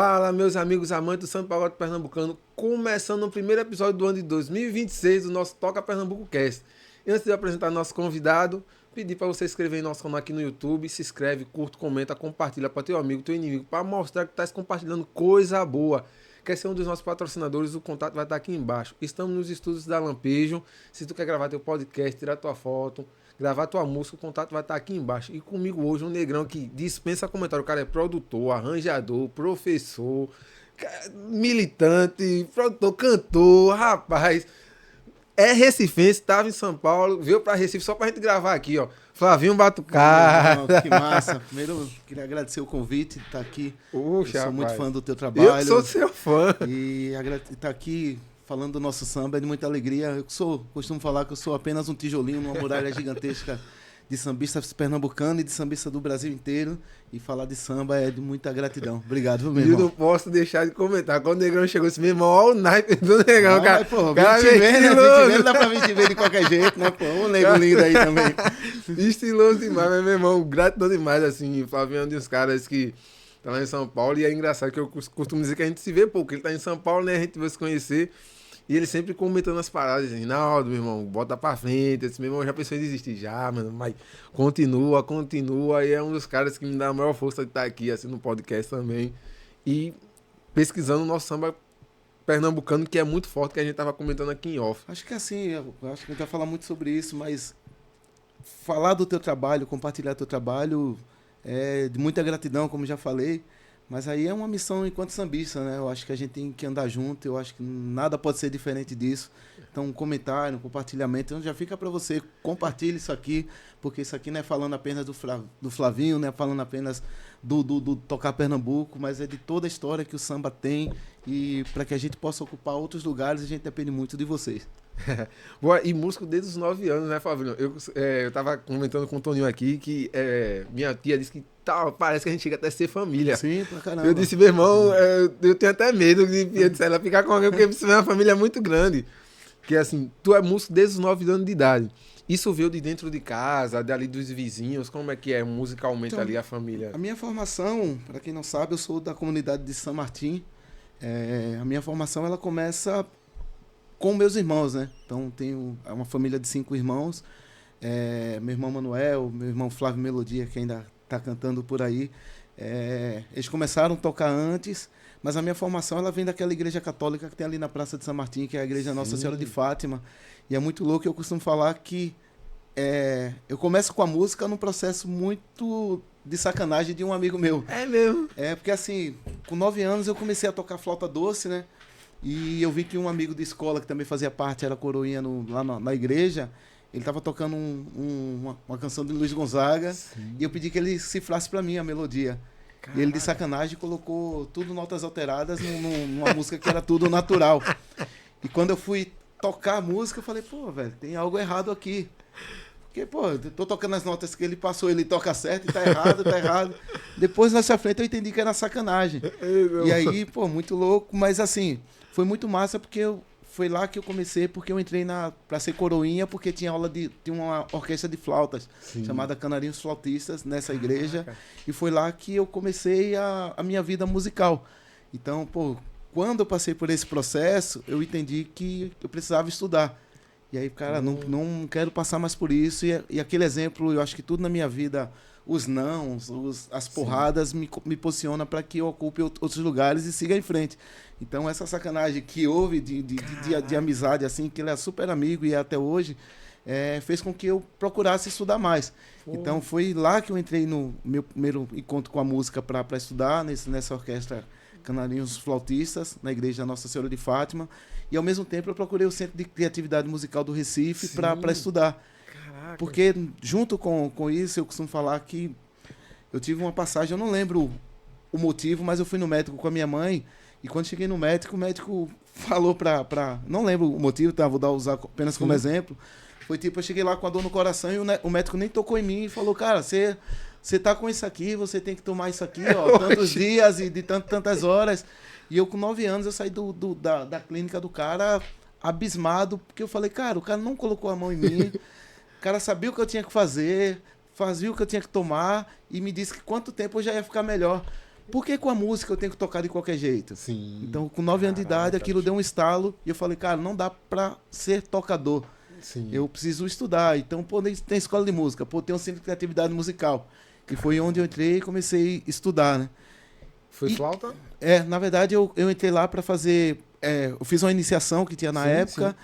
Fala, meus amigos amantes do Samba Pagode Pernambucano, começando o primeiro episódio do ano de 2026 do nosso Toca Pernambuco Cast. E antes de eu apresentar nosso convidado, pedir para você se inscrever em nosso canal aqui no YouTube, se inscreve, curta, comenta, compartilha para teu amigo, teu inimigo, para mostrar que está se compartilhando coisa boa. Quer ser um dos nossos patrocinadores, o contato vai estar aqui embaixo. Estamos nos estúdios da Lampejo. Se tu quer gravar teu podcast, tirar tua foto, gravar tua música, o contato vai estar aqui embaixo. E comigo hoje um negrão que dispensa comentário. O cara é produtor, arranjador, professor, militante, produtor, cantor, rapaz. É recifense, estava em São Paulo, veio para Recife só pra gente gravar aqui, ó. Flavinho Batucada. Que massa. Primeiro, queria agradecer o convite de estar aqui. Puxa, eu sou muito rapaz. fã do teu trabalho. Eu sou seu fã. E estar aqui falando do nosso samba é de muita alegria. Costumo falar que eu sou apenas um tijolinho numa muralha gigantesca de sambista pernambucano e de sambista do Brasil inteiro. E falar de samba é de muita gratidão. Obrigado, meu irmão. Eu não posso deixar de comentar. Quando o Negrão chegou, esse meu irmão, olha o naipe do Negrão, cara. Pô, cara 20 vezes, dá pra 20 vezes de qualquer jeito, né? Pô, um negro lindo aí também. Estiloso demais, meu irmão. Gratidão demais, assim. Flavinho é um dos caras que tá lá em São Paulo. E é engraçado que eu costumo dizer que a gente se vê pouco. Ele tá em São Paulo, né? A gente vai se conhecer. E ele sempre comentando as paradas, assim, Naldo, meu irmão, bota pra frente. Esse meu irmão já pensou em desistir já, mano, mas continua. E é um dos caras que me dá a maior força de estar aqui, assim, no podcast também. E pesquisando o nosso samba pernambucano, que é muito forte, que a gente tava comentando aqui em off. Acho que assim, eu acho que a gente vai falar muito sobre isso, mas falar do teu trabalho, compartilhar teu trabalho é de muita gratidão, como já falei. Mas aí é uma missão enquanto sambista, né? Eu acho que a gente tem que andar junto, eu acho que nada pode ser diferente disso. Então, um comentário, um compartilhamento, então já fica para você, compartilhe isso aqui, porque isso aqui não é falando apenas do Flavinho, não é falando apenas do Tocar Pernambuco, mas é de toda a história que o samba tem, e para que a gente possa ocupar outros lugares, a gente depende muito de vocês. Boa, e músico desde os 9 anos, né, Flavinho? Eu tava comentando com o Toninho aqui que minha tia disse que parece que a gente chega até a ser família. Sim, pra caramba. Eu disse, meu irmão, eu tenho até medo de ela ficar com alguém, porque você é uma família muito grande. Que assim, tu é músico desde os 9 anos de idade. Isso veio de dentro de casa, dali dos vizinhos, como é que é musicalmente Então, ali a família? A minha formação, para quem não sabe, eu sou da comunidade de São Martim. A minha formação ela começa com meus irmãos, né? Então tenho uma família de 5 irmãos. Meu irmão Manuel, meu irmão Flávio Melodia, que ainda está cantando por aí. Eles começaram a tocar antes, mas a minha formação ela vem daquela igreja católica que tem ali na Praça de São Martim, que é a igreja Nossa Senhora de Fátima. E é muito louco, eu costumo falar que eu começo com a música num processo muito de sacanagem de um amigo meu. É mesmo? Porque assim, com 9 anos eu comecei a tocar flauta doce, né? E eu vi que um amigo de escola que também fazia parte, era coroinha lá na igreja, ele estava tocando uma canção de Luiz Gonzaga. Sim. E eu pedi que ele cifrasse para mim a melodia. Caraca. E ele de sacanagem colocou tudo notas alteradas numa música que era tudo natural. E quando eu fui tocar a música, eu falei, pô, velho, tem algo errado aqui. Porque, pô, eu tô tocando as notas que ele passou, ele toca certo e tá errado. Depois, nessa frente, eu entendi que era sacanagem. E aí, pô, muito louco, mas assim, foi muito massa porque foi lá que eu comecei, porque eu entrei pra ser coroinha, porque tinha uma orquestra de flautas, Sim. chamada Canarinhos Flautistas, nessa igreja. E foi lá que eu comecei a minha vida musical. Então, pô, quando eu passei por esse processo, eu entendi que eu precisava estudar. E aí, cara, não quero passar mais por isso. E aquele exemplo, eu acho que tudo na minha vida, os nãos, as porradas, me posiciona para que eu ocupe outros lugares e siga em frente. Então, essa sacanagem que houve de amizade, assim, que ele é super amigo e até hoje, fez com que eu procurasse estudar mais. Pô. Então, foi lá que eu entrei no meu primeiro encontro com a música para estudar, nessa orquestra Canarinhos Flautistas, na igreja Nossa Senhora de Fátima. E, ao mesmo tempo, eu procurei o Centro de Criatividade Musical do Recife para estudar. Caraca. Porque, junto com isso, eu costumo falar que eu tive uma passagem, eu não lembro o motivo, mas eu fui no médico com a minha mãe, e quando cheguei no médico, o médico falou não lembro o motivo, tá? Vou usar apenas como exemplo. Foi tipo, eu cheguei lá com a dor no coração e o médico nem tocou em mim e falou, cara, você tá com isso aqui, você tem que tomar isso aqui, ó, tantos dias e de tantas horas. E eu, com 9 anos, eu saí da clínica do cara abismado, porque eu falei, cara, o cara não colocou a mão em mim, o cara sabia o que eu tinha que fazer, fazia o que eu tinha que tomar e me disse que quanto tempo eu já ia ficar melhor. Por que com a música eu tenho que tocar de qualquer jeito? Sim. Então, com 9 anos de idade, aquilo bicho. deu um estalo e eu falei, cara, não dá pra ser tocador. Sim. Eu preciso estudar. Então, pô, tem escola de música, pô, tem um centro de criatividade musical. Que foi onde eu entrei e comecei a estudar, né? Foi flauta? Na verdade, eu entrei lá para fazer. Eu fiz uma iniciação que tinha na Sim, época,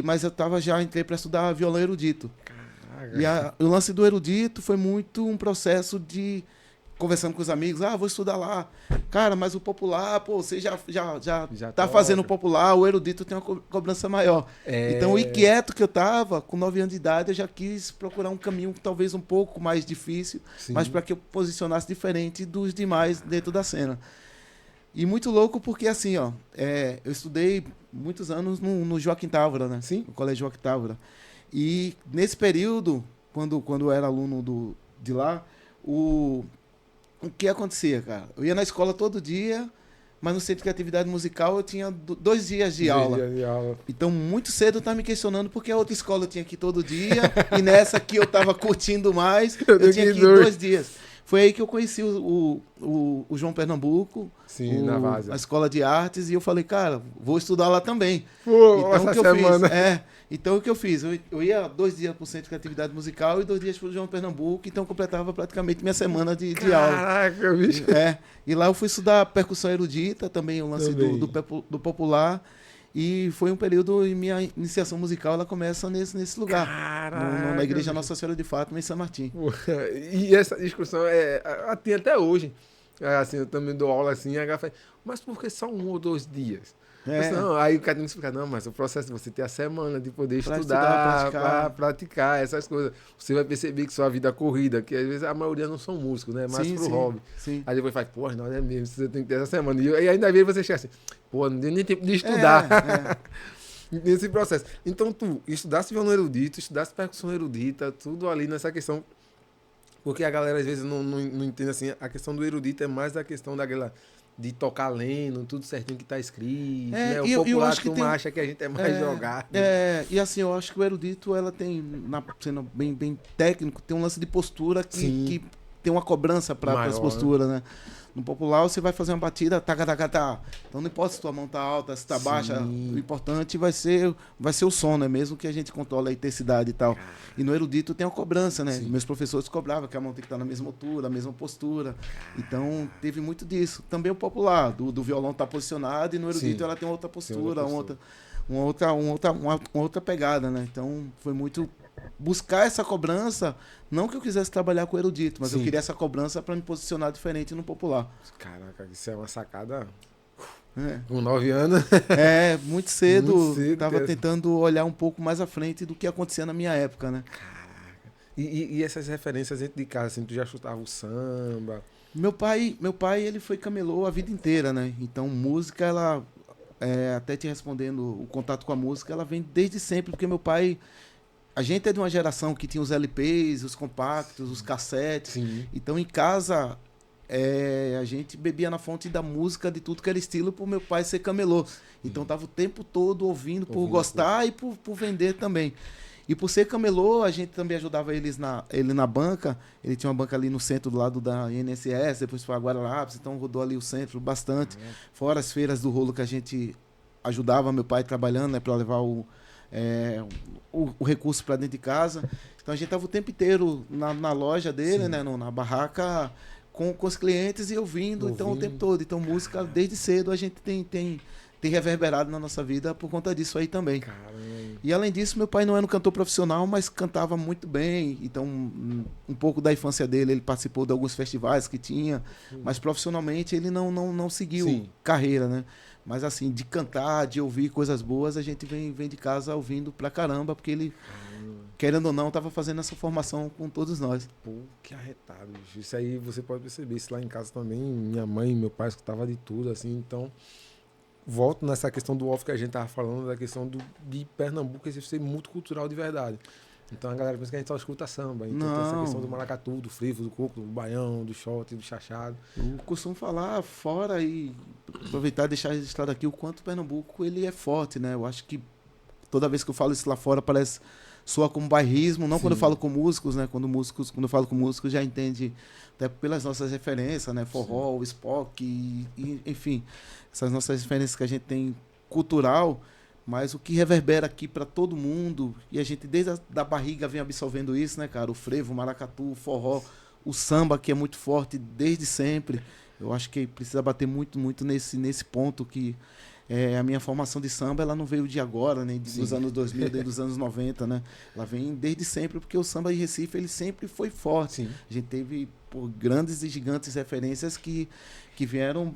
mas eu entrei para estudar violão erudito. Caraca. E o lance do erudito foi muito um processo de conversando com os amigos, vou estudar lá. Cara, mas o popular, pô, você já tá toca. fazendo o popular, o erudito tem uma cobrança maior. Então, o inquieto que eu tava, com 9 anos de idade, eu já quis procurar um caminho talvez um pouco mais difícil, Sim. mas para que eu posicionasse diferente dos demais dentro da cena. E muito louco porque, assim, eu estudei muitos anos no Joaquim Távora, né? Sim. No Colégio Joaquim Távora. E nesse período, quando eu era aluno de lá, o que acontecia, cara? Eu ia na escola todo dia, mas no centro de atividade musical eu tinha 2 dias de aula. Então, muito cedo eu estava me questionando porque a outra escola eu tinha que ir todo dia, e nessa aqui eu estava curtindo mais, eu tinha que ir 2 dias. Foi aí que eu conheci o João Pernambuco, sim, na Várzea, a Escola de Artes, e eu falei, cara, vou estudar lá também. Pô, então, o que eu fiz? Então, o que eu fiz? Eu ia 2 dias para o Centro de Criatividade Musical e 2 dias para o João Pernambuco, então eu completava praticamente minha semana de aula. Caraca, bicho. E lá eu fui estudar percussão erudita, também o lance do popular. E foi um período, e minha iniciação musical ela começa nesse lugar. Caraca, na Igreja Nossa Senhora de Fátima, em São Martim. E essa discussão tem até hoje. Assim, eu também dou aula assim, a fala, mas por que só 1 ou 2 dias? Não, aí o cara tem que explicar, não, mas o processo de você ter a semana de poder estudar, para praticar essas coisas. Você vai perceber que sua vida é corrida, que às vezes a maioria não são músicos, né? Mais pro hobby. Sim. Aí depois faz, pô, não é mesmo, você tem que ter essa semana. E ainda vez você chega assim, pô, não deu nem tempo de estudar. Nesse processo. Então tu estudasse violão erudito, estudasse percussão erudita, tudo ali nessa questão. Porque a galera às vezes não entende assim, a questão do erudito é mais a questão daquela de tocar lendo, tudo certinho que tá escrito, né? O popular tu acha que a gente é mais jogado. E assim, eu acho que o erudito, ela tem, sendo bem técnico, tem um lance de postura que tem uma cobrança para as posturas, né? No popular, você vai fazer uma batida, tá. Então não importa se tua mão tá alta, se tá baixa, o importante vai ser o som, né? Mesmo que a gente controle a intensidade e tal. E no erudito tem uma cobrança, né? Meus professores cobravam que a mão tem que estar na mesma altura, na mesma postura. Então teve muito disso. Também o popular, do violão tá posicionado, e no erudito ela tem outra postura, uma outra pegada, né? Então foi muito buscar essa cobrança, não que eu quisesse trabalhar com erudito, mas eu queria essa cobrança para me posicionar diferente no popular. Caraca, isso é uma sacada. Com 9 anos. Muito cedo tava tentando olhar um pouco mais à frente do que acontecia na minha época, né? Caraca. E essas referências dentro de casa, assim, tu já chutava o samba? Meu pai, ele foi camelô a vida inteira, né? Então, música, ela, até te respondendo, o contato com a música, ela vem desde sempre, porque meu pai... A gente é de uma geração que tinha os LPs, os compactos, os cassetes. Sim. Então, em casa, a gente bebia na fonte da música de tudo que era estilo por meu pai ser camelô. Então, tava o tempo todo ouvindo por gostar e por vender também. E por ser camelô, a gente também ajudava ele na banca. Ele tinha uma banca ali no centro, do lado da INSS, depois foi a Guararapes, então rodou ali o centro bastante. Fora as feiras do rolo que a gente ajudava meu pai trabalhando, né, para levar o recurso para dentro de casa. Então a gente estava o tempo inteiro na loja dele, né, na barraca, com os clientes e ouvindo. Então o tempo todo. Então música desde cedo a gente tem reverberado na nossa vida por conta disso aí também. Caramba. E além disso, meu pai não era um cantor profissional, mas cantava muito bem. Então um pouco da infância dele, ele participou de alguns festivais que tinha, mas profissionalmente ele não seguiu carreira, né? Mas assim, de cantar, de ouvir coisas boas, a gente vem de casa ouvindo pra caramba, porque ele, querendo ou não, estava fazendo essa formação com todos nós. Pô, que arretado, bicho. Isso aí você pode perceber, isso lá em casa também, minha mãe e meu pai escutavam de tudo, assim, então... Volto nessa questão do off que a gente tava falando, da questão de Pernambuco ser multicultural de verdade. Então a galera pensa que a gente só escuta samba. Então tem essa questão do maracatu, do frevo, do coco, do baião, do shot, do chachado. Eu costumo falar fora e aproveitar e deixar registrado aqui o quanto o Pernambuco ele é forte, né? Eu acho que toda vez que eu falo isso lá fora parece soa como bairrismo, não Sim. quando eu falo com músicos, né? Quando eu falo com músicos já entende até pelas nossas referências, né? Forró, Spock, enfim, essas nossas referências que a gente tem cultural, mas o que reverbera aqui para todo mundo, e a gente desde da barriga vem absorvendo isso, né, cara? O frevo, o maracatu, o forró, o samba, que é muito forte desde sempre. Eu acho que precisa bater muito, muito nesse ponto que a minha formação de samba, ela não veio de agora, nem dos anos 2000, nem dos anos 90, né? Ela vem desde sempre, porque o samba de Recife, ele sempre foi forte. Sim. A gente teve grandes e gigantes referências que vieram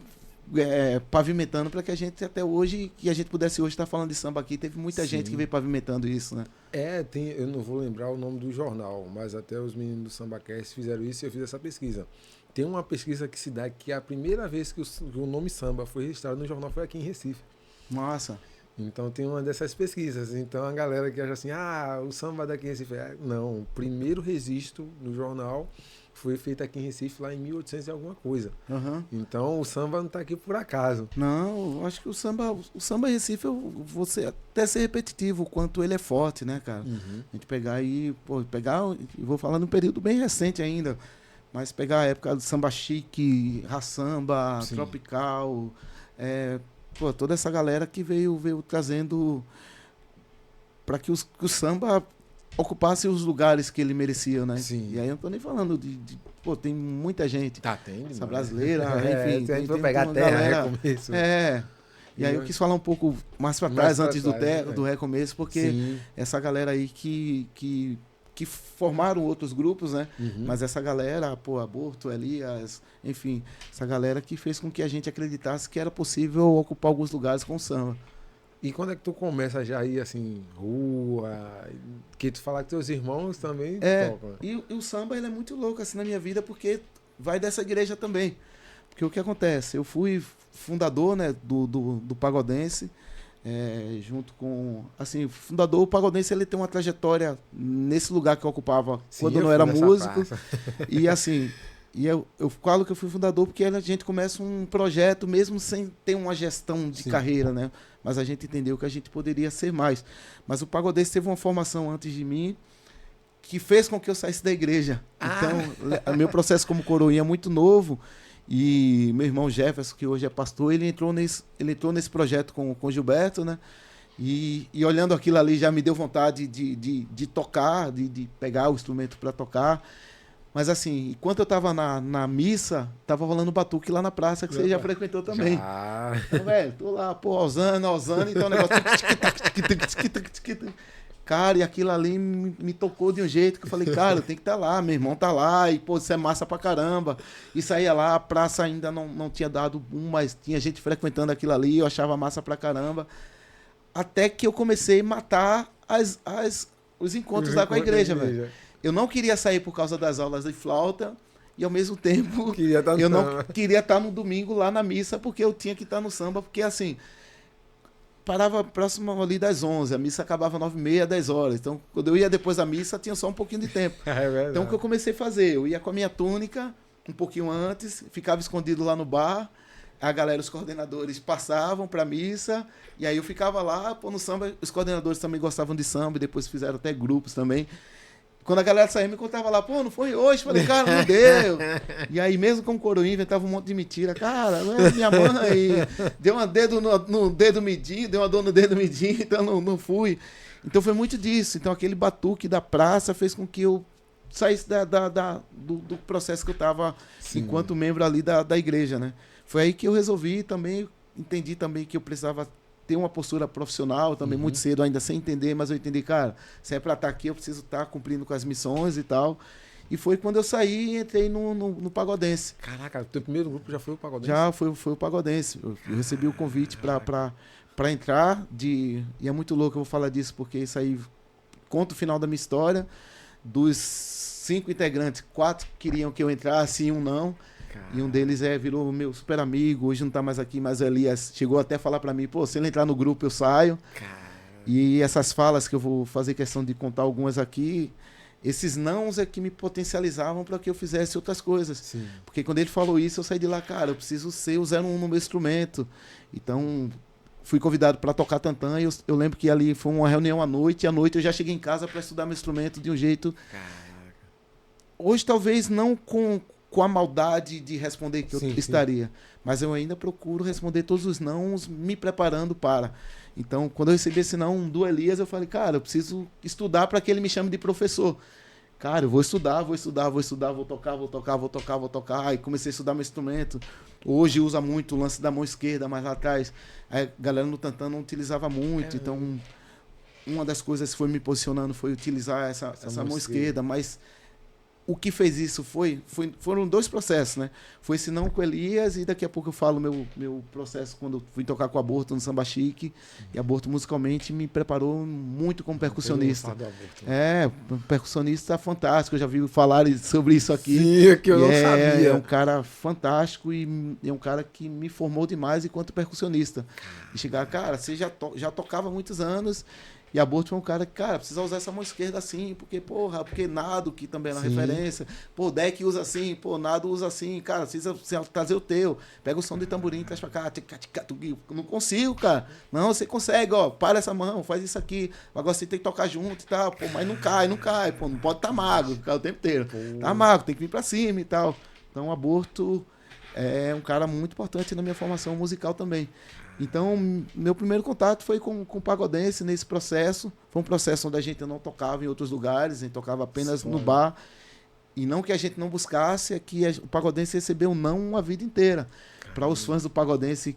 pavimentando para que a gente até hoje, que a gente pudesse hoje estar falando de samba aqui. Teve muita gente que veio pavimentando isso, né? Eu não vou lembrar o nome do jornal, mas até os meninos do SambaCast fizeram isso e eu fiz essa pesquisa. Tem uma pesquisa que se dá que a primeira vez que o nome samba foi registrado no jornal foi aqui em Recife. Massa. Então tem uma dessas pesquisas. Então a galera que acha assim, o samba daqui em Recife. Não, o primeiro registro no jornal foi feito aqui em Recife lá em 1800 e alguma coisa. Uhum. Então o samba não está aqui por acaso. Não, eu acho que o samba em Recife, você até ser repetitivo, o quanto ele é forte, né, cara? Uhum. A gente pegar e vou falar num período bem recente ainda, mas pegar a época do samba chique, raçamba, tropical, toda essa galera que veio trazendo para que o samba ocupasse os lugares que ele merecia, né? Sim. E aí eu não tô nem falando tem muita gente. Tem essa brasileira, enfim. Se a gente for pegar a terra, recomeço. E aí eu quis falar um pouco mais para trás, antes né? do recomeço, porque essa galera aí que formaram outros grupos, né? Uhum. Mas essa galera, Aborto, Elias, enfim, essa galera que fez com que a gente acreditasse que era possível ocupar alguns lugares com samba. E quando é que tu começa já a ir assim, rua, que tu fala que teus irmãos também tocam? E o samba, ele é muito louco assim na minha vida, porque vai dessa igreja também. Porque o que acontece? Eu fui fundador, né, do Pagodense, junto com... Assim, o Pagodense, ele tem uma trajetória nesse lugar que eu ocupava quando eu não era músico. E assim... E eu falo que eu fui fundador porque a gente começa um projeto mesmo sem ter uma gestão de carreira, né? Mas a gente entendeu que a gente poderia ser mais. Mas o Pagodense teve uma formação antes de mim que fez com que eu saísse da igreja. Então, o meu processo como coroinha é muito novo. E meu irmão Jefferson, que hoje é pastor, ele entrou nesse projeto com o Gilberto, né? E olhando aquilo ali já me deu vontade de tocar, de pegar o instrumento para tocar. Mas assim, enquanto eu tava na missa, tava rolando batuque lá na praça, que você já frequentou também. Então, velho, tô lá, osando, então o negócio... Cara, e aquilo ali me tocou de um jeito que eu falei, cara, eu tenho que estar lá, meu irmão tá lá, e isso é massa pra caramba. E saía lá, a praça ainda não tinha dado boom, mas tinha gente frequentando aquilo ali, eu achava massa pra caramba. Até que eu comecei a matar os encontros lá com a igreja, velho. Eu não queria sair por causa das aulas de flauta e, ao mesmo tempo, eu não queria estar no domingo lá na missa, porque eu tinha que estar no samba, porque, assim, parava próximo ali das 11, a missa acabava 9h30, 10 horas. Então, quando eu ia depois da missa, tinha só um pouquinho de tempo. Então, o que eu comecei a fazer? Eu ia com a minha túnica, um pouquinho antes, ficava escondido lá no bar, a galera, os coordenadores, passavam para a missa, e aí eu ficava lá, no samba. Os coordenadores também gostavam de samba, e depois fizeram até grupos também. Quando a galera saía, me contava lá, não foi hoje? Falei, cara, não deu. E aí, mesmo como coroinha, inventava um monte de mentira. Cara, não é minha mãe, deu uma dedo no dedo midinho, deu uma dor no dedo midinho, então não fui. Então foi muito disso. Então aquele batuque da praça fez com que eu saísse do processo que eu estava enquanto membro ali da igreja, né? Foi aí que eu resolvi também, entendi também que eu precisava ter uma postura profissional também, muito cedo, ainda sem entender, mas eu entendi, cara, se é para estar aqui, eu preciso estar cumprindo com as missões e tal. E foi quando eu saí e entrei no Pagodense. Caraca, o teu primeiro grupo já foi o Pagodense? Já foi o Pagodense. Eu recebi o convite para entrar, e é muito louco eu vou falar disso, porque isso aí conta o final da minha história. Dos 5 integrantes, 4 queriam que eu entrasse e um não. Caramba. E um deles virou meu super amigo, hoje não tá mais aqui, mas o Elias chegou até a falar para mim, se ele entrar no grupo eu saio. Caramba. E essas falas que eu vou fazer questão de contar algumas aqui, esses nãos é que me potencializavam para que eu fizesse outras coisas. Sim. Porque quando ele falou isso, eu saí de lá, cara, eu preciso ser o 01 no meu instrumento. Então, fui convidado para tocar tantã e eu lembro que ali foi uma reunião à noite, e à noite eu já cheguei em casa para estudar meu instrumento de um jeito... Caraca. Hoje talvez não com a maldade de responder que eu Sim, estaria, mas eu ainda procuro responder todos os nãos me preparando para. Então, quando eu recebi esse não do Elias, eu falei, cara, eu preciso estudar para que ele me chame de professor. Cara, eu vou estudar, vou tocar. Aí comecei a estudar meu instrumento. Hoje usa muito o lance da mão esquerda, mas lá atrás a galera no tantã não utilizava muito. Então, uma das coisas que foi me posicionando foi utilizar essa mão esquerda, mas o que fez isso foram dois processos, né? Foi esse não com Elias e daqui a pouco eu falo meu processo quando eu fui tocar com o Aborto no Samba Chique. E Aborto musicalmente me preparou muito como percussionista. Percussionista fantástico. Eu já vi falar sobre isso aqui. Sim, é que eu não sabia. É um cara fantástico e é um cara que me formou demais enquanto percussionista. E chegar, cara, você já tocava há muitos anos. E Aborto foi um cara que, cara, precisa usar essa mão esquerda assim, porque Nado, que também é uma referência, Deck usa assim, Nado usa assim, cara, precisa trazer o teu, pega o som de tamborim, traz pra cá, não consigo, cara, não, você consegue, ó, para essa mão, faz isso aqui, agora você tem que tocar junto e tal, mas não cai, não pode estar magro, ficar o tempo inteiro, tá magro, tem que vir pra cima e tal. Então, Aborto é um cara muito importante na minha formação musical também. Então, meu primeiro contato foi com o Pagodense nesse processo. Foi um processo onde a gente não tocava em outros lugares, a gente tocava apenas no bar. E não que a gente não buscasse, é que o Pagodense recebeu um não a vida inteira. Para os fãs do Pagodense,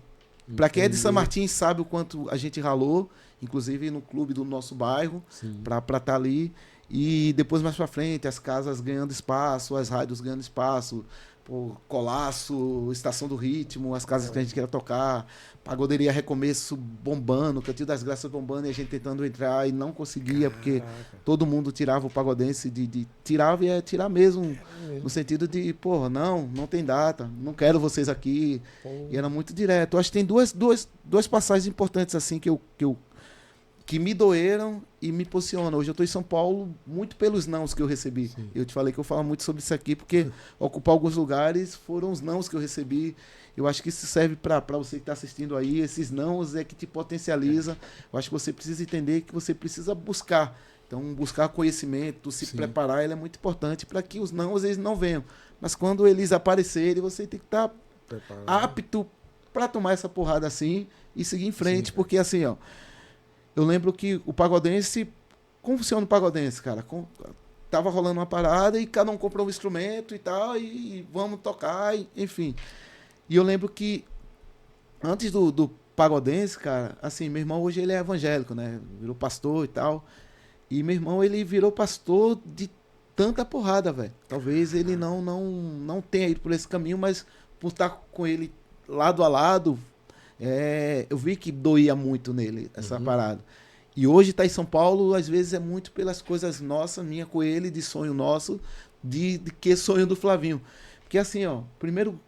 para quem é de São Martin sabe o quanto a gente ralou, inclusive no clube do nosso bairro, para estar ali. E depois, mais para frente, as casas ganhando espaço, as rádios ganhando espaço, Colasso, Estação do Ritmo, as casas que a gente queria tocar, Pagoderia Recomeço bombando, Cantinho das Graças bombando, e a gente tentando entrar e não conseguia, porque todo mundo tirava o pagodense, tirava e ia tirar mesmo, no sentido de, não tem data, não quero vocês aqui, e era muito direto. Eu acho que tem duas passagens importantes assim que me doeram e me posicionam. Hoje eu estou em São Paulo muito pelos nãos que eu recebi. Sim. Eu te falei que eu falo muito sobre isso aqui, porque ocupar alguns lugares foram os nãos que eu recebi. Eu acho que isso serve para você que está assistindo aí. Esses nãos é que te potencializa. Eu acho que você precisa entender que você precisa buscar. Então, buscar conhecimento, se preparar, ele é muito importante para que os nãos eles não venham. Mas quando eles aparecerem, você tem que estar apto para tomar essa porrada assim e seguir em frente. Sim. Porque assim, ó, eu lembro que o Pagodense... Como funciona o Pagodense, cara? Tava rolando uma parada e cada um comprou um instrumento e tal, e vamos tocar, enfim. E eu lembro que antes do Pagodense, cara, assim, meu irmão hoje ele é evangélico, né? Virou pastor e tal. E meu irmão, ele virou pastor de tanta porrada, velho. Talvez ele não tenha ido por esse caminho, mas por estar com ele lado a lado... eu vi que doía muito nele essa parada. E hoje tá em São Paulo, às vezes é muito pelas coisas nossas, minha com ele, de sonho nosso, de que sonho do Flavinho. Porque assim, ó, primeiro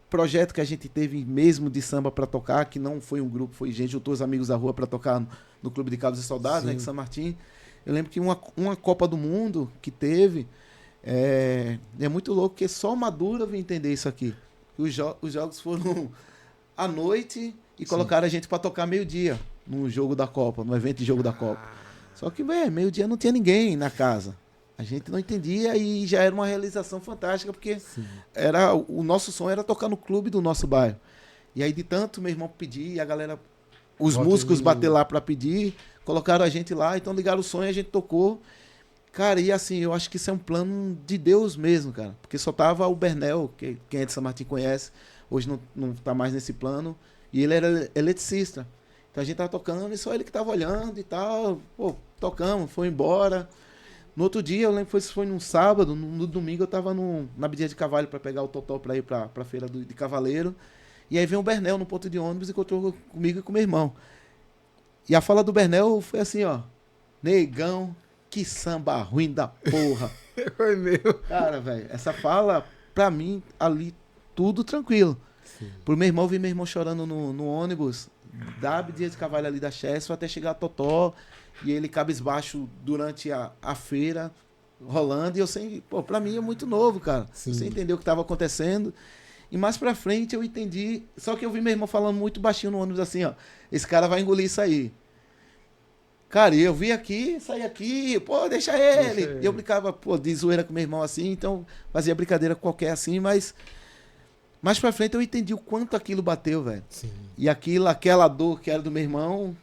projeto que a gente teve mesmo de samba para tocar, que não foi um grupo, foi gente, juntou os amigos da rua para tocar no Clube de Cabos e Soldados, né, em São Martin. Eu lembro que uma Copa do Mundo que teve, é muito louco, porque só Madura veio entender isso aqui. Os jogos foram à noite e colocaram a gente para tocar meio-dia no jogo da Copa, no evento de jogo da Copa. Só que, meio-dia não tinha ninguém na casa. A gente não entendia e já era uma realização fantástica, porque o nosso sonho era tocar no clube do nosso bairro. E aí, de tanto meu irmão pedir, e a galera, os músicos bater lá para pedir, colocaram a gente lá, então ligaram o som e a gente tocou. Cara, e assim, eu acho que isso é um plano de Deus mesmo, cara. Porque só tava o Bernel, que quem é de São Martin conhece, hoje não tá mais nesse plano, e ele era eletricista. Então a gente tava tocando e só ele que tava olhando e tal. Tocamos, foi embora. No outro dia, eu lembro que foi num sábado, no domingo eu tava na Abdia de Cavalho para pegar o totó para ir pra feira de Cavaleiro. E aí vem o Bernel no ponto de ônibus e encontrou comigo e com meu irmão. E a fala do Bernel foi assim, ó: negão, que samba ruim da porra. Foi meu. Cara, velho, essa fala, pra mim, ali, tudo tranquilo. Sim. Pro meu irmão, vi meu irmão chorando no ônibus, da Abdia de Cavalho ali da Chesso até chegar a Totó, e ele cabisbaixo durante a feira, rolando, e eu sem... pra mim é muito novo, cara. Sim. Você entendeu o que tava acontecendo. E mais pra frente eu entendi, só que eu vi meu irmão falando muito baixinho no ônibus assim, ó, esse cara vai engolir isso aí. Cara, e eu vi aqui, saí aqui, pô, deixa ele. E eu brincava, pô, de zoeira com meu irmão assim, então fazia brincadeira qualquer assim, mas mais pra frente eu entendi o quanto aquilo bateu, velho. Sim. E aquela dor que era do meu irmão,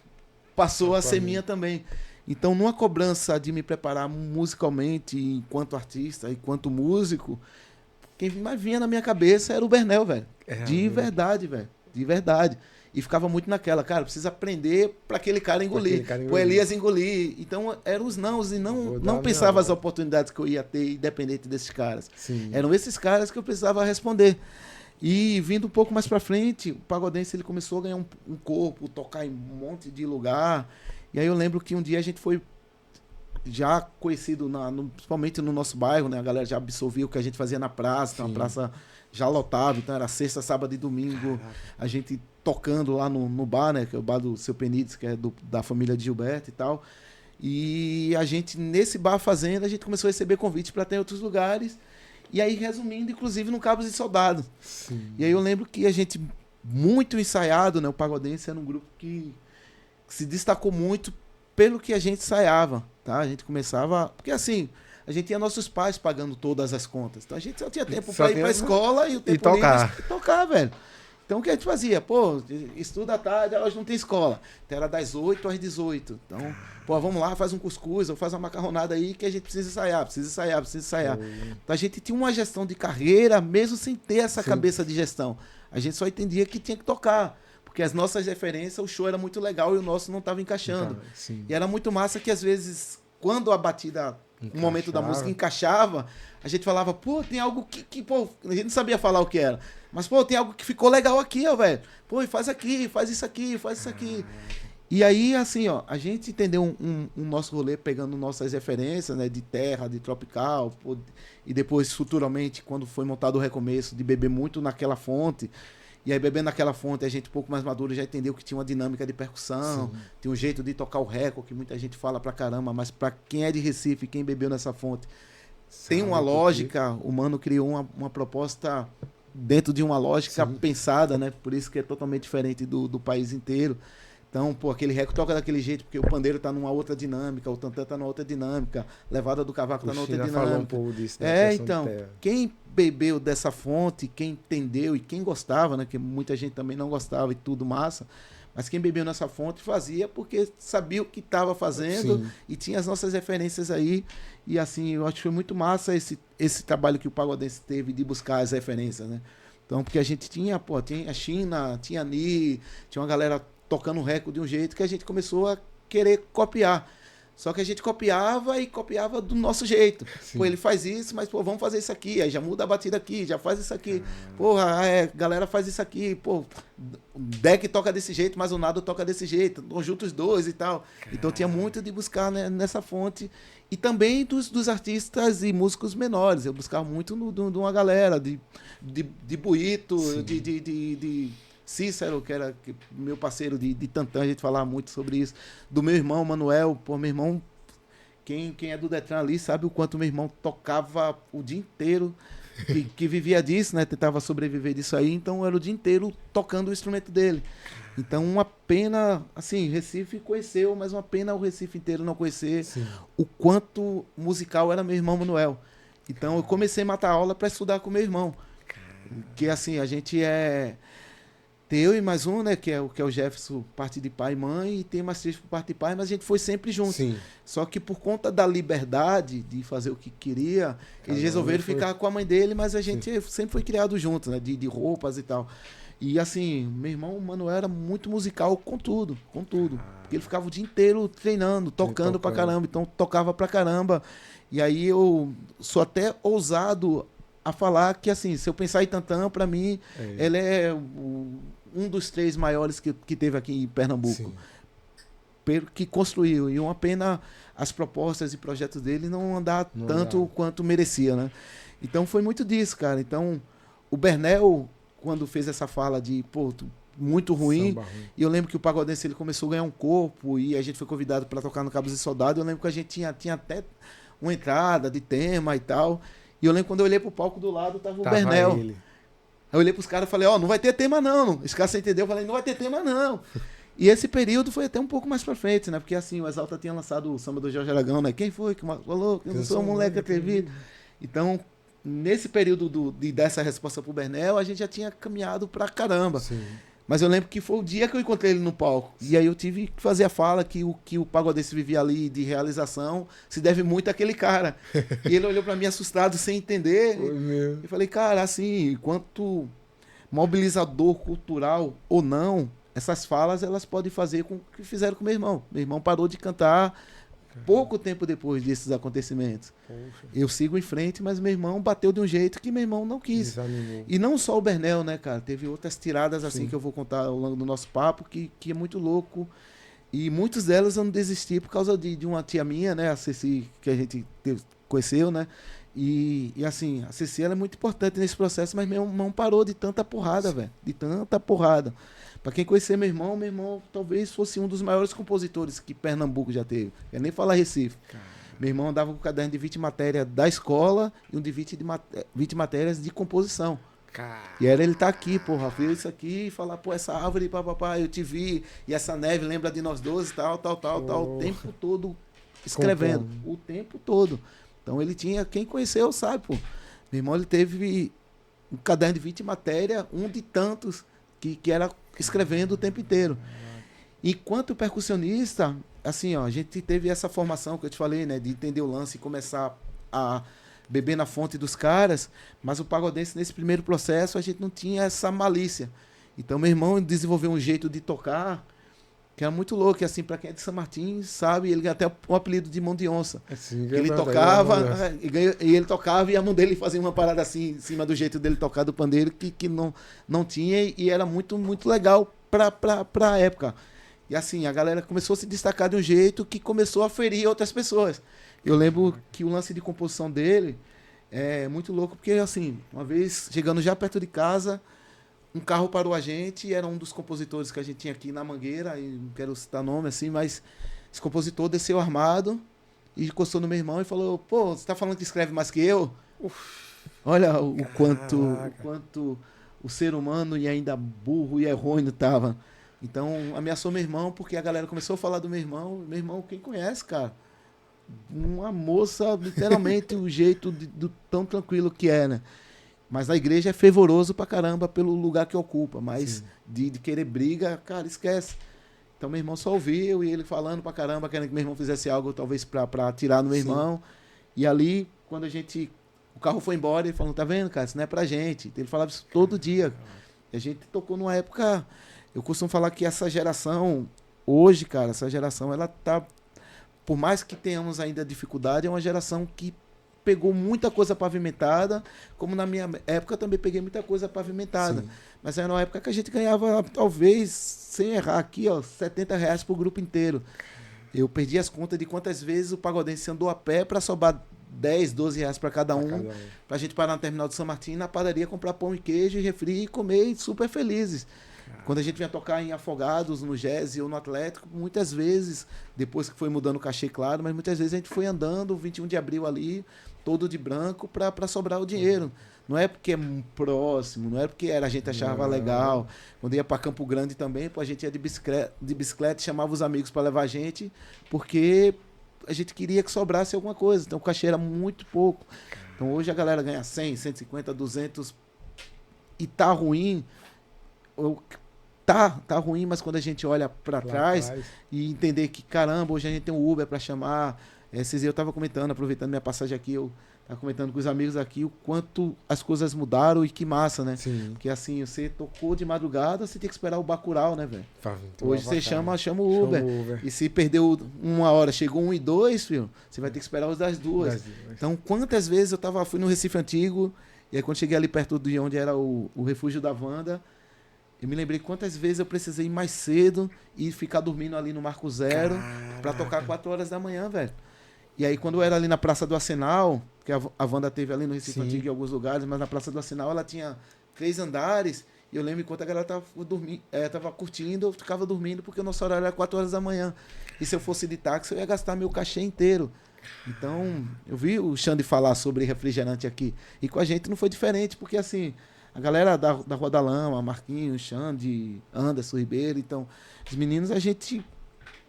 passou a ser minha também. Então, numa cobrança de me preparar musicalmente, enquanto artista, enquanto músico, quem mais vinha na minha cabeça era o Bernel, velho. De verdade, velho. De verdade. E ficava muito naquela, cara, precisa aprender para aquele cara engolir. O Elias engolir. Então, eram os nãos e não pensava as oportunidades que eu ia ter, independente desses caras. Sim. Eram esses caras que eu precisava responder. E vindo um pouco mais pra frente, o Pagodense ele começou a ganhar um corpo, tocar em um monte de lugar. E aí eu lembro que um dia a gente foi já conhecido, principalmente no nosso bairro, né? A galera já absorvia o que a gente fazia na praça, então a praça já lotava, então era sexta, sábado e domingo, a gente tocando lá no bar, né? Que é o bar do Seu Penides, que é da família de Gilberto e tal. E a gente, nesse bar fazendo, a gente começou a receber convites para ter em outros lugares. E aí, resumindo, inclusive no Cabos de Soldado. Sim. E aí eu lembro que a gente, muito ensaiado, né? O Pagodense era um grupo que se destacou muito pelo que a gente ensaiava, tá? A gente começava... Porque assim, a gente tinha nossos pais pagando todas as contas. Então a gente só tinha tempo para ir para a escola e o tempo tocar. Tocar, velho. Então o que a gente fazia? Pô, estuda à tarde, hoje não tem escola. Então era das 8 às 18. Então, pô, vamos lá, faz um cuscuz ou faz uma macarronada aí que a gente precisa ensaiar. Então a gente tinha uma gestão de carreira mesmo sem ter essa cabeça de gestão. A gente só entendia que tinha que tocar. Porque as nossas referências, o show era muito legal e o nosso não estava encaixando. E era muito massa que às vezes, quando a batida, o momento da música encaixava, a gente falava, pô, tem algo que pô, a gente não sabia falar o que era. Mas, pô, tem algo que ficou legal aqui, ó, velho. Pô, e faz aqui, faz isso aqui, faz isso aqui. E aí, assim, ó, a gente entendeu um nosso rolê pegando nossas referências, né, de terra, de tropical, pô, e depois, futuramente, quando foi montado o Recomeço, de beber muito naquela fonte. E aí, bebendo naquela fonte, a gente, um pouco mais maduro, já entendeu que tinha uma dinâmica de percussão, tinha um jeito de tocar o recorde, que muita gente fala pra caramba, mas pra quem é de Recife, quem bebeu nessa fonte, tem uma lógica. O Mano criou uma proposta dentro de uma lógica pensada, né? Por isso que é totalmente diferente do país inteiro. Então, pô, aquele recorde toca daquele jeito, porque o pandeiro tá numa outra dinâmica, o tantã tá numa outra dinâmica, levada do cavaco tá numa outra dinâmica. Falou um pouco disso, né? Então, quem bebeu dessa fonte, quem entendeu e quem gostava, né? Que muita gente também não gostava e tudo massa, mas quem bebeu nessa fonte fazia porque sabia o que estava fazendo e tinha as nossas referências aí. E assim, eu acho que foi muito massa esse trabalho que o Pagodense teve de buscar as referências, né? Então, porque a gente tinha, pô, tinha a China, tinha a Ni, tinha uma galera tocando um recorde de um jeito que a gente começou a querer copiar. Só que a gente copiava e copiava do nosso jeito. Pô, ele faz isso, mas pô, vamos fazer isso aqui. Aí já muda a batida aqui, já faz isso aqui. Porra, galera faz isso aqui. Pô, o deck toca desse jeito, mas o nado toca desse jeito. Então junta os dois e tal. Então tinha muito de buscar, né, nessa fonte. E também dos artistas e músicos menores. Eu buscava muito de uma galera, de Buito, de Cícero, que era meu parceiro de tantã, a gente falava muito sobre isso. Do meu irmão, Manuel. Pô, meu irmão, quem é do Detran ali sabe o quanto meu irmão tocava o dia inteiro, que vivia disso, né? Tentava sobreviver disso aí, então era o dia inteiro tocando o instrumento dele. Então, uma pena, assim, Recife conheceu, mas uma pena o Recife inteiro não conhecer o quanto musical era meu irmão Manuel. Então, eu comecei a matar aula para estudar com meu irmão. Que, assim, a gente tem eu e mais um, né, que é o Jefferson, parte de pai e mãe, e tem mais três por parte de pai, mas a gente foi sempre junto. Só que por conta da liberdade de fazer o que queria, eles resolveram ficar com a mãe dele, mas a gente sempre foi criado junto, né, de roupas e tal. E assim, meu irmão Manuel era muito musical com tudo. Porque ele ficava o dia inteiro treinando, tocando pra caramba, então tocava pra caramba. E aí eu sou até ousado a falar que, assim, se eu pensar em tantã, pra mim, ele é um dos 3 maiores que teve aqui em Pernambuco. Que construiu. E uma pena as propostas e projetos dele não andar tanto quanto merecia, né? Então foi muito disso, cara. Então, o Bernel, quando fez essa fala de, pô, muito ruim, e eu lembro que o Pagodense ele começou a ganhar um corpo e a gente foi convidado para tocar no Cabos de Soldado. Eu lembro que a gente tinha até uma entrada de tema e tal. E eu lembro quando eu olhei pro palco do lado, tava o Bernel. eu olhei pros caras e falei, ó, não vai ter tema não. Esse cara, você entendeu? Eu falei, não vai ter tema não. E esse período foi até um pouco mais pra frente, né? Porque assim, o Exalta tinha lançado o samba do Jorge Aragão, né? Quem foi que falou que eu não sou um moleque atrevido? Então, nesse período de dar essa resposta pro Bernel, a gente já tinha caminhado pra caramba. Sim. Mas eu lembro que foi o dia que eu encontrei ele no palco. E aí eu tive que fazer a fala que o pagodense vivia ali de realização se deve muito àquele cara. E ele olhou pra mim assustado, sem entender. Foi mesmo. Eu falei, cara, assim, enquanto mobilizador cultural ou não, essas falas elas podem fazer com o que fizeram com meu irmão. Meu irmão parou de cantar pouco tempo depois desses acontecimentos. Poxa. Eu sigo em frente, mas meu irmão bateu de um jeito que meu irmão não quis. Desanimou. E não só o Bernel, né, cara? Teve outras tiradas assim Sim. que eu vou contar ao longo do nosso papo, que é muito louco. E muitas delas eu não desisti por causa de uma tia minha, né? A Ceci, que a gente conheceu, né? E assim, a Ceci ela é muito importante nesse processo, mas meu irmão parou de tanta porrada, velho. De tanta porrada. Pra quem conhecer meu irmão talvez fosse um dos maiores compositores que Pernambuco já teve. Eu nem falar Recife. Meu irmão andava com o caderno de 20 matérias da escola e um de 20 matérias de composição. E era ele tá aqui, porra, viu isso aqui e falar, pô, essa árvore, papapá, eu te vi, e essa neve lembra de nós 12, tal, o tempo todo escrevendo, o tempo todo. Então ele tinha, quem conheceu sabe, pô. Meu irmão, ele teve um caderno de 20 matérias, um de tantos, que era escrevendo o tempo inteiro. Enquanto percussionista, assim, ó, a gente teve essa formação que eu te falei, né, de entender o lance e começar a beber na fonte dos caras, mas o pagodense, nesse primeiro processo, a gente não tinha essa malícia. Então, meu irmão desenvolveu um jeito de tocar que era muito louco, e assim, pra quem é de São Martins, sabe, ele ganhou até o apelido de mão de onça. Assim, Ele tocava, e ele tocava, e a mão dele fazia uma parada assim, em cima do jeito dele tocar do pandeiro, que não tinha, e era muito, muito legal pra época. E assim, a galera começou a se destacar de um jeito que começou a ferir outras pessoas. Eu lembro que o lance de composição dele é muito louco, porque assim, uma vez, chegando já perto de casa, um carro parou a gente, e era um dos compositores que a gente tinha aqui na Mangueira, e não quero citar nome assim, mas esse compositor desceu armado e encostou no meu irmão e falou, pô, você tá falando que escreve mais que eu? Olha o quanto o ser humano e ainda burro e errôneo tava. Então ameaçou meu irmão, porque a galera começou a falar do meu irmão, quem conhece, cara? Uma moça, literalmente, o jeito do tão tranquilo que é, né? Mas a igreja é fervoroso pra caramba pelo lugar que ocupa, mas de querer briga, cara, esquece. Então meu irmão só ouviu, e ele falando pra caramba, querendo que meu irmão fizesse algo talvez pra atirar no meu irmão. E ali, quando o carro foi embora, ele falou, tá vendo, cara, isso não é pra gente. Ele falava isso todo dia. E a gente tocou numa época, eu costumo falar que essa geração, hoje, cara, essa geração, ela tá, por mais que tenhamos ainda dificuldade, é uma geração que pegou muita coisa pavimentada, como na minha época eu também peguei muita coisa pavimentada. Sim. Mas era uma época que a gente ganhava, talvez, sem errar aqui, ó, R$70 pro grupo inteiro. Eu perdi as contas de quantas vezes o pagodense andou a pé para sobrar 10, 12 reais para cada um, pra gente parar no terminal de São Martin, na padaria, comprar pão e queijo, e refri e comer, super felizes. Quando a gente vinha tocar em Afogados, no Jazz ou no Atlético, muitas vezes, depois que foi mudando o cachê, claro, mas muitas vezes a gente foi andando, 21 de abril ali, todo de branco, para sobrar o dinheiro. Não é porque é próximo, não é porque a gente achava legal. Quando ia para Campo Grande também, pô, a gente ia de bicicleta, chamava os amigos para levar a gente, porque a gente queria que sobrasse alguma coisa. Então o cachê era muito pouco. Então hoje a galera ganha 100, 150, 200 e tá ruim. Tá ruim, mas quando a gente olha para trás e entender que, caramba, hoje a gente tem um Uber para chamar. Esses dias eu estava comentando, aproveitando minha passagem aqui, eu estava comentando com os amigos aqui o quanto as coisas mudaram e que massa, né? Sim. Porque assim, você tocou de madrugada, você tem que esperar o Bacurau, né, velho? Hoje você chama o Uber. E se perdeu 1 hora, chegou 1 e 2, filho, você vai ter que esperar os das 2. Então, quantas vezes eu fui no Recife Antigo, e aí quando cheguei ali perto de onde era o refúgio da Wanda, eu me lembrei quantas vezes eu precisei ir mais cedo e ficar dormindo ali no Marco Zero para tocar 4 horas da manhã, velho. E aí, quando eu era ali na Praça do Arsenal, que a Wanda teve ali no Recife Antigo em alguns lugares, mas na Praça do Arsenal ela tinha 3 andares, e eu lembro enquanto a galera tava curtindo, eu ficava dormindo, porque o nosso horário era 4 horas da manhã. E se eu fosse de táxi, eu ia gastar meu cachê inteiro. Então, eu vi o Xande falar sobre refrigerante aqui, e com a gente não foi diferente, porque assim, A galera da Rua da Lama, Marquinhos, Xande, Anderson Ribeiro. Então, os meninos, a gente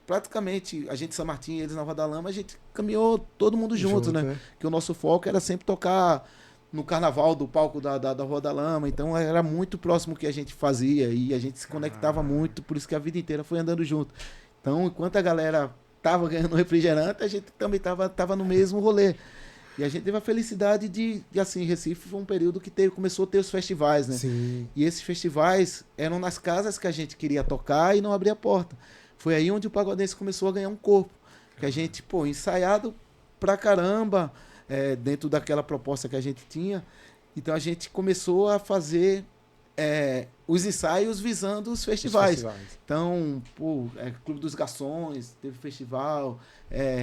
praticamente, a gente São Martim, eles na Rua da Lama, a gente caminhou todo mundo junto, né? Que o nosso foco era sempre tocar no carnaval do palco da Rua da Lama. Então, era muito próximo o que a gente fazia e a gente se conectava muito, por isso que a vida inteira foi andando junto. Então, enquanto a galera tava ganhando refrigerante, a gente também tava no mesmo rolê. E a gente teve a felicidade de assim, Recife foi um período que começou a ter os festivais, né? Sim. E esses festivais eram nas casas que a gente queria tocar e não abria a porta. Foi aí onde o pagodense começou a ganhar um corpo. Que a gente, ensaiado pra caramba, dentro daquela proposta que a gente tinha. Então a gente começou a fazer os ensaios visando os festivais. Então, Clube dos Garçons, teve festival,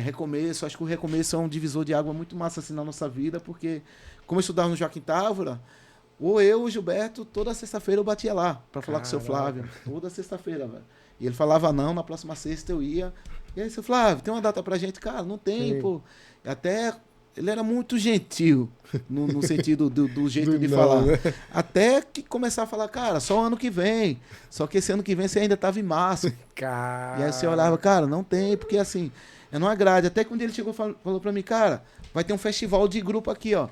Recomeço. Acho que o Recomeço é um divisor de água muito massa assim, na nossa vida, porque como eu estudava no Joaquim Távora, ou eu, o Gilberto, toda sexta-feira eu batia lá para falar com o seu Flávio. Toda sexta-feira, velho. E ele falava não, na próxima sexta eu ia. E aí, seu Flávio, tem uma data pra gente? Cara, não tem, pô. Até ele era muito gentil, no sentido do jeito de falar. Né? Até que começar a falar, cara, só ano que vem. Só que esse ano que vem você ainda tava em março. Cara. E aí você olhava, cara, não tem, porque assim, é numa grade. Até que um dia ele chegou e falou pra mim, cara, vai ter um festival de grupo aqui, ó.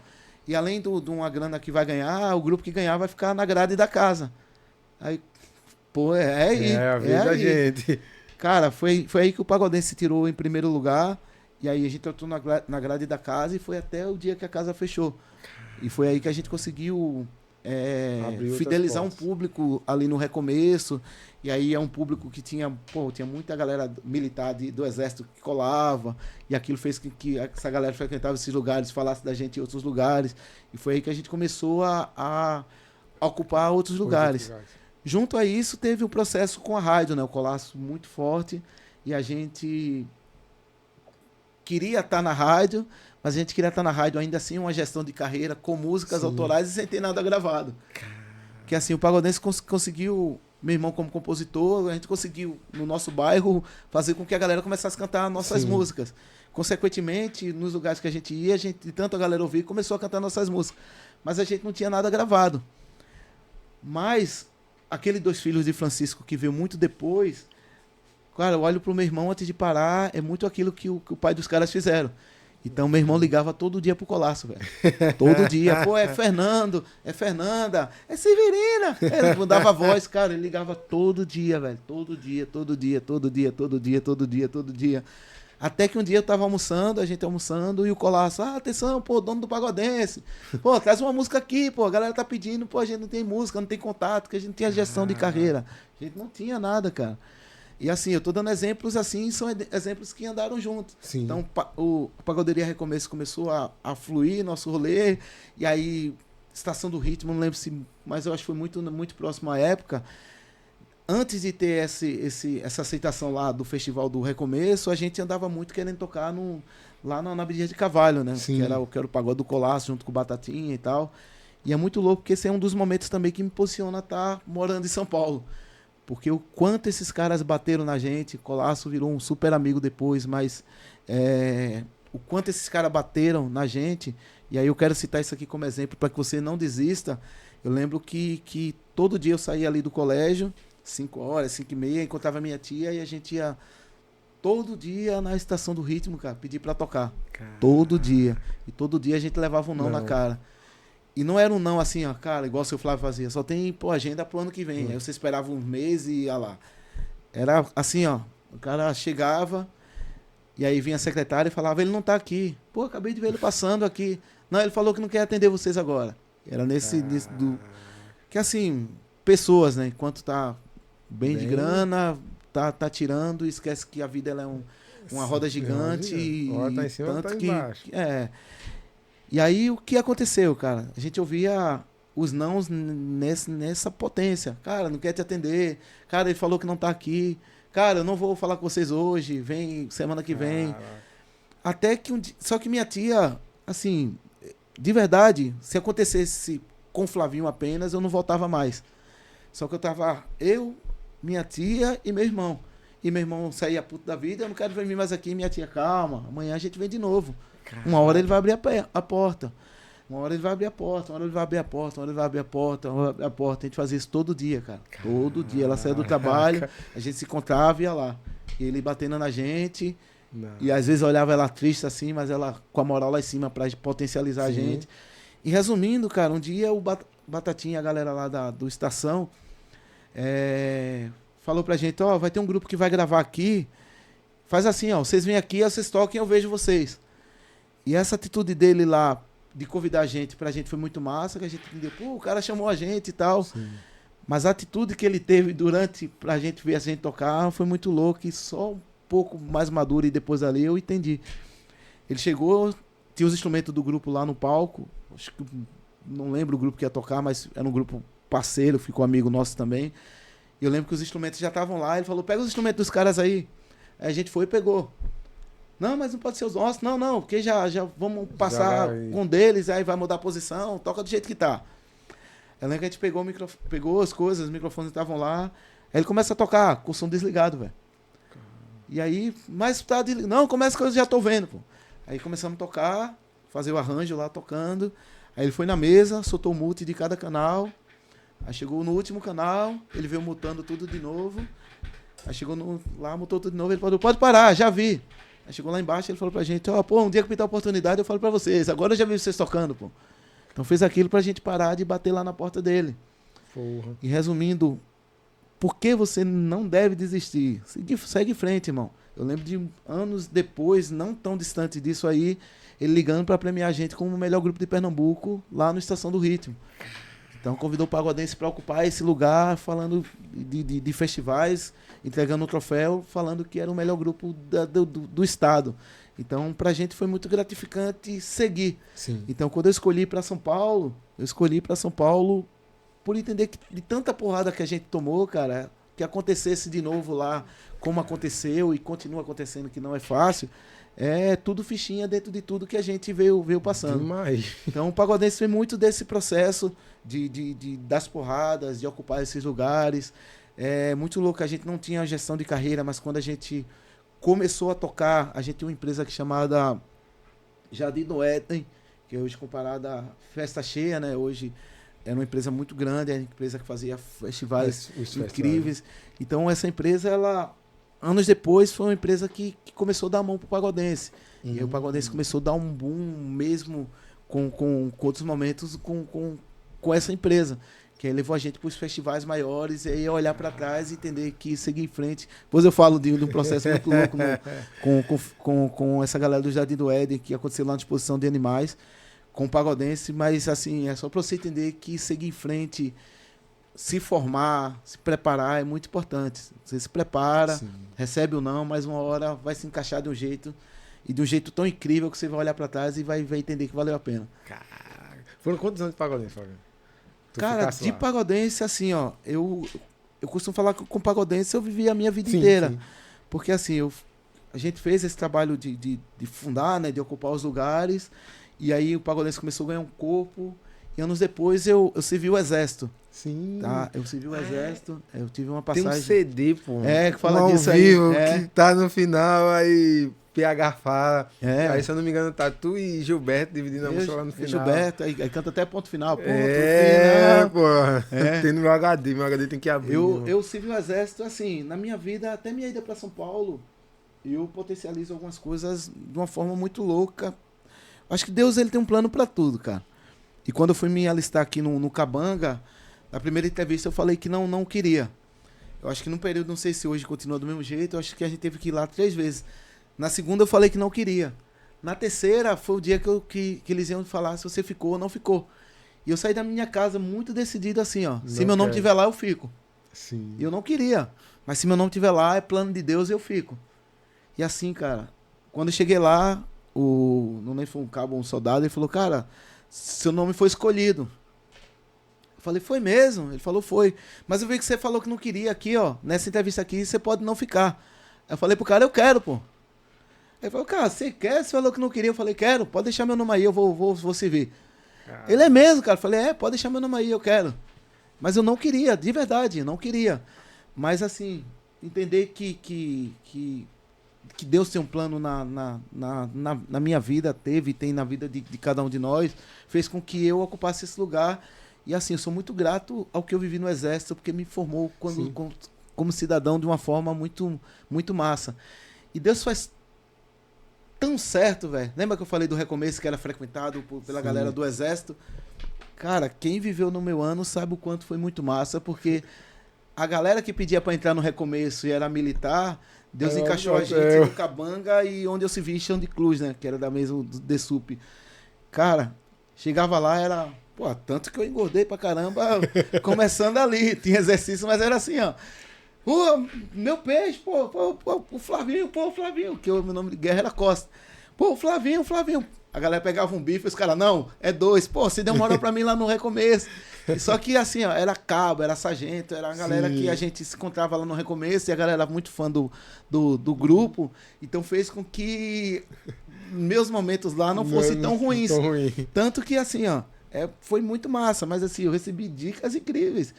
E além de uma grana que vai ganhar, o grupo que ganhar vai ficar na grade da casa. Aí, pô, aí. A vida da gente. Cara, foi aí que o Pagodense se tirou em primeiro lugar. E aí a gente entrou na grade da casa e foi até o dia que a casa fechou. E foi aí que a gente conseguiu fidelizar um público ali no Recomeço. E aí é um público que tinha muita galera militar do exército que colava. E aquilo fez com que essa galera frequentava esses lugares, falasse da gente em outros lugares. E foi aí que a gente começou a ocupar outros lugares. Junto a isso, teve um processo com a rádio, né? O Colasso muito forte. E a gente queria estar na rádio, mas a gente queria estar na rádio ainda assim, uma gestão de carreira com músicas autorais e sem ter nada gravado. Que assim, o Pagodense conseguiu, meu irmão como compositor, a gente conseguiu, no nosso bairro, fazer com que a galera começasse a cantar nossas músicas. Consequentemente, nos lugares que a gente ia, tanto a galera ouvir, começou a cantar nossas músicas. Mas a gente não tinha nada gravado. Mas aquele Dois Filhos de Francisco, que veio muito depois, cara, eu olho pro meu irmão antes de parar, é muito aquilo que o pai dos caras fizeram. Então, meu irmão ligava todo dia pro Colasso, velho. Todo dia. Pô, é Fernando, é Fernanda, é Severina. Ele mudava a voz, cara, ele ligava todo dia, velho. Todo dia, todo dia, todo dia, todo dia, todo dia, todo dia. Até que um dia eu tava almoçando, a gente almoçando, e o Colasso, atenção, pô, dono do Pagodense. Pô, traz uma música aqui, pô, a galera tá pedindo, pô, a gente não tem música, não tem contato, que a gente não tinha gestão de carreira. A gente não tinha nada, cara. E assim, eu tô dando exemplos assim, são exemplos que andaram juntos. Sim. Então, a Pagoderia Recomeço começou a fluir, nosso rolê, e aí, Estação do Ritmo, não lembro mas eu acho que foi muito, muito próximo à época. Antes de ter essa aceitação lá do Festival do Recomeço, a gente andava muito querendo tocar lá na Abdias de Carvalho, né? Sim. Que era o Pagode do Colasso, junto com o Batatinha e tal. E é muito louco, porque esse é um dos momentos também que me posiciona a estar morando em São Paulo. Porque o quanto esses caras bateram na gente, Colasso virou um super amigo depois, mas o quanto esses caras bateram na gente, e aí eu quero citar isso aqui como exemplo para que você não desista. Eu lembro que todo dia eu saía ali do colégio, 5 horas, 5h30, encontrava minha tia e a gente ia todo dia na Estação do Ritmo, cara, pedir para tocar. Caramba. Todo dia. E todo dia a gente levava um não na cara. E não era um não assim, ó, cara, igual o seu Flávio fazia. Só tem, agenda pro ano que vem. Aí você esperava um mês e ia lá. Era assim, ó. O cara chegava e aí vinha a secretária e falava, ele não tá aqui. Pô, acabei de ver ele passando aqui. Não, ele falou que não quer atender vocês agora. Era nesse que assim, pessoas, né? Enquanto tá bem de grana, tá tirando e esquece que a vida ela é uma roda gigante. Tá em cima, tanto tá embaixo. E aí, o que aconteceu, cara? A gente ouvia os nãos nessa potência. Cara, não quer te atender. Cara, ele falou que não tá aqui. Cara, eu não vou falar com vocês hoje. Vem semana que vem. Até que só que minha tia, assim, de verdade, se acontecesse com o Flavinho apenas, eu não voltava mais. Só que eu tava minha tia e meu irmão. E meu irmão saía puto da vida. Eu não quero vir mais aqui. Minha tia, calma. Amanhã a gente vem de novo. Caramba. Uma hora ele vai abrir a porta. Uma hora ele vai abrir a porta, uma hora ele vai abrir a porta, uma hora ele vai abrir a porta, uma hora vai abrir a porta. A gente fazia isso todo dia, cara. Todo dia. Ela saía do trabalho, a gente se encontrava e ia lá. E ele batendo na gente. Não. E às vezes eu olhava ela triste assim, mas ela com a moral lá em cima pra potencializar a gente. E resumindo, cara, um dia o Batatinha, a galera lá do Estação, falou pra gente, ó, vai ter um grupo que vai gravar aqui. Faz assim, ó, vocês vêm aqui, vocês toquem, eu vejo vocês. E essa atitude dele lá, de convidar a gente, pra gente foi muito massa, que a gente entendeu, pô, o cara chamou a gente e tal. Sim. Mas a atitude que ele teve durante, pra gente ver a gente tocar, foi muito louco, e só um pouco mais maduro, e depois ali eu entendi. Ele chegou, tinha os instrumentos do grupo lá no palco, acho que, não lembro o grupo que ia tocar, mas era um grupo parceiro, ficou amigo nosso também. E eu lembro que os instrumentos já estavam lá, ele falou, pega os instrumentos dos caras aí. Aí a gente foi e pegou. Não, mas não pode ser os nossos. Não, porque já vamos passar com deles, aí vai mudar a posição, toca do jeito que tá. Eu lembro que a gente pegou as coisas, os microfones estavam lá, aí ele começa a tocar com o som desligado, velho. E aí, mas tá desligado. Não, começa que eu já tô vendo, pô. Aí começamos a tocar, fazer o arranjo lá tocando. Aí ele foi na mesa, soltou o mute de cada canal. Aí chegou no último canal, ele veio mutando tudo de novo. Aí chegou lá, mutou tudo de novo, ele falou, pode parar, já vi. Aí chegou lá embaixo, ele falou pra gente, ó, pô, um dia que pintar a oportunidade, eu falo pra vocês, agora eu já vi vocês tocando, pô. Então fez aquilo pra gente parar de bater lá na porta dele. Porra. E resumindo, por que você não deve desistir? Segue em frente, irmão. Eu lembro de anos depois, não tão distante disso aí, ele ligando pra premiar a gente como o melhor grupo de Pernambuco, lá no Estação do Ritmo. Então convidou o Pagodense para ocupar esse lugar, falando de festivais, entregando um troféu, falando que era o melhor grupo do estado. Então, pra gente foi muito gratificante seguir. Sim. Então, quando eu escolhi para São Paulo, por entender que de tanta porrada que a gente tomou, cara, que acontecesse de novo lá, como aconteceu e continua acontecendo, que não é fácil, é tudo fichinha dentro de tudo que a gente veio passando. Demais. Então, o Pagodense foi muito desse processo das porradas, de ocupar esses lugares. É muito louco, a gente não tinha gestão de carreira, mas quando a gente começou a tocar, a gente tinha uma empresa chamada Jardim do Éden, que hoje comparada à Festa Cheia, né? Hoje era uma empresa muito grande, era uma empresa que fazia festivais incríveis. Então essa empresa, ela, anos depois, foi uma empresa que começou a dar a mão pro Pagodense. E aí o Pagodense começou a dar um boom mesmo com outros momentos com essa empresa. Que aí levou a gente para os festivais maiores, e aí olhar para trás e entender que seguir em frente. Depois eu falo de um processo muito louco com essa galera do Jardim do Éden, que aconteceu lá na exposição de animais, com o Pagodense, mas assim, é só para você entender que seguir em frente, se formar, se preparar é muito importante. Você se prepara, sim, recebe ou não, mas uma hora vai se encaixar de um jeito, e de um jeito tão incrível que você vai olhar para trás e vai entender que valeu a pena. Caraca. Foram quantos anos de Pagodense, Fábio? Cara, de Pagodense, assim, ó, eu costumo falar que com Pagodense eu vivi a minha vida inteira. Sim. Porque, assim, a gente fez esse trabalho de fundar, né, de ocupar os lugares, e aí o Pagodense começou a ganhar um corpo, e anos depois eu servi o Exército. Sim. Tá? Eu servi o Exército, eu tive uma passagem... Tem um CD, pô. Que fala disso aí. Vivo, que tá no final, aí... PH fala. Aí, se eu não me engano, tá tu e Gilberto dividindo a música lá no final. Gilberto, aí canta até ponto final. Ponto final. Pô. Tem no meu HD tem que abrir. Eu servi o Exército, assim, na minha vida, até minha ida pra São Paulo, eu potencializo algumas coisas de uma forma muito louca. Acho que Deus, ele tem um plano pra tudo, cara. E quando eu fui me alistar aqui no Cabanga, na primeira entrevista eu falei que não queria. Eu acho que num período, não sei se hoje continua do mesmo jeito, eu acho que a gente teve que ir lá 3 vezes. Na segunda eu falei que não queria. Na terceira foi o dia que eles iam falar se você ficou ou não ficou. E eu saí da minha casa muito decidido assim, ó. Se meu nome estiver lá, eu fico. Sim. E eu não queria. Mas se meu nome estiver lá, é plano de Deus, eu fico. E assim, cara, quando eu cheguei lá, não nem foi um cabo ou um soldado, ele falou, cara, seu nome foi escolhido. Eu falei, foi mesmo? Ele falou, foi. Mas eu vi que você falou que não queria aqui, ó. Nessa entrevista aqui, você pode não ficar. Eu falei pro cara, eu quero, pô. Ele falou, cara, você quer? Você falou que não queria. Eu falei, quero, pode deixar meu nome aí, eu vou servir. Ele é mesmo, cara. Eu falei, pode deixar meu nome aí, eu quero. Mas eu não queria, de verdade, não queria. Mas assim, entender que que Deus tem um plano na minha vida, teve e tem na vida de cada um de nós, fez com que eu ocupasse esse lugar. E assim, eu sou muito grato ao que eu vivi no Exército, porque me formou como cidadão de uma forma muito, muito massa. E Deus faz tão certo, velho. Lembra que eu falei do recomeço que era frequentado pela galera do Exército? Cara, quem viveu no meu ano sabe o quanto foi muito massa, porque a galera que pedia para entrar no recomeço e era militar, Deus encaixou a gente no Cabanga e onde eu se vi, Chão de Cruz, né? Que era da mesma do DSUP. Cara, chegava lá, era... Pô, tanto que eu engordei pra caramba começando ali. Tinha exercício, mas era assim, ó. Meu peixe, o Flavinho, que o meu nome de guerra era Costa. Pô, o Flavinho. A galera pegava um bife e os caras, não, é 2. Pô, você deu moral pra mim lá no recomeço. Só que assim, ó, era cabo, era sargento, era a galera que a gente se encontrava lá no recomeço e a galera era muito fã do grupo. Então fez com que meus momentos lá não fossem tão ruins. Tanto que assim, ó, foi muito massa, mas assim, eu recebi dicas incríveis.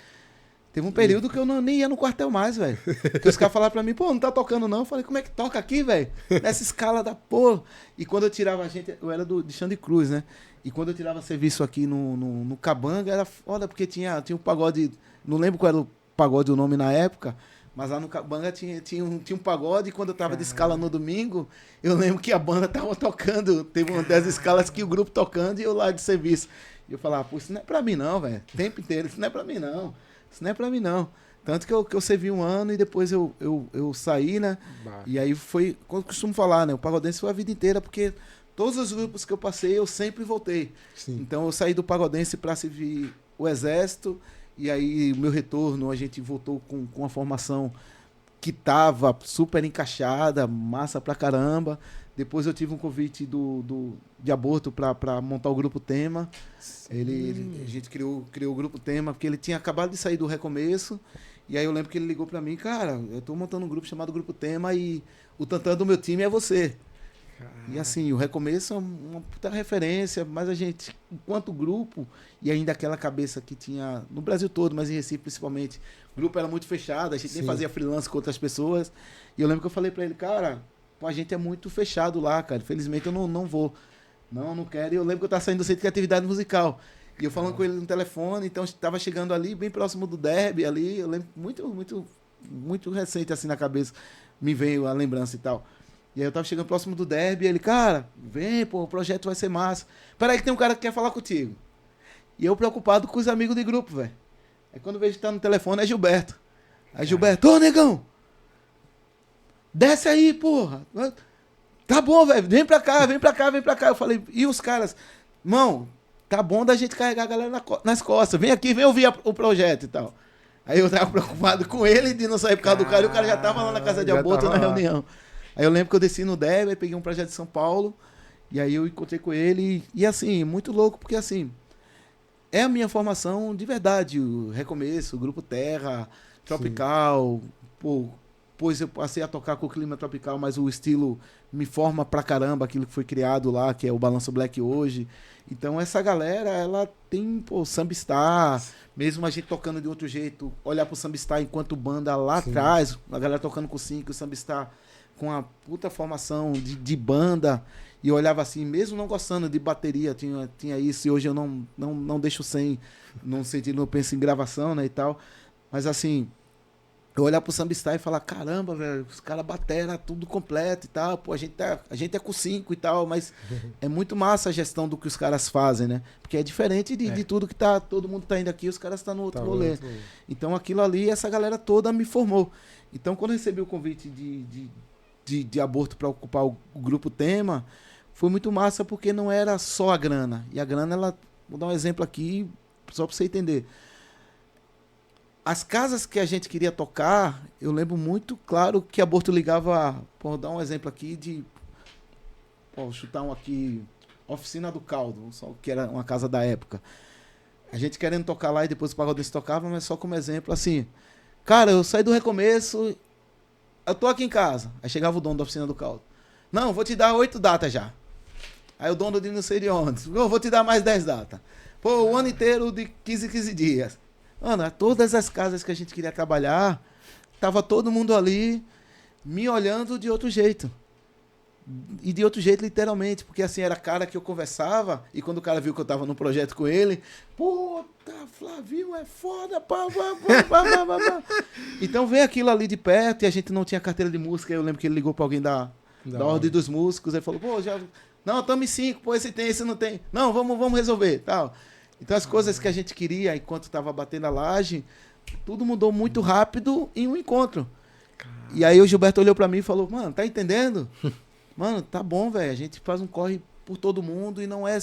Teve um período que eu nem ia no quartel mais, velho. Que os caras falaram pra mim, pô, não tá tocando não. Eu falei, como é que toca aqui, velho? Nessa escala da porra. E quando eu tirava a gente, eu era de Chão de Cruz, né? E quando eu tirava serviço aqui no Cabanga, era foda, porque tinha um pagode, não lembro qual era o pagode, o nome na época, mas lá no Cabanga tinha um pagode, e quando eu tava de escala no domingo, eu lembro que a banda tava tocando, teve uma das escalas que o grupo tocando e eu lá de serviço. E eu falava, pô, isso não é pra mim não, velho. O tempo inteiro, isso não é pra mim não. Isso não é pra mim, não. Tanto que eu servi um ano e depois eu saí, né? E aí foi, como eu costumo falar, né? O Pagodense foi a vida inteira, porque todos os grupos que eu passei, eu sempre voltei. Sim. Então eu saí do Pagodense para servir o Exército, e aí o meu retorno, a gente voltou com a formação que tava super encaixada, massa pra caramba. Depois eu tive um convite de Aborto para montar o Grupo Tema. A gente criou o Grupo Tema, porque ele tinha acabado de sair do recomeço. E aí eu lembro que ele ligou para mim, cara, eu tô montando um grupo chamado Grupo Tema e o tantã do meu time é você. E assim, o recomeço é uma puta referência, mas a gente, enquanto grupo, e ainda aquela cabeça que tinha no Brasil todo, mas em Recife principalmente, o grupo era muito fechado, a gente nem fazia freelance com outras pessoas. E eu lembro que eu falei para ele, cara, a gente é muito fechado lá, cara. Infelizmente eu não vou. Não quero. E eu lembro que eu tava saindo do centro de criatividade musical. E eu falando com ele no telefone, então estava chegando ali, bem próximo do derby ali. Eu lembro muito recente assim na cabeça. Me veio a lembrança e tal. E aí eu tava chegando próximo do derby e ele, cara, vem, pô, o projeto vai ser massa. Peraí que tem um cara que quer falar contigo. E eu preocupado com os amigos de grupo, velho. Aí quando eu vejo que tá no telefone é Gilberto. Aí Gilberto, ô negão! Desce aí, porra. Tá bom, velho. Vem pra cá. Eu falei, e os caras? Irmão, tá bom da gente carregar a galera nas costas. Vem aqui, vem ouvir o projeto e tal. Aí eu tava preocupado com ele de não sair por causa do cara. E o cara já tava lá na casa de Aborto na reunião. Aí eu lembro que eu desci no Derby, peguei um projeto de São Paulo. E aí eu encontrei com ele. E assim, muito louco, porque assim, é a minha formação de verdade. O Recomeço, o Grupo Terra, Tropical, pô. Depois eu passei a tocar com o Clima Tropical, mas o estilo me forma pra caramba, aquilo que foi criado lá, que é o Balanço Black hoje. Então essa galera, ela tem, pô, Sambistar, mesmo a gente tocando de outro jeito, olhar pro Sambistar enquanto banda lá atrás, a galera tocando com 5, o Sambistar com a puta formação de banda, e eu olhava assim, mesmo não gostando de bateria, tinha isso, e hoje eu não deixo sem, não sentindo, eu penso em gravação, né, e tal, mas assim... Eu olhar pro Sambistar e falar, caramba, velho, os caras bateram tudo completo e tal, pô, a gente é com 5 e tal, mas é muito massa a gestão do que os caras fazem, né? Porque é diferente de tudo que todo mundo tá indo aqui, os caras estão no outro rolê. Então aquilo ali, essa galera toda me formou. Então quando eu recebi o convite de Aborto para ocupar o Grupo Tema, foi muito massa porque não era só a grana. E a grana, ela, vou dar um exemplo aqui, só pra você entender. As casas que a gente queria tocar, eu lembro muito claro que Aborto ligava, vou dar um exemplo aqui chutar um aqui, Oficina do Caldo, só que era uma casa da época. A gente querendo tocar lá e depois o Pagodense tocava, mas só como exemplo, assim, cara, eu saí do recomeço, eu tô aqui em casa. Aí chegava o dono da Oficina do Caldo. Não, vou te dar 8 datas já. Aí o dono de não sei de onde, eu vou te dar mais 10 datas. Pô, o ano inteiro de 15 dias. Mano, todas as casas que a gente queria trabalhar, tava todo mundo ali. me olhando de outro jeito. E de outro jeito, literalmente, porque assim, era cara que eu conversava, e quando o cara viu que eu tava no projeto com ele, puta, Flavinho é foda, pá, pá, pá, pá, pá, pá. Então veio aquilo ali de perto, e a gente não tinha carteira de música, eu lembro que ele ligou pra alguém da Ordem dos Músicos, aí falou, pô, já... Não, tamo em 5, pô, esse tem, esse não tem. Não, vamos resolver, tal. Então as coisas que a gente queria, enquanto tava batendo a laje, tudo mudou muito rápido em um encontro. E aí o Gilberto olhou pra mim e falou, mano, tá entendendo? Mano, tá bom, velho. A gente faz um corre por todo mundo e não é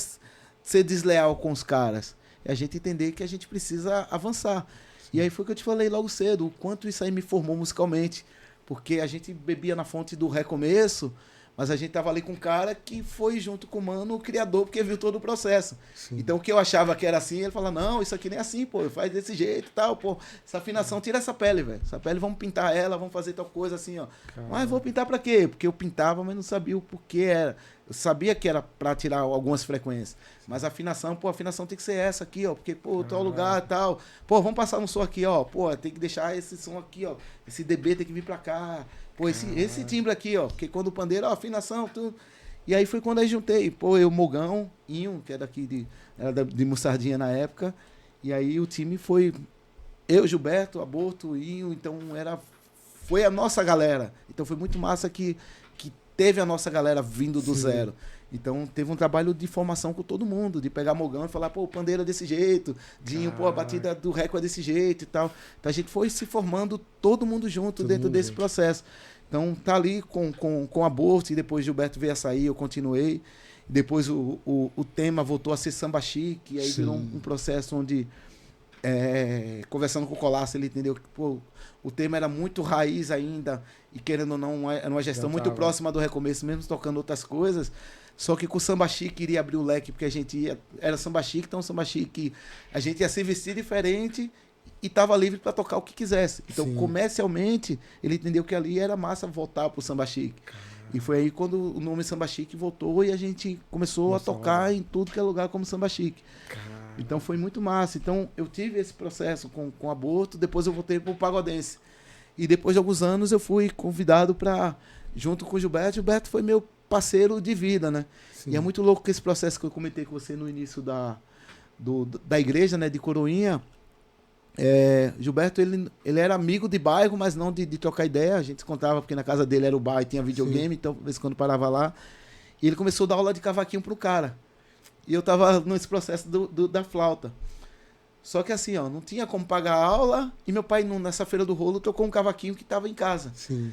ser desleal com os caras. É a gente entender que a gente precisa avançar. Sim. E aí foi o que eu te falei logo cedo, o quanto isso aí me formou musicalmente. Porque a gente bebia na fonte do recomeço, mas a gente tava ali com um cara que foi junto com o mano, o criador, porque viu todo o processo. Sim. Então o que eu achava que era assim, ele fala, não, isso aqui nem é assim, pô, faz desse jeito e tal, pô. Essa afinação, tira essa pele, velho. Essa pele, vamos pintar ela, vamos fazer tal coisa assim, ó. Caramba. Mas vou pintar pra quê? Porque eu pintava, mas não sabia o porquê era. Eu sabia que era pra tirar algumas frequências. Mas a afinação, pô, a afinação tem que ser essa aqui, ó. Porque, pô, tal lugar e tal. Pô, vamos passar um som aqui, ó. Pô, tem que deixar esse som aqui, ó. Esse DB tem que vir pra cá. Pô, esse timbre aqui, ó. Porque quando o pandeiro, ó, afinação, tudo. E aí foi quando eu juntei. Pô, eu, Mogão, Inho, que é daqui era de Mussardinha na época. E aí o time foi eu, Gilberto, Aborto, Inho. Então foi a nossa galera. Então foi muito massa que teve a nossa galera vindo do zero. Então teve um trabalho de formação com todo mundo, de pegar Mogão e falar, pô, pandeira desse jeito, Dinho, pô, a batida do recorde é desse jeito e tal. Então a gente foi se formando todo mundo junto dentro desse processo. Então tá ali com Aborto, e depois Gilberto veio a sair, eu continuei. Depois o tema voltou a ser samba chique, e aí virou um processo onde, conversando com o Colasso, ele entendeu que, pô, o tema era muito raiz ainda, e querendo ou não, era uma gestão muito próxima do recomeço, mesmo tocando outras coisas. Só que com o samba chique iria abrir o leque, porque a gente era samba chique, então samba chique, a gente ia se vestir diferente e estava livre para tocar o que quisesse. Então, comercialmente, ele entendeu que ali era massa voltar pro samba chique. E foi aí quando o nome Samba Chique voltou e a gente começou a tocar em tudo que é lugar como Samba Chique. Então foi muito massa. Então eu tive esse processo com Aborto, depois eu voltei pro Pagodense. E depois de alguns anos eu fui convidado para, junto com o Gilberto. Gilberto foi meu parceiro de vida, né? Sim. E é muito louco que esse processo que eu comentei com você no início da igreja, né, de Coroinha. Gilberto, ele era amigo de bairro, mas não de trocar ideia. A gente se contava porque na casa dele era o bar e tinha videogame, então de vez em quando parava lá. E ele começou a dar aula de cavaquinho pro cara. E eu tava nesse processo da flauta. Só que assim, ó, não tinha como pagar a aula, e meu pai, nessa feira do rolo, tocou um cavaquinho que tava em casa. Sim.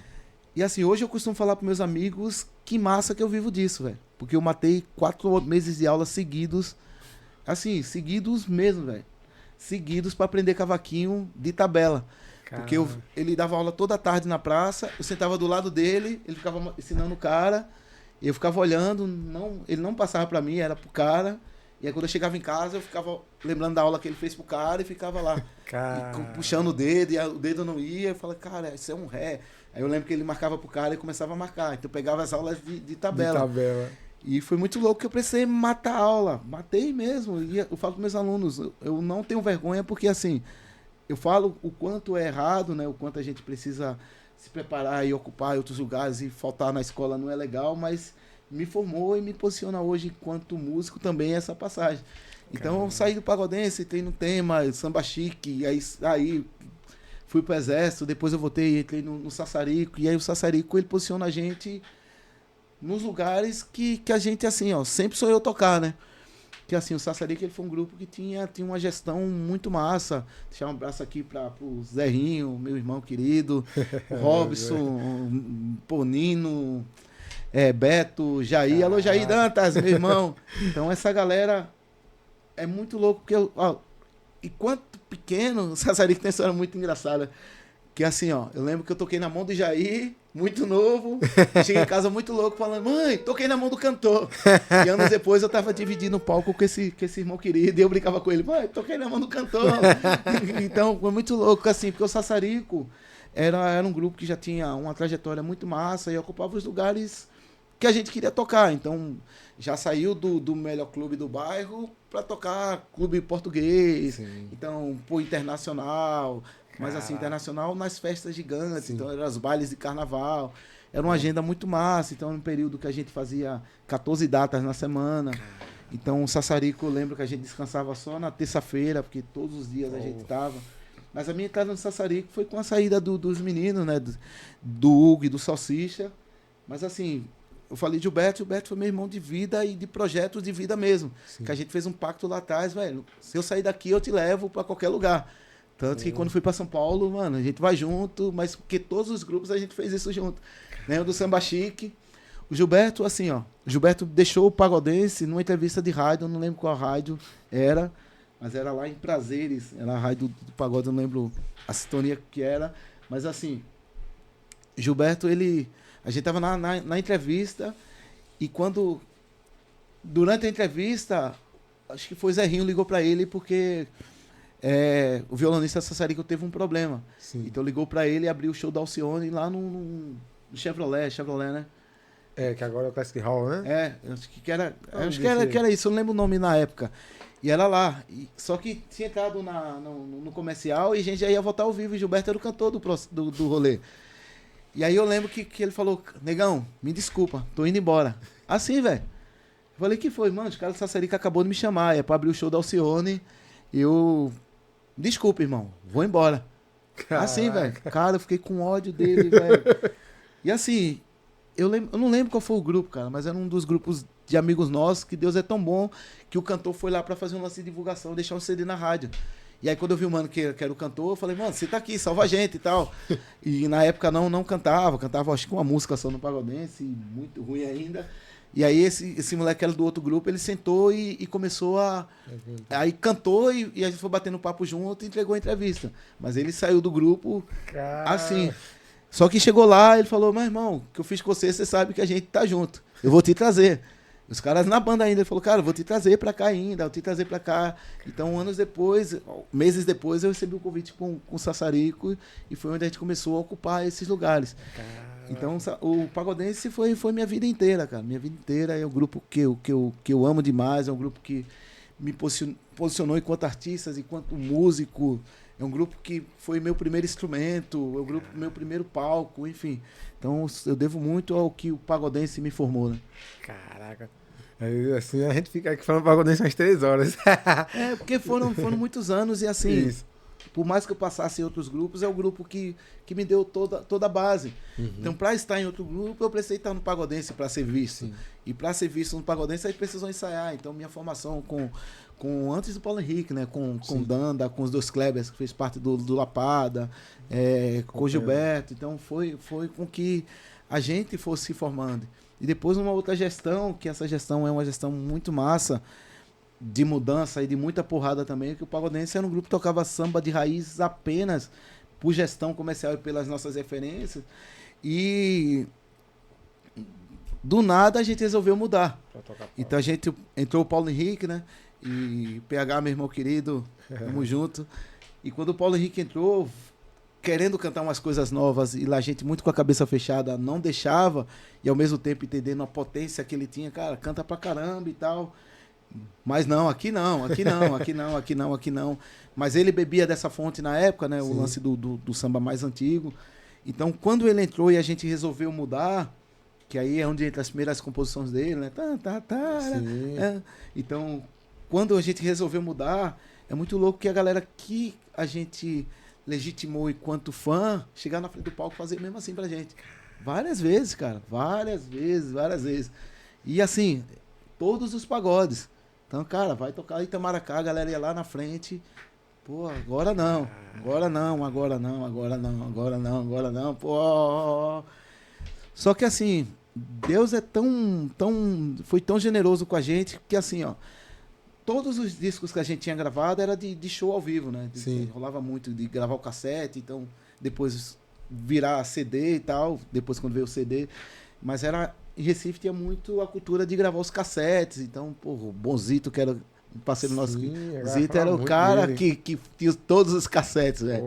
E assim, hoje eu costumo falar pros meus amigos que massa que eu vivo disso, velho. Porque eu matei 4 meses de aula seguidos. Assim, seguidos mesmo, velho. Seguidos para aprender cavaquinho de tabela. Caramba. Porque ele dava aula toda tarde na praça, eu sentava do lado dele, ele ficava ensinando o cara, eu ficava olhando, ele não passava para mim, era pro cara. E aí quando eu chegava em casa, eu ficava lembrando da aula que ele fez pro cara e ficava lá. Puxando o dedo, e o dedo não ia, eu falava, cara, isso é um ré. Aí eu lembro que ele marcava pro cara e começava a marcar. Então eu pegava as aulas de tabela. De tabela. E foi muito louco que eu precisei matar a aula. Matei mesmo. E eu falo para meus alunos, eu não tenho vergonha porque, assim, eu falo o quanto é errado, né? O quanto a gente precisa se preparar e ocupar em outros lugares e faltar na escola não é legal, mas me formou e me posiciona hoje enquanto músico também essa passagem. Então eu saí do Pagodense, entrei no tema, samba chique, aí fui pro Exército, depois eu voltei, entrei no Sassarico, e aí o Sassarico ele posiciona a gente nos lugares que a gente, assim, ó, sempre sonhou tocar, né? Que assim, o Sassarico ele foi um grupo que tinha uma gestão muito massa. Deixar um abraço aqui pro Zerrinho, meu irmão querido, o Robson, Ponino, Beto, Jair. Alô, Jair Dantas, meu irmão. Então essa galera é muito louco, porque enquanto pequeno, o Sassarico tem uma história muito engraçada. Que assim, ó, eu lembro que eu toquei na mão do Jair, muito novo, cheguei em casa muito louco, falando, mãe, toquei na mão do cantor. E anos depois eu tava dividindo o palco com esse irmão querido, e eu brincava com ele, mãe, toquei na mão do cantor. Então foi muito louco, assim, porque o Sassarico era um grupo que já tinha uma trajetória muito massa e ocupava os lugares que a gente queria tocar. Então já saiu do melhor clube do bairro para tocar clube português. Sim. Então, pô, internacional. mas assim, internacional nas festas gigantes. Sim. Então, eram os bailes de carnaval. Era uma agenda muito massa. Então, um período que a gente fazia 14 datas na semana. Então, o Sassarico, eu lembro que a gente descansava só na terça-feira, porque todos os dias a gente tava. Mas a minha entrada no Sassarico foi com a saída dos meninos, né? Do Hugo e do Salsicha. Mas assim, eu falei de Gilberto foi meu irmão de vida e de projetos de vida mesmo. Sim. Que a gente fez um pacto lá atrás, velho. Se eu sair daqui, eu te levo pra qualquer lugar. Tanto que quando fui pra São Paulo, mano, a gente vai junto, mas porque todos os grupos a gente fez isso junto. Lembro do Samba Chique. O Gilberto, assim, ó. O Gilberto deixou o Pagodense numa entrevista de rádio, eu não lembro qual rádio era, mas era lá em Prazeres, era a rádio do Pagode, eu não lembro a sintonia que era. Mas assim, Gilberto, a gente tava na entrevista e durante a entrevista, acho que foi Zerrinho ligou pra ele porque o violonista Sassarico teve um problema. Sim. Então ligou pra ele e abriu o show da Alcione lá no Chevrolet, né? Que agora é o Classic Hall, né? Acho que era isso, eu não lembro o nome na época. E era lá. Só que tinha entrado no comercial e a gente já ia votar ao vivo. E Gilberto era o cantor do rolê. E aí eu lembro que ele falou, negão, me desculpa, tô indo embora. Assim, velho. Eu falei, que foi? Mano, os caras do Sassarica acabou de me chamar, é pra abrir o show da Alcione. Desculpa, irmão, vou embora. Caraca. Assim, velho. Cara, eu fiquei com ódio dele, velho. E assim, eu não lembro qual foi o grupo, cara, mas era um dos grupos de amigos nossos, que Deus é tão bom, que o cantor foi lá pra fazer um lance de divulgação, deixar um CD na rádio. E aí quando eu vi o mano que era o cantor, eu falei, mano, você tá aqui, salva a gente e tal. E na época não cantava acho que uma música só no Pagodense, muito ruim ainda. E aí esse moleque era do outro grupo, ele sentou e começou aí cantou e a gente foi batendo papo junto e entregou a entrevista. Mas ele saiu do grupo assim. Só que chegou lá, ele falou, meu irmão, o que eu fiz com você sabe que a gente tá junto. Eu vou te trazer. Os caras na banda ainda, ele falou, cara, eu vou te trazer pra cá ainda, vou te trazer pra cá. Então, meses depois, eu recebi um convite com o Sassarico e foi onde a gente começou a ocupar esses lugares. Então, o Pagodense foi minha vida inteira, cara. Minha vida inteira é um grupo que eu amo demais, é um grupo que me posicionou enquanto artista, enquanto músico. É um grupo que foi meu primeiro instrumento, é um grupo meu primeiro palco, enfim. Então, eu devo muito ao que o Pagodense me formou, né? Caraca. Assim, a gente fica aqui falando Pagodense umas 3 horas. Porque foram muitos anos e assim, Isso. por mais que eu passasse em outros grupos, é o grupo que me deu toda a base. Uhum. Então, para estar em outro grupo, eu precisei estar no Pagodense para ser visto. Sim. E para ser visto no Pagodense, a gente precisou ensaiar. Então, minha formação antes do Paulo Henrique, né? Com Danda, com os dois Klebers, que fez parte do Lapada, com o Gilberto. Então, foi com que a gente fosse se formando. E depois uma outra gestão, que essa gestão é uma gestão muito massa, de mudança e de muita porrada também, que o Pagodense era um grupo que tocava samba de raiz apenas por gestão comercial e pelas nossas referências. E do nada a gente resolveu mudar. Então a gente entrou o Paulo Henrique, né? E PH, meu irmão querido, tamo junto. E quando o Paulo Henrique entrou, querendo cantar umas coisas novas, e lá a gente muito com a cabeça fechada não deixava, e ao mesmo tempo entendendo a potência que ele tinha, cara, canta pra caramba e tal. Mas não, aqui não. Mas ele bebia dessa fonte na época, né? Sim. O lance do samba mais antigo. Então, quando ele entrou e a gente resolveu mudar, que aí é onde entra as primeiras composições dele, né? Então, quando a gente resolveu mudar, é muito louco que a galera que a gente legitimou enquanto fã, chegar na frente do palco e fazer mesmo assim pra gente. Várias vezes, cara. Várias vezes. E assim, todos os pagodes. Então, cara, vai tocar Itamaracá, a galera ia lá na frente. Pô, agora não. Pô. Só que assim, Deus é foi tão generoso com a gente que assim, ó, todos os discos que a gente tinha gravado era de show ao vivo, né? Rolava muito de gravar o cassete, então depois virar CD e tal, depois quando veio o CD. Mas em Recife tinha muito a cultura de gravar os cassetes, então, pô, o Bonzito, que era um parceiro nosso, Bonzito era o cara que tinha todos os cassetes, velho.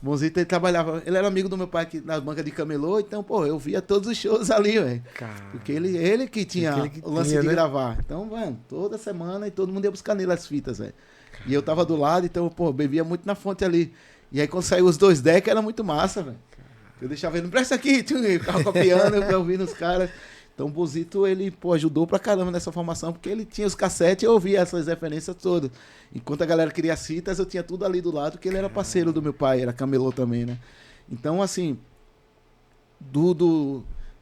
Bonzito, ele trabalhava, ele era amigo do meu pai na banca de camelô, então, pô, eu via todos os shows ali, velho. Porque ele que tinha o lance de gravar. Então, mano, toda semana e todo mundo ia buscar nele as fitas, velho. E eu tava do lado, então, pô, bebia muito na fonte ali. E aí quando saiu os 2 decks era muito massa, velho. Eu deixava ele, não presta aqui, eu ficava copiando, eu ouvindo os caras. Então o Bozito, ele, pô, ajudou pra caramba nessa formação, porque ele tinha os cassetes e eu ouvia essas referências todas. Enquanto a galera queria as fitas, eu tinha tudo ali do lado, porque ele era parceiro do meu pai, era camelô também, né? Então, assim,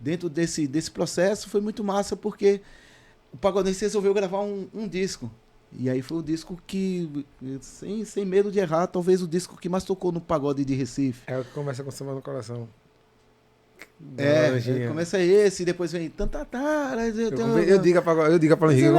dentro desse processo foi muito massa, porque o Pagodense resolveu gravar um disco. E aí foi o disco que, sem medo de errar, talvez o disco que mais tocou no pagode de Recife. É o que começa com Samba no Coração. Começa esse, depois vem Tantatara. Eu digo a Paulo Henrique. Eu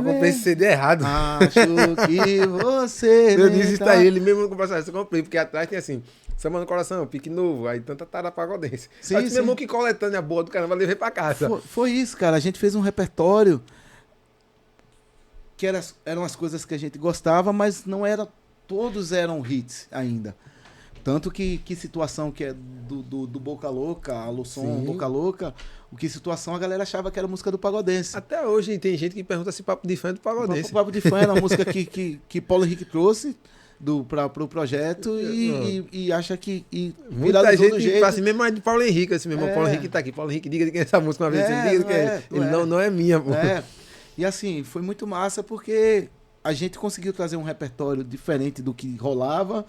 comprei esse CD errado. Acho que você. Eu disse isso aí, ele mesmo não comprou essa, eu comprei, porque atrás tem assim, Samba no Coração, Pique Novo, aí Tantatara Pagodense. Sim, Mas meu irmão, que coletânea boa do caramba, levei pra casa. Foi isso, cara. A gente fez um repertório que eram as coisas que a gente gostava, mas não era, todos eram hits ainda. Tanto que situação que é do Boca Louca, Alô Som, Boca Louca, o que situação a galera achava que era música do Pagodense. Até hoje tem gente que pergunta se Papo de Fã é do Pagodense. Papo de Fã era uma música que Paulo Henrique trouxe pro projeto e acha que... Muita gente fala assim, mesmo é de Paulo Henrique, assim mesmo, Paulo Henrique tá aqui, Paulo Henrique, diga de quem é essa música uma vez, diga que é. Ele não é minha, pô. E assim, foi muito massa porque a gente conseguiu trazer um repertório diferente do que rolava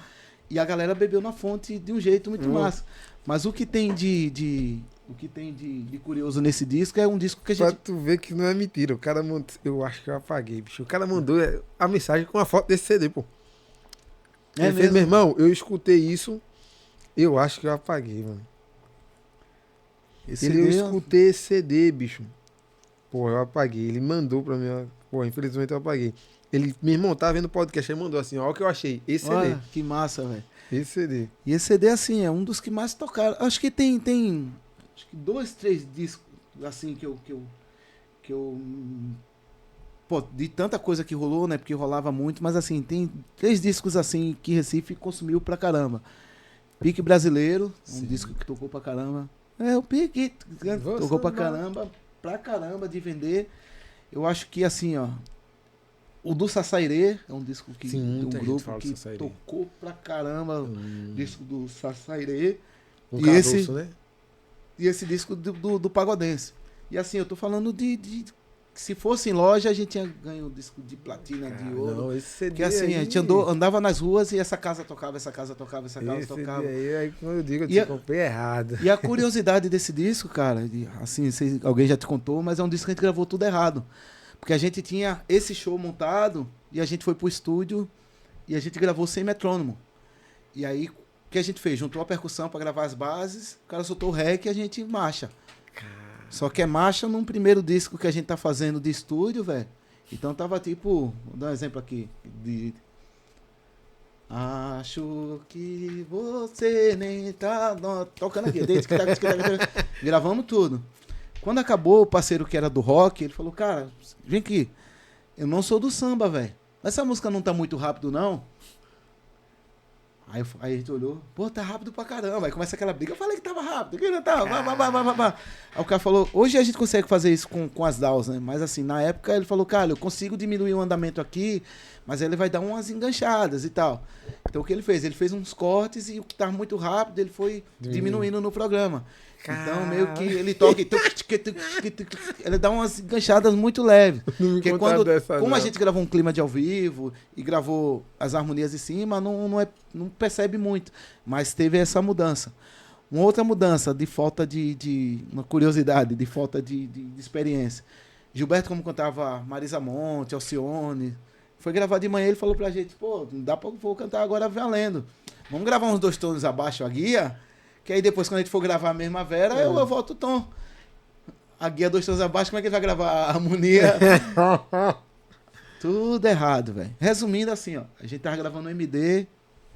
e a galera bebeu na fonte de um jeito muito massa. Mas o que tem de curioso nesse disco é um disco que a gente... Pra tu ver que não é mentira, o cara mandou, eu acho que eu apaguei, bicho. O cara mandou a mensagem com a foto desse CD, pô. Ele fez, meu irmão, eu escutei isso, eu acho que eu apaguei, mano. Eu escutei esse CD, bicho. Pô, eu apaguei. Ele mandou pra mim, ó. Pô, infelizmente eu apaguei. Ele, meu irmão, tava vendo o podcast, ele mandou assim, ó, o que eu achei. Esse CD. Olha, que massa, velho. Esse CD. E esse CD, assim, é um dos que mais tocaram. Acho que tem acho que 2, 3 discos, assim, que eu... Pô, de tanta coisa que rolou, né, porque rolava muito, mas assim, tem 3 discos, assim, que Recife consumiu pra caramba. Pique Brasileiro, um disco que tocou pra caramba. O Pique tocou pra caramba de vender. Eu acho que, assim, ó, o do Sassairê é um disco que um grupo que tocou pra caramba, disco do Sassairê. E esse, né? E esse disco do Pagodense. E assim, eu tô falando de se fosse em loja, a gente tinha ganho um disco de platina, de ouro. Não, esse CD que assim, aí... a gente andava nas ruas e essa casa tocava, essa casa tocava, essa casa tocava. Aí, como eu digo, eu comprei errado. E a curiosidade desse disco, cara, assim, alguém já te contou, mas é um disco que a gente gravou tudo errado. Porque a gente tinha esse show montado e a gente foi pro estúdio e a gente gravou sem metrônomo. E aí, o que a gente fez? Juntou a percussão pra gravar as bases, o cara soltou o rec e a gente marcha. Só que é marcha num primeiro disco que a gente tá fazendo de estúdio, velho. Então tava tipo, vou dar um exemplo aqui. Acho que você nem tá tocando aqui. Gravamos tudo. Quando acabou, o parceiro que era do rock, ele falou, cara, vem aqui. Eu não sou do samba, velho. Essa música não tá muito rápido, não? Aí a gente olhou, pô, tá rápido pra caramba. Aí começa aquela briga. Eu falei que tava rápido, que não tava. Aí o cara falou, hoje a gente consegue fazer isso com as DAWs, né? Mas assim, na época ele falou, cara, eu consigo diminuir o andamento aqui, mas ele vai dar umas enganchadas e tal. Então o que ele fez? Ele fez uns cortes e o que tava muito rápido, ele foi diminuindo no programa. Então, meio que ele toca e ele dá umas enganchadas muito leves. Porque como a gente gravou um clima de ao vivo e gravou as harmonias em cima, não percebe muito. Mas teve essa mudança. Uma outra mudança de falta uma curiosidade, de falta de experiência. Gilberto, como cantava Marisa Monte, Alcione, foi gravar de manhã, ele falou pra gente, pô, não dá pra vou cantar agora valendo. Vamos gravar uns 2 tons abaixo a guia, que aí depois, quando a gente for gravar a mesma Vera, eu volto o tom. A guia 2 tons abaixo, como é que ele vai gravar a harmonia? Tudo errado, velho. Resumindo assim, ó. A gente tava gravando um MD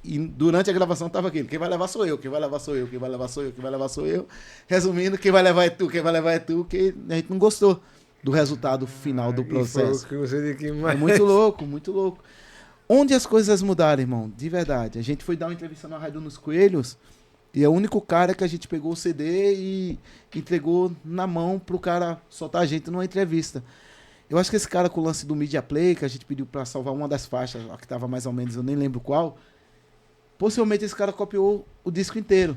e durante a gravação tava aquilo. Quem vai levar sou eu, quem vai levar sou eu, quem vai levar sou eu, quem vai levar sou eu. Resumindo, quem vai levar é tu, quem vai levar é tu, que a gente não gostou do resultado final do processo. É muito louco, muito louco. Onde as coisas mudaram, irmão? De verdade. A gente foi dar uma entrevista na Rádio nos Coelhos e é o único cara que a gente pegou o CD e entregou na mão pro cara soltar a gente numa entrevista. Eu acho que esse cara com o lance do Media Play, que a gente pediu pra salvar uma das faixas, a que tava mais ou menos, eu nem lembro qual, Possivelmente esse cara copiou o disco inteiro.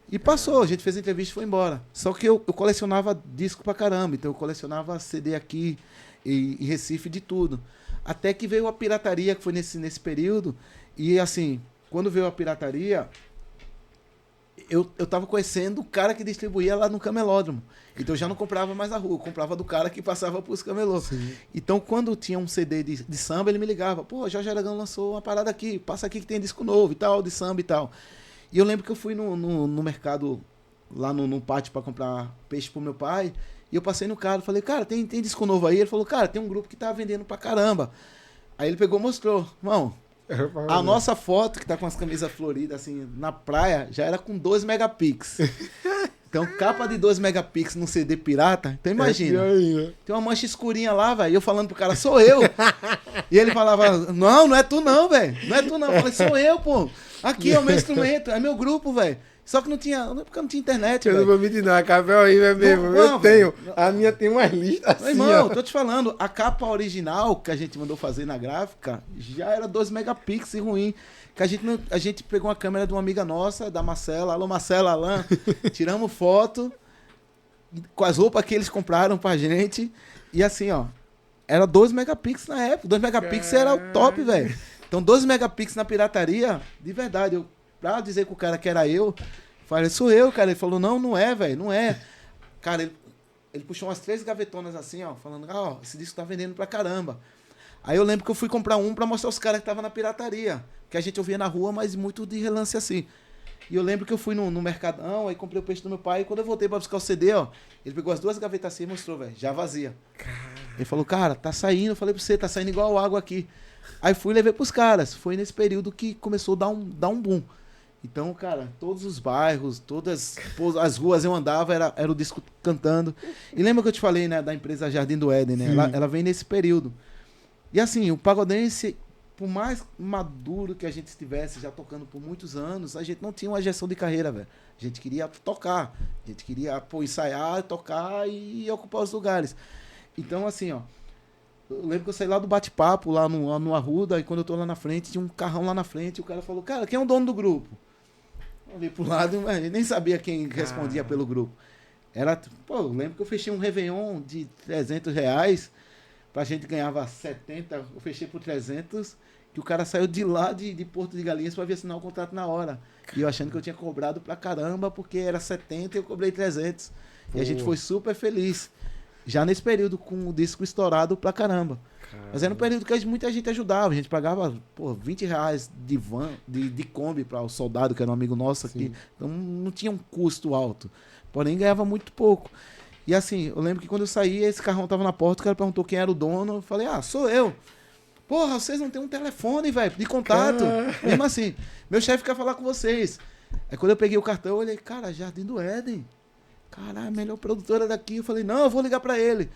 E passou, a gente fez a entrevista e foi embora. Só que eu colecionava disco pra caramba, então eu colecionava CD aqui em Recife de tudo. Até que veio a pirataria, que foi nesse período. E assim, quando veio a pirataria, eu tava conhecendo o cara que distribuía lá no camelódromo. Então eu já não comprava mais na rua, eu comprava do cara que passava pros camelôs. Sim. Então quando tinha um CD de samba, ele me ligava. Pô, Jorge Aragão lançou uma parada aqui, passa aqui que tem disco novo e tal, de samba e tal. E eu lembro que eu fui no mercado, lá no pátio pra comprar peixe pro meu pai. E eu passei no cara, falei, cara, tem disco novo aí? Ele falou, cara, tem um grupo que tá vendendo pra caramba. Aí ele pegou e mostrou. Irmão, a nossa foto, que tá com as camisas floridas, assim, na praia, já era com 2 megapixels. Então, capa de 2 megapixels num CD pirata, então imagina. Tem uma mancha escurinha lá, velho, e eu falando pro cara, sou eu. E ele falava, não é tu não, velho. Não é tu não. Eu falei, sou eu, pô. Aqui é o meu instrumento, é meu grupo, velho. Só que não tinha, porque não tinha internet, velho. Eu não vou mentir, não. A capa é horrível mesmo. Eu tenho. A minha tem umas listas assim. Irmão, tô te falando, a capa original que a gente mandou fazer na gráfica já era 2 megapixels ruim. Que a gente pegou uma câmera de uma amiga nossa, da Marcela. Alô, Marcela, Alain. Tiramos foto com as roupas que eles compraram pra gente. E assim, ó, era 2 megapixels na época. 2 megapixels era o top, velho. Então, 12 megapixels na pirataria, de verdade, pra dizer que o cara que era eu, falei, sou eu, cara. Ele falou, não é, velho, não é. Cara, ele puxou umas 3 gavetonas assim, ó, falando, ó, esse disco tá vendendo pra caramba. Aí eu lembro que eu fui comprar um pra mostrar os caras que estavam na pirataria, que a gente ouvia na rua, mas muito de relance assim. E eu lembro que eu fui no Mercadão, aí comprei o peixe do meu pai, e quando eu voltei pra buscar o CD, ó, ele pegou as 2 gavetas assim e mostrou, velho, já vazia. Ele falou, cara, tá saindo, eu falei pra você, tá saindo igual água aqui. Aí fui e levei pros caras. Foi nesse período que começou a dar um boom. Então, cara, todos os bairros, todas as ruas eu andava, era o disco cantando. E lembra que eu te falei, né, da empresa Jardim do Éden, né? Ela vem nesse período. E assim, o pagodense, por mais maduro que a gente estivesse, já tocando por muitos anos, a gente não tinha uma gestão de carreira, velho. A gente queria tocar. A gente queria, ensaiar, tocar e ocupar os lugares. Então, assim, ó. Eu lembro que eu saí lá do bate-papo, lá no Arruda, e quando eu tô lá na frente, tinha um carrão lá na frente, e o cara falou, cara, quem é o dono do grupo? Eu olhei pro lado, mas nem sabia quem respondia pelo grupo. Eu lembro que eu fechei um Réveillon de R$300, pra gente ganhava 70, eu fechei por 300, que o cara saiu de lá de Porto de Galinhas pra vir assinar o contrato na hora. E eu achando que eu tinha cobrado pra caramba, porque era 70 e eu cobrei 300. Pô. E a gente foi super feliz. Já nesse período, com o disco estourado pra caramba. Mas era um período que muita gente ajudava. A gente pagava, R$20 de van, de Kombi para o soldado, que era um amigo nosso aqui. Então não tinha um custo alto. Porém, ganhava muito pouco. E assim, eu lembro que quando eu saí, esse carrão tava na porta, o cara perguntou quem era o dono. Eu falei, sou eu. Porra, vocês não tem um telefone, velho, de contato. Mesmo assim, meu chefe quer falar com vocês. Aí quando eu peguei o cartão, eu olhei, cara, Jardim do Éden. Caralho, a melhor produtora daqui. Eu falei, não, eu vou ligar pra ele.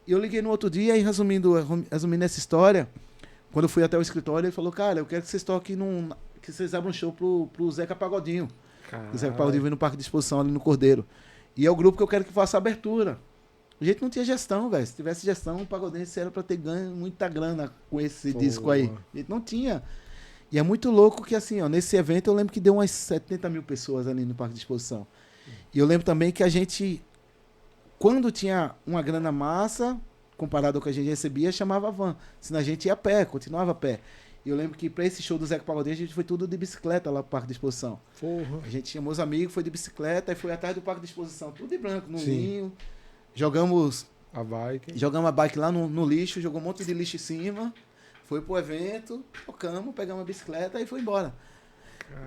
E eu liguei no outro dia e resumindo essa história, quando eu fui até o escritório, ele falou, cara, eu quero que vocês toquem que vocês abram um show pro Zeca Pagodinho. O Zeca Pagodinho vem no Parque de Exposição ali no Cordeiro. E é o grupo que eu quero que faça a abertura. A gente não tinha gestão, velho. Se tivesse gestão, o Pagodense era pra ter ganho muita grana com esse disco aí. A gente não tinha. E é muito louco que, assim, ó, nesse evento eu lembro que deu umas 70 mil pessoas ali no Parque de Exposição. E eu lembro também que a gente, quando tinha uma grana massa, comparado ao que a gente recebia, chamava van. Senão a gente ia a pé, continuava a pé. E eu lembro que pra esse show do Zeca Pagodinho, a gente foi tudo de bicicleta lá pro Parque de Exposição. Porra. A gente chamou os amigos, foi de bicicleta e foi atrás do Parque de Exposição, tudo de branco, no linho. Jogamos a bike lá no lixo, jogou um monte de lixo em cima, foi pro evento, tocamos, pegamos a bicicleta e foi embora.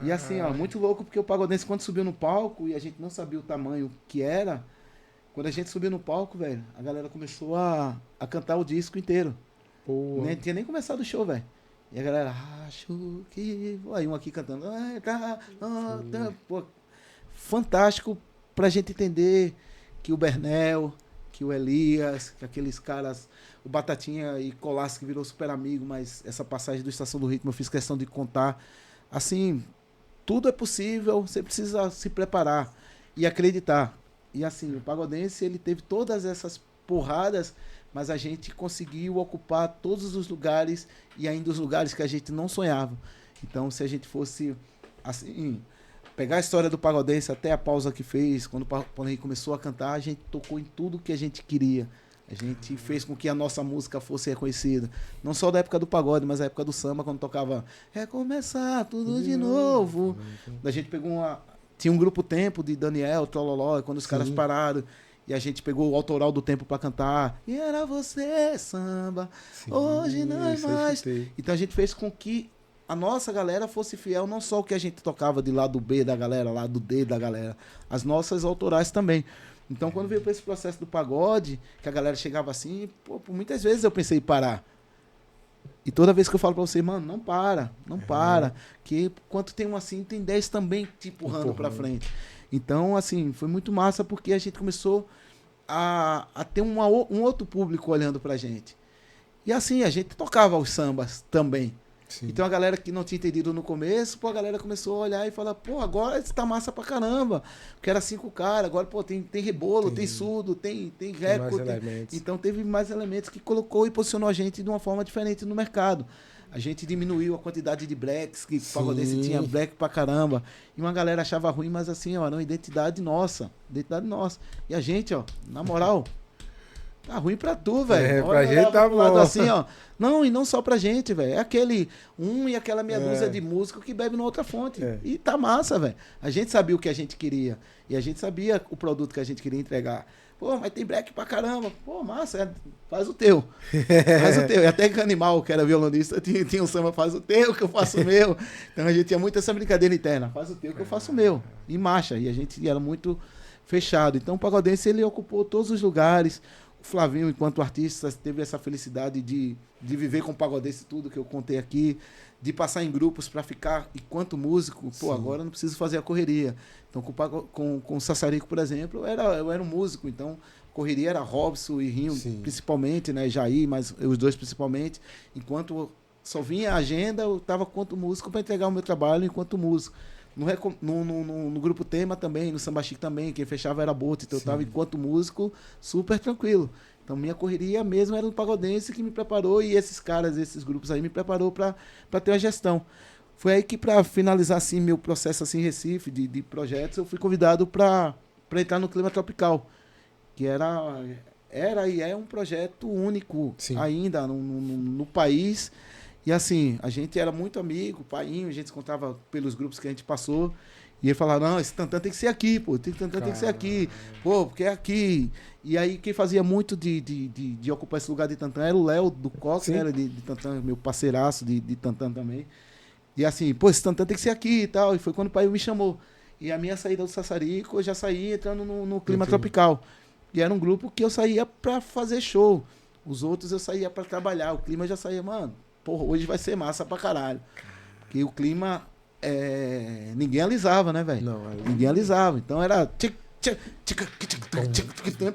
E assim, ó, muito louco, porque o Pagodense, quando subiu no palco, e a gente não sabia o tamanho que era, quando a gente subiu no palco, velho, a galera começou a cantar o disco inteiro. Não tinha nem começado o show, velho. E a galera, acho que... Aí um aqui cantando. Pô, fantástico pra gente entender que o Bernel, que o Elias, que aqueles caras, o Batatinha e Colasso, que virou super amigo, mas essa passagem do Estação do Ritmo eu fiz questão de contar. Assim, tudo é possível, você precisa se preparar e acreditar. E assim, o Pagodense, ele teve todas essas porradas, mas a gente conseguiu ocupar todos os lugares e ainda os lugares que a gente não sonhava. Então, se a gente fosse, assim, pegar a história do Pagodense até a pausa que fez, quando a gente começou a cantar, a gente tocou em tudo que a gente queria. A gente fez com que a nossa música fosse reconhecida. Não só da época do pagode, mas da época do samba, quando tocava Recomeçar Tudo de Novo. A gente pegou tinha um grupo Tempo de Daniel, Trololó, quando os caras pararam. E a gente pegou o autoral do Tempo para cantar. E era você, samba, hoje não é mais. Então a gente fez com que a nossa galera fosse fiel, não só o que a gente tocava de lado B da galera, lado D da galera, as nossas autorais também. Então, quando veio para esse processo do pagode, que a galera chegava assim, pô, por muitas vezes eu pensei em parar. E toda vez que eu falo para você, mano, não para. Que quanto tem um assim, tem 10 também te empurrando para frente. Então, assim, foi muito massa porque a gente começou a ter um outro público olhando pra gente. E assim, a gente tocava os sambas também. Sim. Então a galera que não tinha entendido no começo, pô, a galera começou a olhar e falar, pô, agora isso tá massa pra caramba. Porque era 5 caras, agora, pô, tem rebolo, tem surdo, tem reco. Então teve mais elementos que colocou e posicionou a gente de uma forma diferente no mercado. A gente diminuiu a quantidade de blacks, que o Pagodense tinha black pra caramba. E uma galera achava ruim, mas assim, ó, era uma identidade nossa. Identidade nossa. E a gente, ó, na moral, tá ruim pra tu, velho. Pra gente tá bom. Assim, ó. Não, e não só pra gente, velho. É aquele e aquela meia dúzia de músico que bebe na outra fonte. E tá massa, velho. A gente sabia o que a gente queria. E a gente sabia o produto que a gente queria entregar. Pô, mas tem black pra caramba. Pô, massa, faz o teu. Faz o teu. E até que Animal, que era violonista, tinha um samba, faz o teu, que eu faço o meu. Então a gente tinha muito essa brincadeira interna. Faz o teu, que eu faço o meu. E marcha. E a gente era muito fechado. Então o Pagodense, ele ocupou todos os lugares. O Flavinho, enquanto artista, teve essa felicidade de viver com o Pagodense, tudo que eu contei aqui, de passar em grupos para ficar enquanto músico. Pô, agora eu não preciso fazer a correria. Então, com o Sassarico, por exemplo, eu era um músico. Então, correria era Robson e Rinho, principalmente, né? Jair, mas os dois principalmente. Enquanto só vinha a agenda, eu estava quanto músico para entregar o meu trabalho enquanto músico. No Grupo Tema também, no Samba Chique também, quem fechava era Boto, então eu estava enquanto músico super tranquilo. Então minha correria mesmo era no Pagodense que me preparou, e esses caras, esses grupos aí me preparou para ter a gestão. Foi aí que, para finalizar assim meu processo assim em Recife de projetos, eu fui convidado para entrar no Clima Tropical, que era e é um projeto único ainda no país. E assim, a gente era muito amigo, painho, a gente se encontrava pelos grupos que a gente passou. E ele falava, não, esse tantã tem que ser aqui, pô, tem que ser aqui, pô, porque é aqui. E aí quem fazia muito de ocupar esse lugar de tantã era o Léo do Cox, né, de tantã, meu parceiraço de tantã também. E assim, pô, esse tantã tem que ser aqui e tal. E foi quando o pai me chamou. E a minha saída do Sassarico, eu já saí entrando no Clima Tropical. E era um grupo que eu saía pra fazer show. Os outros eu saía pra trabalhar. O Clima já saía, mano, porra, hoje vai ser massa pra caralho. Porque o clima, ninguém alisava, né, velho? Ninguém alisava. Então era o tempo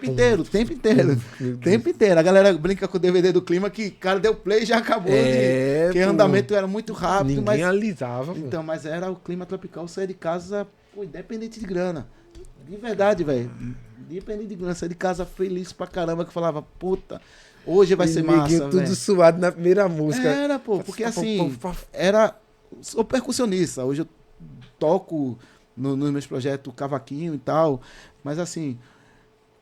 inteiro. Tempo inteiro. A galera brinca com o DVD do Clima que o cara deu play e já acabou. Porque o andamento era muito rápido. Ninguém alisava. Então, mas era o Clima Tropical, sair de casa, pô, independente de grana. De verdade, velho. Independente de grana, sair de casa feliz pra caramba, que falava, puta... Hoje vai ser massa, tudo véio. Suado na primeira música. Era, pô, porque assim, sou percussionista. Hoje eu toco nos meus projetos cavaquinho e tal, mas assim,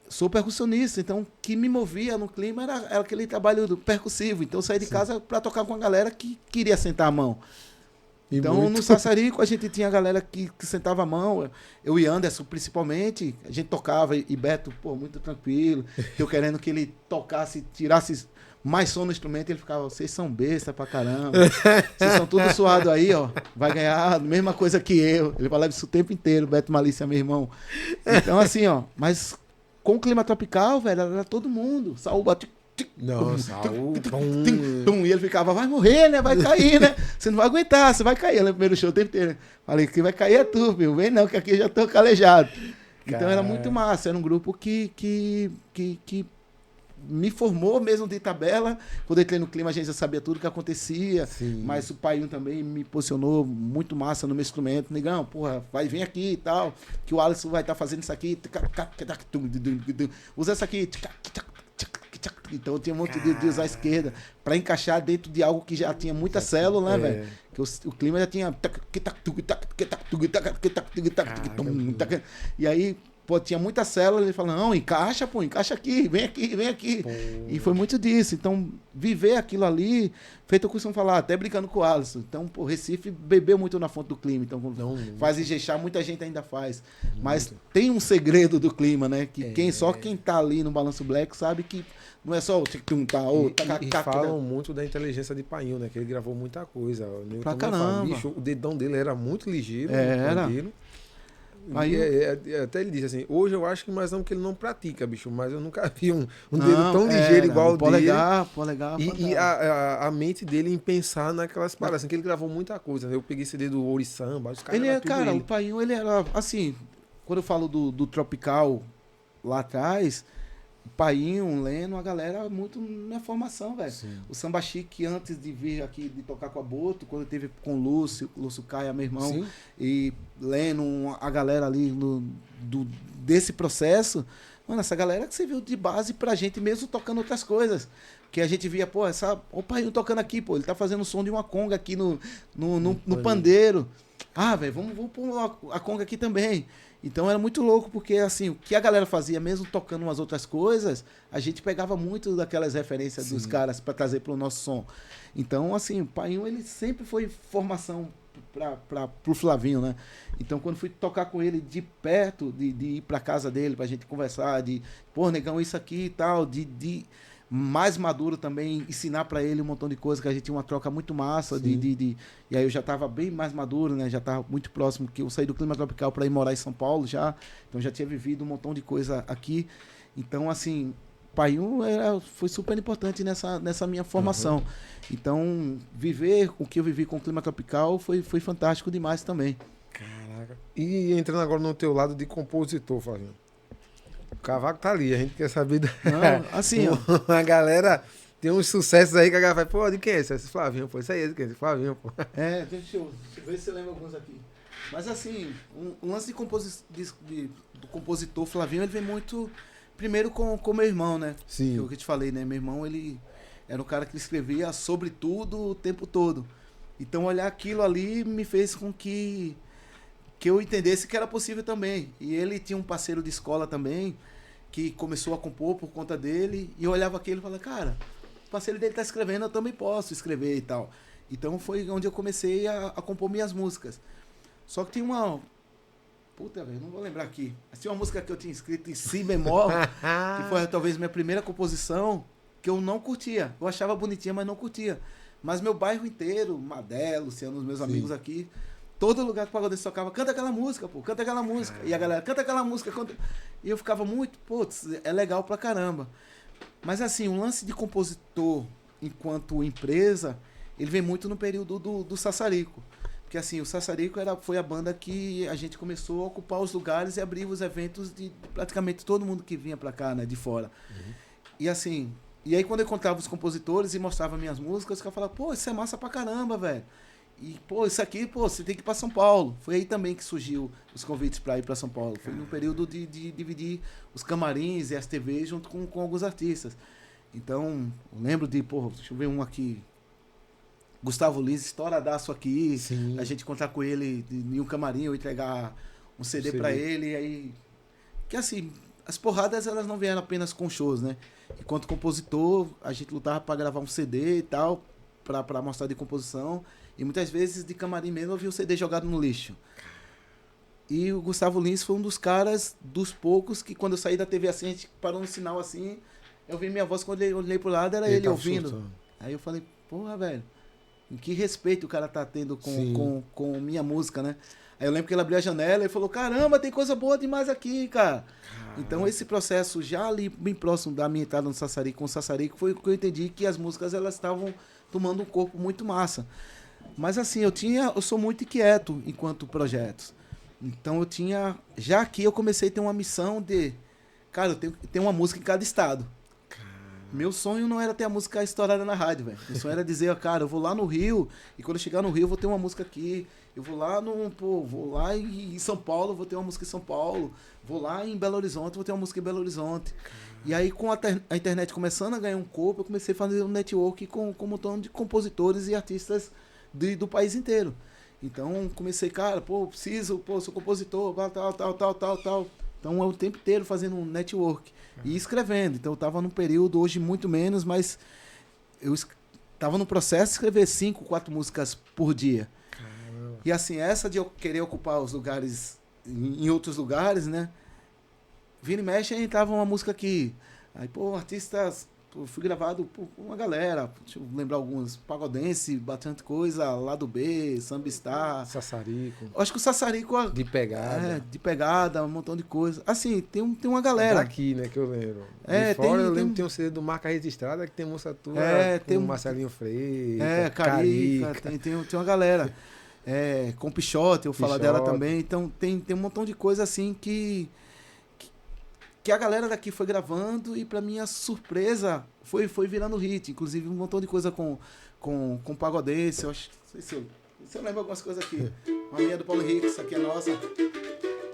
sou percussionista, então o que me movia no clima era aquele trabalho percussivo. Então eu saí de casa para tocar com a galera que queria sentar a mão. Então, no Sassarico, a gente tinha a galera que sentava a mão, eu e Anderson, principalmente, a gente tocava, e Beto, pô, muito tranquilo, eu querendo que ele tocasse, tirasse mais som no instrumento, ele ficava, vocês são besta pra caramba, vocês são tudo suado aí, ó, vai ganhar a mesma coisa que eu. Ele falava isso o tempo inteiro, Beto Malícia, meu irmão. Então, assim, ó, mas com o Clima Tropical, velho, era todo mundo, Saúl bate. Nossa, e ele ficava, vai morrer, né? Vai cair, né? Você não vai aguentar, você vai cair. No primeiro show o tempo inteiro. Falei, que vai cair é tu, viu? Vem não, que aqui eu já tô calejado. Então era muito massa. Era um grupo que me formou mesmo de tabela. Quando eu entrei no Clima, a gente já sabia tudo que acontecia. Sim. Mas o Paiinho também me posicionou muito massa no meu instrumento. Negão, porra, vai vir aqui e tal. Que o Alisson vai estar fazendo isso aqui. Usa essa aqui. Então eu tinha muito de usar a esquerda para encaixar dentro de algo que já tinha muita célula, né, velho? Que o clima já tinha... E aí, pô, tinha muita célula, ele falou, não, encaixa, pô, encaixa aqui, vem aqui, vem aqui. Pô. E foi muito disso. Então, viver aquilo ali, feito eu costumo falar, até brincando com o Alisson. Então, pô, Recife bebeu muito na fonte do clima. Então, faz Ijexá, muita gente ainda faz. Mas tem um segredo do clima, né? Que só quem tá ali no Balanço Black sabe que não é só o e falam muito da inteligência de Painho, né? Que ele gravou muita coisa. Pra caramba. Bicho, o dedão dele era muito ligeiro. Era. Aí até ele disse assim, hoje eu acho que mais não que ele não pratica, bicho, mas eu nunca vi um dedo tão ligeiro igual o dele. Polegar. E a mente dele em pensar naquelas paradas, assim, que ele gravou muita coisa, né? Eu peguei CD do Ouro e Samba, os caras o Painho, ele era, assim, quando eu falo do Tropical lá atrás, o Painho, o Leno, a galera muito na formação, velho. O Samba Chique, antes de vir aqui, de tocar com a Boto, quando teve com o Lúcio Caia, meu irmão, sim, e Leno, a galera ali desse processo, mano, essa galera que serviu de base pra gente mesmo tocando outras coisas. Que a gente via, pô, o Painho tocando aqui, pô, ele tá fazendo o som de uma conga aqui no pandeiro. Ah, velho, vamos pôr a conga aqui também. Então era muito louco, porque assim, o que a galera fazia, mesmo tocando umas outras coisas, a gente pegava muito daquelas referências dos caras para trazer pro nosso som. Então, assim, o Painho, ele sempre foi formação pro Flavinho, né? Então, quando fui tocar com ele de perto, de ir pra casa dele, pra gente conversar, pô, negão, isso aqui e tal, mais maduro também, ensinar para ele um montão de coisa, que a gente tinha uma troca muito massa, e aí eu já estava bem mais maduro, né? Já estava muito próximo, que eu saí do clima tropical para ir morar em São Paulo já, então já tinha vivido um montão de coisa aqui. Então, assim, Painho foi super importante nessa minha formação. Então, viver o que eu vivi com o clima tropical foi fantástico demais também. Caraca. E entrando agora no teu lado de compositor, Flavinho. O cavaco tá ali, a gente quer saber. Não, assim, ó. A galera tem uns sucessos aí que a galera vai, pô, de quem é esse? Esse Flavinho, pô. Isso aí é de quem? Esse Flavinho, pô. Deixa eu ver se você lembra alguns aqui. Mas assim, um lance do compositor Flavinho, ele vem muito primeiro com meu irmão, né? Sim. Que eu te falei, né? Meu irmão, ele era um cara que escrevia sobre tudo o tempo todo. Então olhar aquilo ali me fez com que eu entendesse que era possível também. E ele tinha um parceiro de escola também, que começou a compor por conta dele, e eu olhava aquilo e falava, cara, o parceiro dele tá escrevendo, eu também posso escrever e tal. Então foi onde eu comecei a compor minhas músicas. Só que tinha uma... Puta, velho, não vou lembrar aqui. Mas tinha uma música que eu tinha escrito em si bemol, que foi talvez minha primeira composição, que eu não curtia. Eu achava bonitinha, mas não curtia. Mas meu bairro inteiro, Madé, Luciano, os meus amigos aqui, todo lugar que o pagodeiro tocava, canta aquela música, pô, canta aquela música. E a galera, canta aquela música. E eu ficava muito, putz, é legal pra caramba. Mas assim, um lance de compositor enquanto empresa, ele vem muito no período do Sassarico. Porque assim, o Sassarico foi a banda que a gente começou a ocupar os lugares e abrir os eventos de praticamente todo mundo que vinha pra cá, né, de fora. E assim, e aí quando eu encontrava os compositores e mostrava minhas músicas, os caras falavam, pô, isso é massa pra caramba, velho. E, pô, isso aqui, pô, você tem que ir pra São Paulo. Foi aí também que surgiu os convites pra ir pra São Paulo. Foi no período de dividir os camarins e as TVs junto com alguns artistas. Então, eu lembro de, pô, deixa eu ver um aqui. Gustavo Lins, estouradaço aqui. Sim. A gente encontrar com ele em um camarim, eu entregar um CD pra ele. E aí... Que assim, as porradas, elas não vieram apenas com shows, né? Enquanto compositor, a gente lutava pra gravar um CD e tal, pra mostrar de composição. E muitas vezes, de camarim mesmo, eu vi o CD jogado no lixo. E o Gustavo Lins foi um dos caras, dos poucos, que quando eu saí da TV assim, a gente parou no sinal assim, eu vi minha voz, quando eu olhei pro lado, era ele ouvindo. Surtando. Aí eu falei, porra, velho, que respeito o cara tá tendo com minha música, né? Aí eu lembro que ele abriu a janela e falou, caramba, tem coisa boa demais aqui, cara. Então esse processo, já ali bem próximo da minha entrada no Sassarico, com o Sassarico, foi que eu entendi que as músicas, elas estavam tomando um corpo muito massa. Mas assim, eu sou muito inquieto enquanto projetos. Então eu tinha... Já aqui eu comecei a ter uma missão de... Cara, eu tenho que ter uma música em cada estado. Meu sonho não era ter a música estourada na rádio, velho. Meu sonho era dizer, cara, eu vou lá no Rio, e quando eu chegar no Rio eu vou ter uma música aqui. Eu vou lá vou lá em São Paulo, vou ter uma música em São Paulo. Vou lá em Belo Horizonte, vou ter uma música em Belo Horizonte. E aí, com a internet começando a ganhar um corpo, eu comecei a fazer um network com um montão de compositores e artistas do país inteiro. Então, comecei, cara, sou compositor, tal. Então, é o tempo inteiro fazendo um network e escrevendo. Então, eu estava num período, hoje muito menos, mas eu estava no processo de escrever 5, 4 músicas por dia. Caramba. E assim, essa de eu querer ocupar os lugares em outros lugares, né? Vira e mexe, aí entrava uma música aqui. Aí, artistas, fui gravado por uma galera. Deixa eu lembrar alguns. Pagodense, bastante coisa. Lado B, Samba Star. Sassarico. Acho que o Sassarico... De pegada. De pegada, um montão de coisa. Assim, tem uma galera. Daqui, né, que eu lembro. De fora eu lembro que tem um CD do Marca Registrada que tem música tua. Tem o Marcelinho Freire. Carica. Tem uma galera. Com Pichote, eu falo dela também. Então, tem um montão de coisa assim que a galera daqui foi gravando e, pra minha surpresa, foi virando hit. Inclusive, um montão de coisa com Pagodense. Eu acho, não sei se eu lembro algumas coisas aqui. Uma minha do Paulo Henrique, essa aqui é nossa.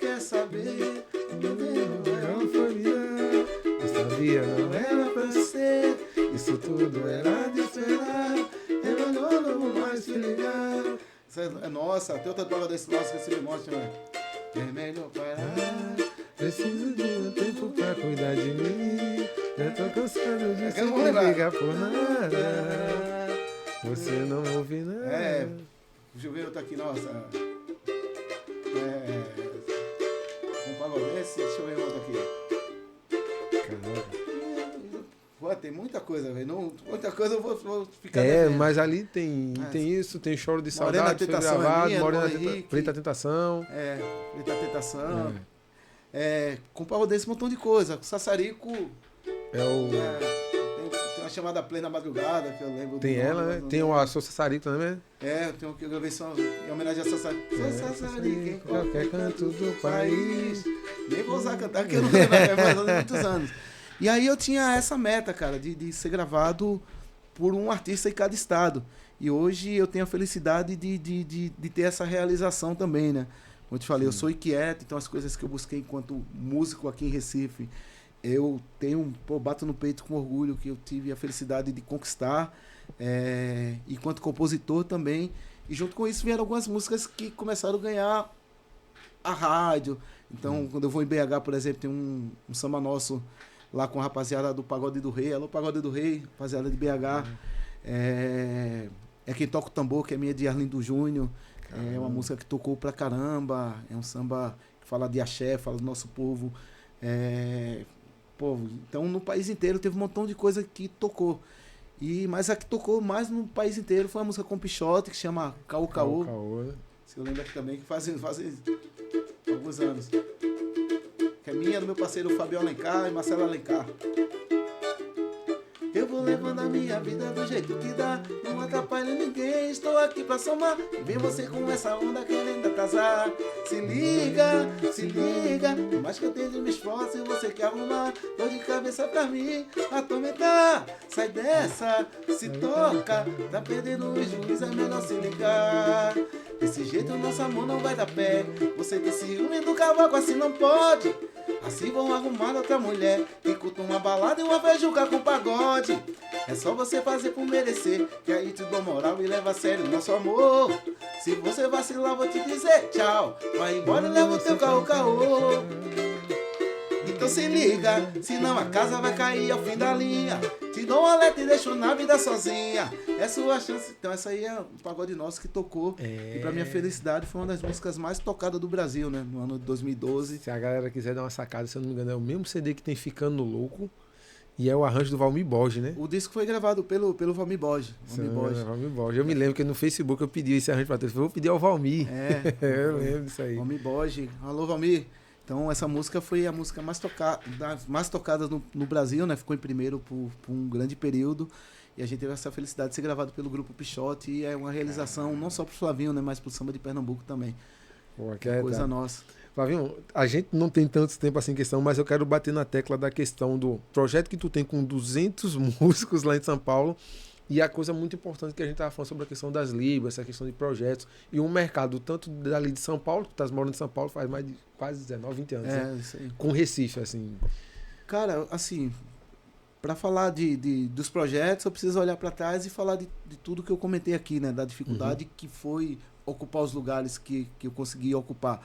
Quer saber? Não foi eu sabia, não era pra ser. Isso tudo era de esperar. Eu não vou mais te ligar. Essa é nossa. Tem outra Pagodense nossa que você me mostra, né? É melhor parar. Preciso de um tempo pra cuidar de mim. Eu tô cansado de sempre ligar por nada. Você não ouve nada. Deixa eu ver outra aqui, nossa. Um Pagodense, deixa eu ver outra aqui. Caramba. Tem muita coisa, velho. Muita coisa eu vou ficar devendo. Mas ali tem isso, tem Choro de Saudade, foi gravado, Preta Tentação. Preta Tentação. Com Pagodense um montão de coisa. Com Sassarico. Tem uma chamada Plena Madrugada, que eu lembro. Tem ela, né? Tem a Sou Sassarico também, né? Tem que eu gravei só em homenagem a Sassarico. Sassarico em qualquer canto do país. Nem vou usar cantar, porque eu não lembro, faz muitos anos. E aí eu tinha essa meta, cara, de ser gravado por um artista em cada estado. E hoje eu tenho a felicidade de ter essa realização também, né? Como eu te falei, eu sou inquieto, então as coisas que eu busquei enquanto músico aqui em Recife, eu bato no peito com orgulho que eu tive a felicidade de conquistar, enquanto compositor também. E junto com isso vieram algumas músicas que começaram a ganhar a rádio. Então, quando eu vou em BH, por exemplo, tem um samba nosso lá com a rapaziada do Pagode do Rei. Alô, Pagode do Rei, rapaziada de BH. É Quem Toca o Tambor, que é minha, de Arlindo Júnior. É uma música que tocou pra caramba. É um samba que fala de axé, fala do nosso povo. Então, no país inteiro teve um montão de coisa que tocou. Mas a que tocou mais no país inteiro foi a música com Pichote, que chama Caô Caô. Você lembra aqui também, que faz alguns anos. Que é minha, do meu parceiro Fabio Alencar e Marcelo Alencar. Eu vou levando a minha vida do jeito que dá. Não atrapalho ninguém, estou aqui pra somar. E vem você com essa onda querendo atrasar. Se liga, por mais que eu tente me esforço, você quer arrumar dor de cabeça pra mim atormentar. Sai dessa, se toca, tá perdendo o juiz, é melhor se ligar. Desse jeito nosso amor não vai dar pé. Você tem ciúme do cavaco, assim não pode. Assim vão arrumar outra mulher que curta uma balada e uma vez jogar com pagode. É só você fazer por merecer, que aí te dou moral e leva a sério nosso amor. Se você vacilar, vou te dizer tchau. Vai embora e leva o teu caô caô. Então se liga, senão a casa vai cair ao fim da linha. Te dou um alerta e deixo na vida sozinha. É sua chance. Então essa aí é um pagode nosso que tocou. E pra minha felicidade foi uma das músicas mais tocadas do Brasil, né? No ano de 2012. Se a galera quiser dar uma sacada, se eu não me engano, é o mesmo CD que tem Ficando Louco. E é o arranjo do Valmir Borges, né? O disco foi gravado pelo Valmir Borges. Valmir Borges. Eu me lembro que no Facebook eu pedi esse arranjo pra tu. Eu vou pedir ao Valmir. Eu lembro disso aí. Valmir Borges. Alô, Valmir. Então essa música foi a música mais tocada no Brasil, né? Ficou em primeiro por um grande período. E a gente teve essa felicidade de ser gravado pelo Grupo Pichote. E é uma realização não só pro Flavinho, né? Mas pro samba de Pernambuco também. Coisa nossa. Flavinho, a gente não tem tanto tempo assim em questão, mas eu quero bater na tecla da questão do projeto que tu tem com 200 músicos lá em São Paulo. E a coisa muito importante que a gente estava falando sobre a questão das libras, essa questão de projetos, e um mercado tanto dali de São Paulo, tu estás morando em São Paulo faz mais de quase 19, 20 anos, né? Isso aí. Com Recife, assim. Cara, assim, para falar dos projetos, eu preciso olhar para trás e falar de tudo que eu comentei aqui, né? Da dificuldade que foi ocupar os lugares que eu consegui ocupar.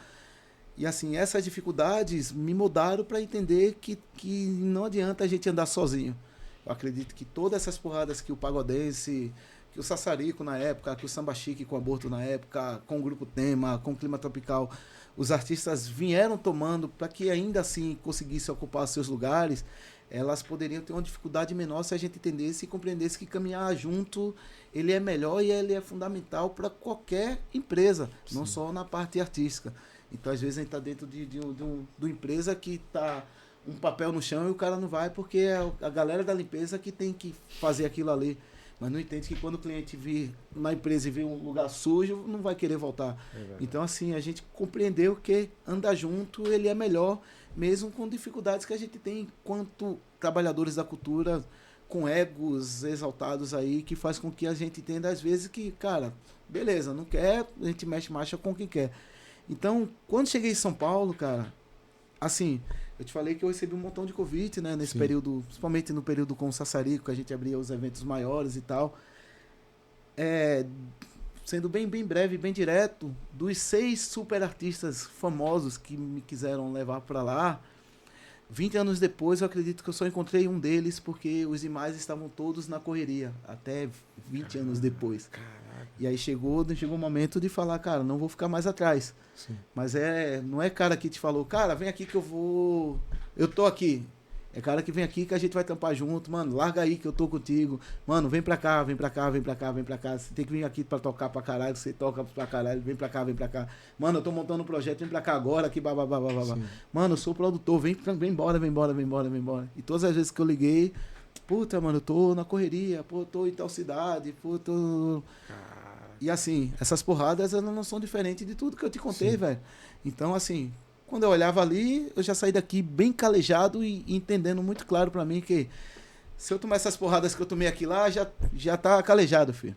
E assim, essas dificuldades me mudaram para entender que não adianta a gente andar sozinho. Eu acredito que todas essas porradas que o Pagodense, que o Sassarico na época, que o Samba Chique com o Aborto na época, com o Grupo Tema, com o Clima Tropical, os artistas vieram tomando para que ainda assim conseguisse ocupar seus lugares, elas poderiam ter uma dificuldade menor se a gente entendesse e compreendesse que caminhar junto ele é melhor e ele é fundamental para qualquer empresa, Sim. não só na parte artística. Então, às vezes, a gente está dentro de uma empresa que está um papel no chão e o cara não vai porque é a galera da limpeza que tem que fazer aquilo ali. Mas não entende que quando o cliente vir na empresa e vê um lugar sujo, não vai querer voltar. Então, assim, a gente compreendeu que andar junto ele é melhor, mesmo com dificuldades que a gente tem enquanto trabalhadores da cultura, com egos exaltados aí, que faz com que a gente entenda, às vezes, que, cara, beleza, não quer, a gente mexe marcha com quem quer. Então, quando cheguei em São Paulo, cara, assim, eu te falei que eu recebi um montão de convite, né, nesse Sim. período, principalmente no período com o Sassarico, que a gente abria os eventos maiores e tal. Sendo bem breve, bem direto, dos 6 super artistas famosos que me quiseram levar para lá, 20 anos depois eu acredito que eu só encontrei um deles porque os demais estavam todos na correria, até 20 anos depois. Caraca. E aí chegou o momento de falar, cara, não vou ficar mais atrás. Sim. Mas não é cara que te falou, cara, vem aqui que eu tô aqui. É cara que vem aqui que a gente vai tampar junto, mano, larga aí que eu tô contigo. Mano, vem pra cá, vem pra cá, vem pra cá, vem pra cá. Você tem que vir aqui pra tocar pra caralho, você toca pra caralho, vem pra cá, vem pra cá. Mano, eu tô montando um projeto, vem pra cá agora, que babá. Mano, eu sou produtor, vem embora. E todas as vezes que eu liguei, puta, mano, eu tô na correria, pô, tô em tal cidade, pô, tô... E assim, essas porradas, elas não são diferentes de tudo que eu te contei, velho. Então, assim... Quando eu olhava ali, eu já saí daqui bem calejado e entendendo muito claro pra mim que se eu tomar essas porradas que eu tomei aqui lá, já tá calejado, filho.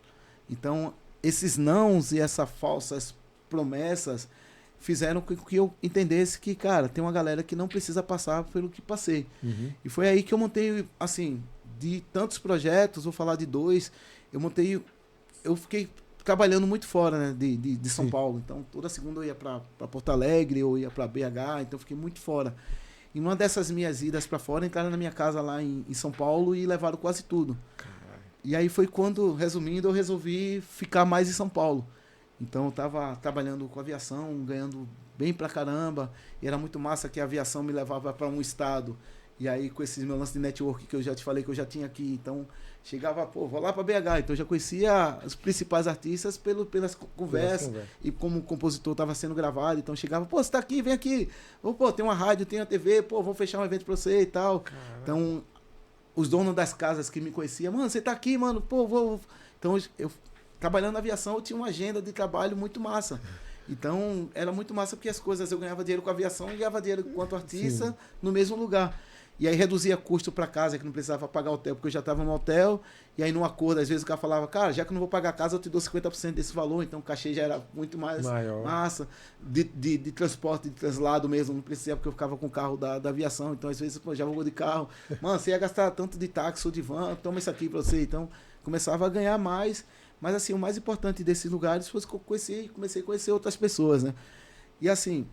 Então, esses nãos e essas falsas promessas fizeram com que eu entendesse que, cara, tem uma galera que não precisa passar pelo que passei. Uhum. E foi aí que eu montei, assim, de tantos projetos, vou falar de 2, eu fiquei trabalhando muito fora, né, de São Paulo. Então, toda segunda eu ia para Porto Alegre, eu ia para BH, então fiquei muito fora. E numa dessas minhas idas para fora, entraram na minha casa lá em São Paulo e levaram quase tudo. Caralho. E aí foi quando, resumindo, eu resolvi ficar mais em São Paulo. Então, eu tava trabalhando com aviação, ganhando bem pra caramba. E era muito massa que a aviação me levava para um estado. E aí, com esses meus lances de network que eu já te falei que eu já tinha aqui, então... Chegava, pô, vou lá pra BH. Então eu já conhecia os principais artistas pelas conversas. E como o compositor estava sendo gravado, então chegava, pô, você tá aqui, vem aqui. Ou, pô, tem uma rádio, tem uma TV, pô, vou fechar um evento pra você e tal. Caramba. Então, os donos das casas que me conheciam, mano, você tá aqui, mano, pô, vou. Então, eu trabalhando na aviação, eu tinha uma agenda de trabalho muito massa. Então, era muito massa porque as coisas, eu ganhava dinheiro com a aviação e ganhava dinheiro enquanto artista Sim. no mesmo lugar. E aí reduzia custo para casa, que não precisava pagar hotel, porque eu já estava no hotel. E aí, num acordo, às vezes o cara falava, cara, já que eu não vou pagar a casa, eu te dou 50% desse valor. Então o cachê já era muito mais massa. De transporte, de translado mesmo, não precisava, porque eu ficava com o carro da aviação. Então, às vezes, pô, já vou de carro. Mano, você ia gastar tanto de táxi ou de van, toma isso aqui para você. Então, começava a ganhar mais. Mas, assim, o mais importante desses lugares foi que eu comecei a conhecer outras pessoas, né? E, assim,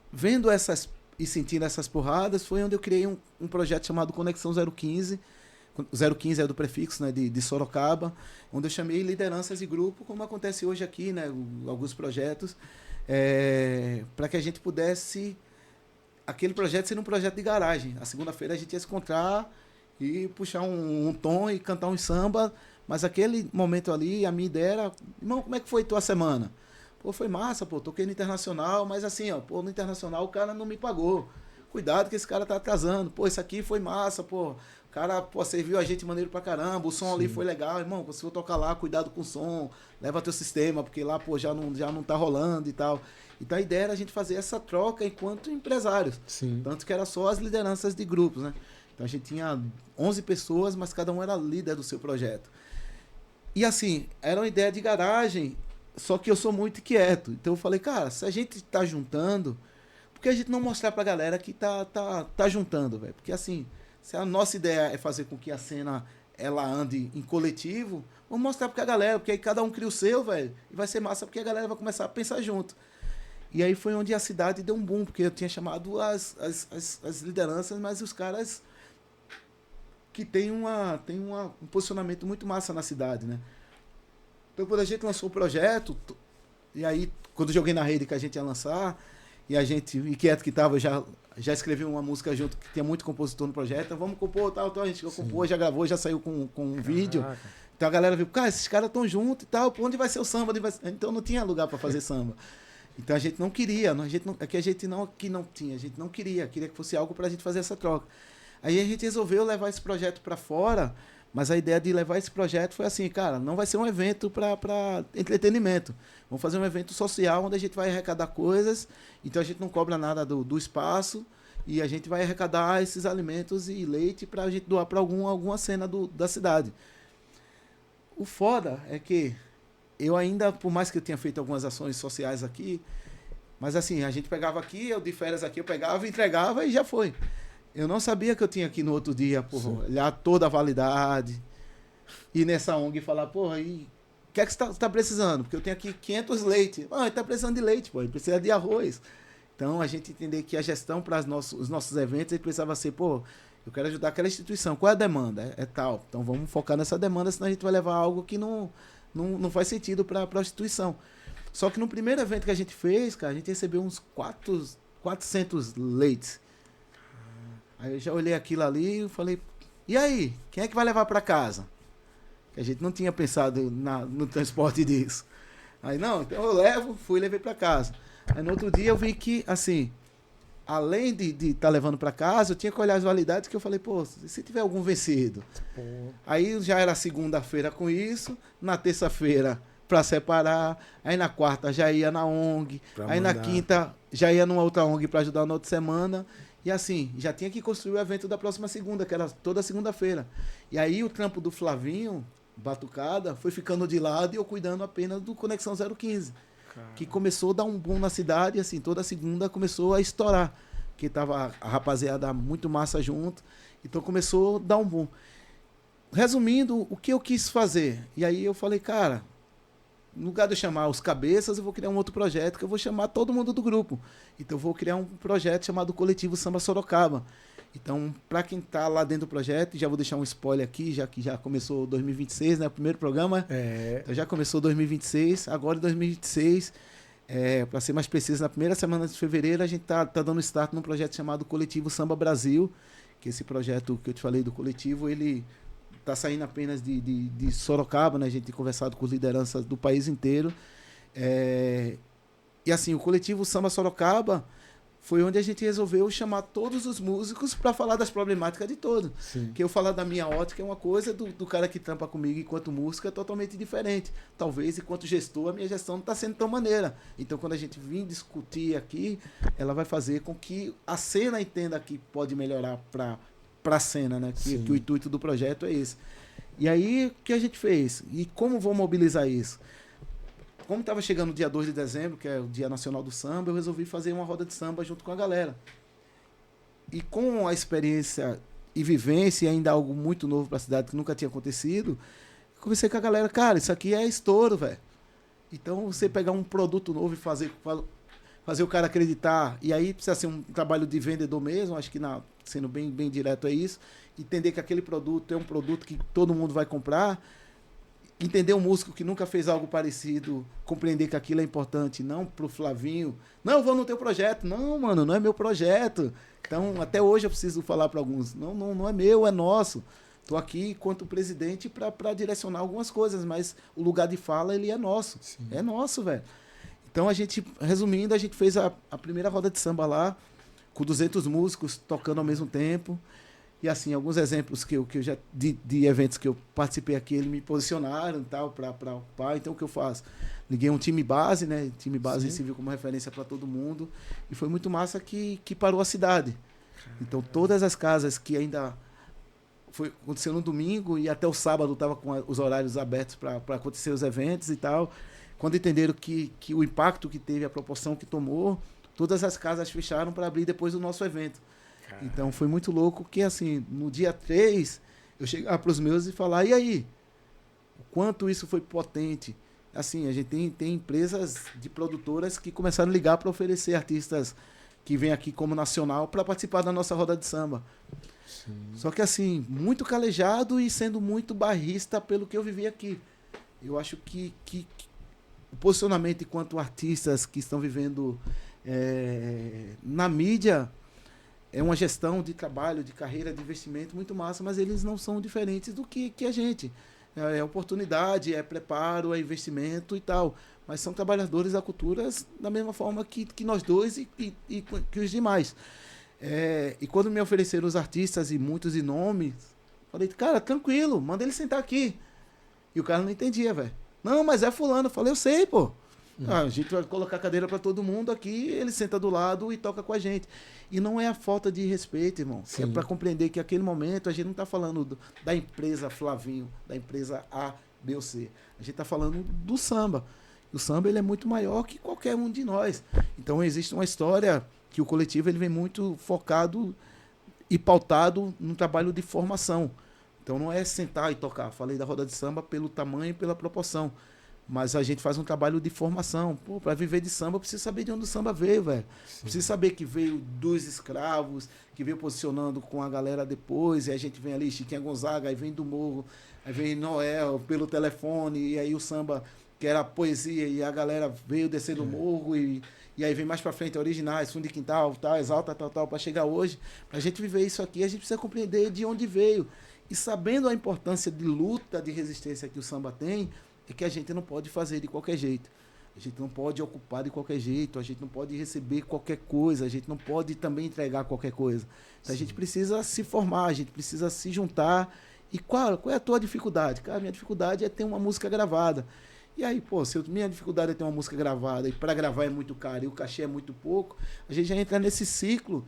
vendo essas... e sentindo essas porradas, foi onde eu criei um projeto chamado Conexão 015. 015 é do prefixo, né, de Sorocaba, onde eu chamei lideranças de grupo, como acontece hoje aqui, né, alguns projetos, para que a gente pudesse... Aquele projeto ser um projeto de garagem. A segunda-feira a gente ia se encontrar e puxar um tom e cantar um samba, mas aquele momento ali, a minha ideia era, irmão, como é que foi tua semana? Pô, foi massa, pô, toquei no Internacional, mas assim, ó, pô, no Internacional o cara não me pagou. Cuidado que esse cara tá atrasando. Pô, isso aqui foi massa, pô. O cara, pô, serviu a gente maneiro pra caramba, o som Sim. ali foi legal. Irmão, se for tocar lá, cuidado com o som, leva teu sistema, porque lá, pô, já não tá rolando e tal. Então a ideia era a gente fazer essa troca enquanto empresários. Sim. Tanto que era só as lideranças de grupos, né? Então a gente tinha 11 pessoas, mas cada um era líder do seu projeto. E assim, era uma ideia de garagem, só que eu sou muito quieto. Então eu falei, cara, se a gente tá juntando, por que a gente não mostrar pra galera que tá juntando, velho? Porque assim, se a nossa ideia é fazer com que a cena ela ande em coletivo, vamos mostrar pra galera, porque aí cada um cria o seu, velho, e vai ser massa porque a galera vai começar a pensar junto. E aí foi onde a cidade deu um boom, porque eu tinha chamado as lideranças, mas os caras que tem um posicionamento muito massa na cidade, né? Então, quando a gente lançou o projeto, e aí, quando eu joguei na rede que a gente ia lançar, e a gente, inquieto que estava, já escrevi uma música junto, que tinha muito compositor no projeto, então vamos compor, tal, a gente compôs, já gravou, já saiu com um vídeo. Então a galera viu, cara, esses caras estão juntos e tal, por onde vai ser o samba? Então não tinha lugar para fazer samba. Então a gente não queria, a gente não queria que fosse algo para a gente fazer essa troca. Aí a gente resolveu levar esse projeto para fora, mas a ideia de levar esse projeto foi assim, cara, não vai ser um evento para entretenimento. Vamos fazer um evento social onde a gente vai arrecadar coisas, então a gente não cobra nada do espaço e a gente vai arrecadar esses alimentos e leite para a gente doar para alguma cena da cidade. O foda é que eu ainda, por mais que eu tenha feito algumas ações sociais aqui, mas assim, a gente pegava aqui, eu de férias aqui, eu pegava, entregava e já foi. Eu não sabia que eu tinha aqui no outro dia, porra, olhar toda a validade, ir nessa ONG e falar, porra, e o que é que você tá precisando? Porque eu tenho aqui 500 leite. Ah, ele tá precisando de leite, pô, ele precisa de arroz. Então, a gente entender que a gestão para os nossos eventos, ele precisava ser, pô, eu quero ajudar aquela instituição. Qual é a demanda? É tal. Então, vamos focar nessa demanda, senão a gente vai levar algo que não faz sentido para a instituição. Só que no primeiro evento que a gente fez, cara, a gente recebeu uns 400 leites. Aí eu já olhei aquilo ali e falei, e aí, quem é que vai levar para casa? Que a gente não tinha pensado no transporte disso. Aí, não, então eu levo, fui e levei para casa. Aí no outro dia eu vi que, assim, além de estar levando para casa, eu tinha que olhar as validades que eu falei, pô, se tiver algum vencido. Pô. Aí já era segunda-feira com isso, na terça-feira para separar, aí na quarta já ia na ONG, aí na quinta já ia numa outra ONG para ajudar na outra semana. E assim, já tinha que construir o evento da próxima segunda, que era toda segunda-feira. E aí o trampo do Flavinho, Batucada, foi ficando de lado e eu cuidando apenas do Conexão 015. Caramba. Que começou a dar um boom na cidade e assim, toda segunda começou a estourar. Que tava a rapaziada muito massa junto. Então começou a dar um boom. Resumindo, o que eu quis fazer? E aí eu falei, cara, no lugar de eu chamar os cabeças, eu vou criar um outro projeto que eu vou chamar todo mundo do grupo. Então eu vou criar um projeto chamado Coletivo Samba Sorocaba. Então, para quem está lá dentro do projeto, já vou deixar um spoiler aqui, já que já começou 2026, né? O primeiro programa. Então já começou 2026, agora em 2026, para ser mais preciso, na primeira semana de fevereiro, a gente tá dando start num projeto chamado Coletivo Samba Brasil, que esse projeto que eu te falei do coletivo, ele está saindo apenas de Sorocaba, né? A gente tem conversado com lideranças do país inteiro. E assim, o coletivo Samba Sorocaba foi onde a gente resolveu chamar todos os músicos para falar das problemáticas de todos. Que eu falar da minha ótica é uma coisa, do cara que trampa comigo enquanto música é totalmente diferente. Talvez, enquanto gestor, a minha gestão não está sendo tão maneira. Então, quando a gente vir discutir aqui, ela vai fazer com que a cena entenda que pode melhorar para a cena, né? Que o intuito do projeto é esse. E aí, o que a gente fez? E como vou mobilizar isso? Como estava chegando o dia 2 de dezembro, que é o Dia Nacional do Samba, eu resolvi fazer uma roda de samba junto com a galera. E com a experiência e vivência, e ainda algo muito novo para a cidade que nunca tinha acontecido, conversei com a galera, cara, isso aqui é estouro, velho. Então, você pegar um produto novo e fazer o cara acreditar, e aí precisa ser um trabalho de vendedor mesmo, acho que sendo bem direto é isso, entender que aquele produto é um produto que todo mundo vai comprar, entender um músico que nunca fez algo parecido, compreender que aquilo é importante, não pro Flavinho, não, eu vou no teu projeto, não, mano, não é meu projeto. Então, até hoje eu preciso falar para alguns, não é meu, é nosso. Estou aqui enquanto presidente para direcionar algumas coisas, mas o lugar de fala, ele é nosso. Sim. É nosso, velho. Então, resumindo, a gente fez a primeira roda de samba lá, com 200 músicos tocando ao mesmo tempo. E assim, alguns exemplos que eu já de eventos que eu participei aqui, eles me posicionaram e tal, para ocupar. Então, o que eu faço? Liguei um time base, né? Time base serviu como referência para todo mundo. E foi muito massa que parou a cidade. Então, todas as casas que ainda aconteceu no domingo e até o sábado estava com os horários abertos para acontecer os eventos e tal. Quando entenderam que o impacto que teve, a proporção que tomou, todas as casas fecharam para abrir depois do nosso evento. Caramba. Então foi muito louco que, assim, no dia 3, eu chegava para os meus e falar, e aí? O quanto isso foi potente. Assim, a gente tem empresas de produtoras que começaram a ligar para oferecer artistas que vêm aqui como nacional para participar da nossa roda de samba. Sim. Só que, assim, muito calejado e sendo muito barrista pelo que eu vivi aqui. Eu acho que o posicionamento enquanto artistas que estão vivendo na mídia é uma gestão de trabalho, de carreira, de investimento muito massa, mas eles não são diferentes do que a gente. É oportunidade, é preparo, é investimento e tal. Mas são trabalhadores da cultura da mesma forma que nós dois e que os demais. E quando me ofereceram os artistas e muitos de nomes, falei, cara, tranquilo, manda ele sentar aqui. E o cara não entendia, velho. Não, mas é fulano. Eu falei, eu sei, pô. A gente vai colocar cadeira para todo mundo aqui, ele senta do lado e toca com a gente. E não é a falta de respeito, irmão. Sim. É para compreender que naquele momento a gente não está falando da empresa Flavinho, da empresa A, B ou C. A gente está falando do samba. O samba ele é muito maior que qualquer um de nós. Então existe uma história que o coletivo ele vem muito focado e pautado no trabalho de formação. Então não é sentar e tocar. Falei da roda de samba pelo tamanho e pela proporção. Mas a gente faz um trabalho de formação. Pô, para viver de samba, eu preciso saber de onde o samba veio, velho. Preciso saber que veio dos escravos, que veio posicionando com a galera depois, e a gente vem ali, Chiquinha Gonzaga, aí vem do Morro, aí vem Noel, pelo telefone, e aí o samba, que era poesia, e a galera veio descer do morro, e aí vem mais pra frente, originais, fundo de quintal, tal, exalta, tal, pra chegar hoje. Pra gente viver isso aqui, a gente precisa compreender de onde veio. E sabendo a importância de luta, de resistência que o samba tem, é que a gente não pode fazer de qualquer jeito. A gente não pode ocupar de qualquer jeito, a gente não pode receber qualquer coisa, a gente não pode também entregar qualquer coisa. Então, a gente precisa se formar, a gente precisa se juntar. E qual é a tua dificuldade? Cara, minha dificuldade é ter uma música gravada. E aí, pô, minha dificuldade é ter uma música gravada e para gravar é muito caro e o cachê é muito pouco, a gente já entra nesse ciclo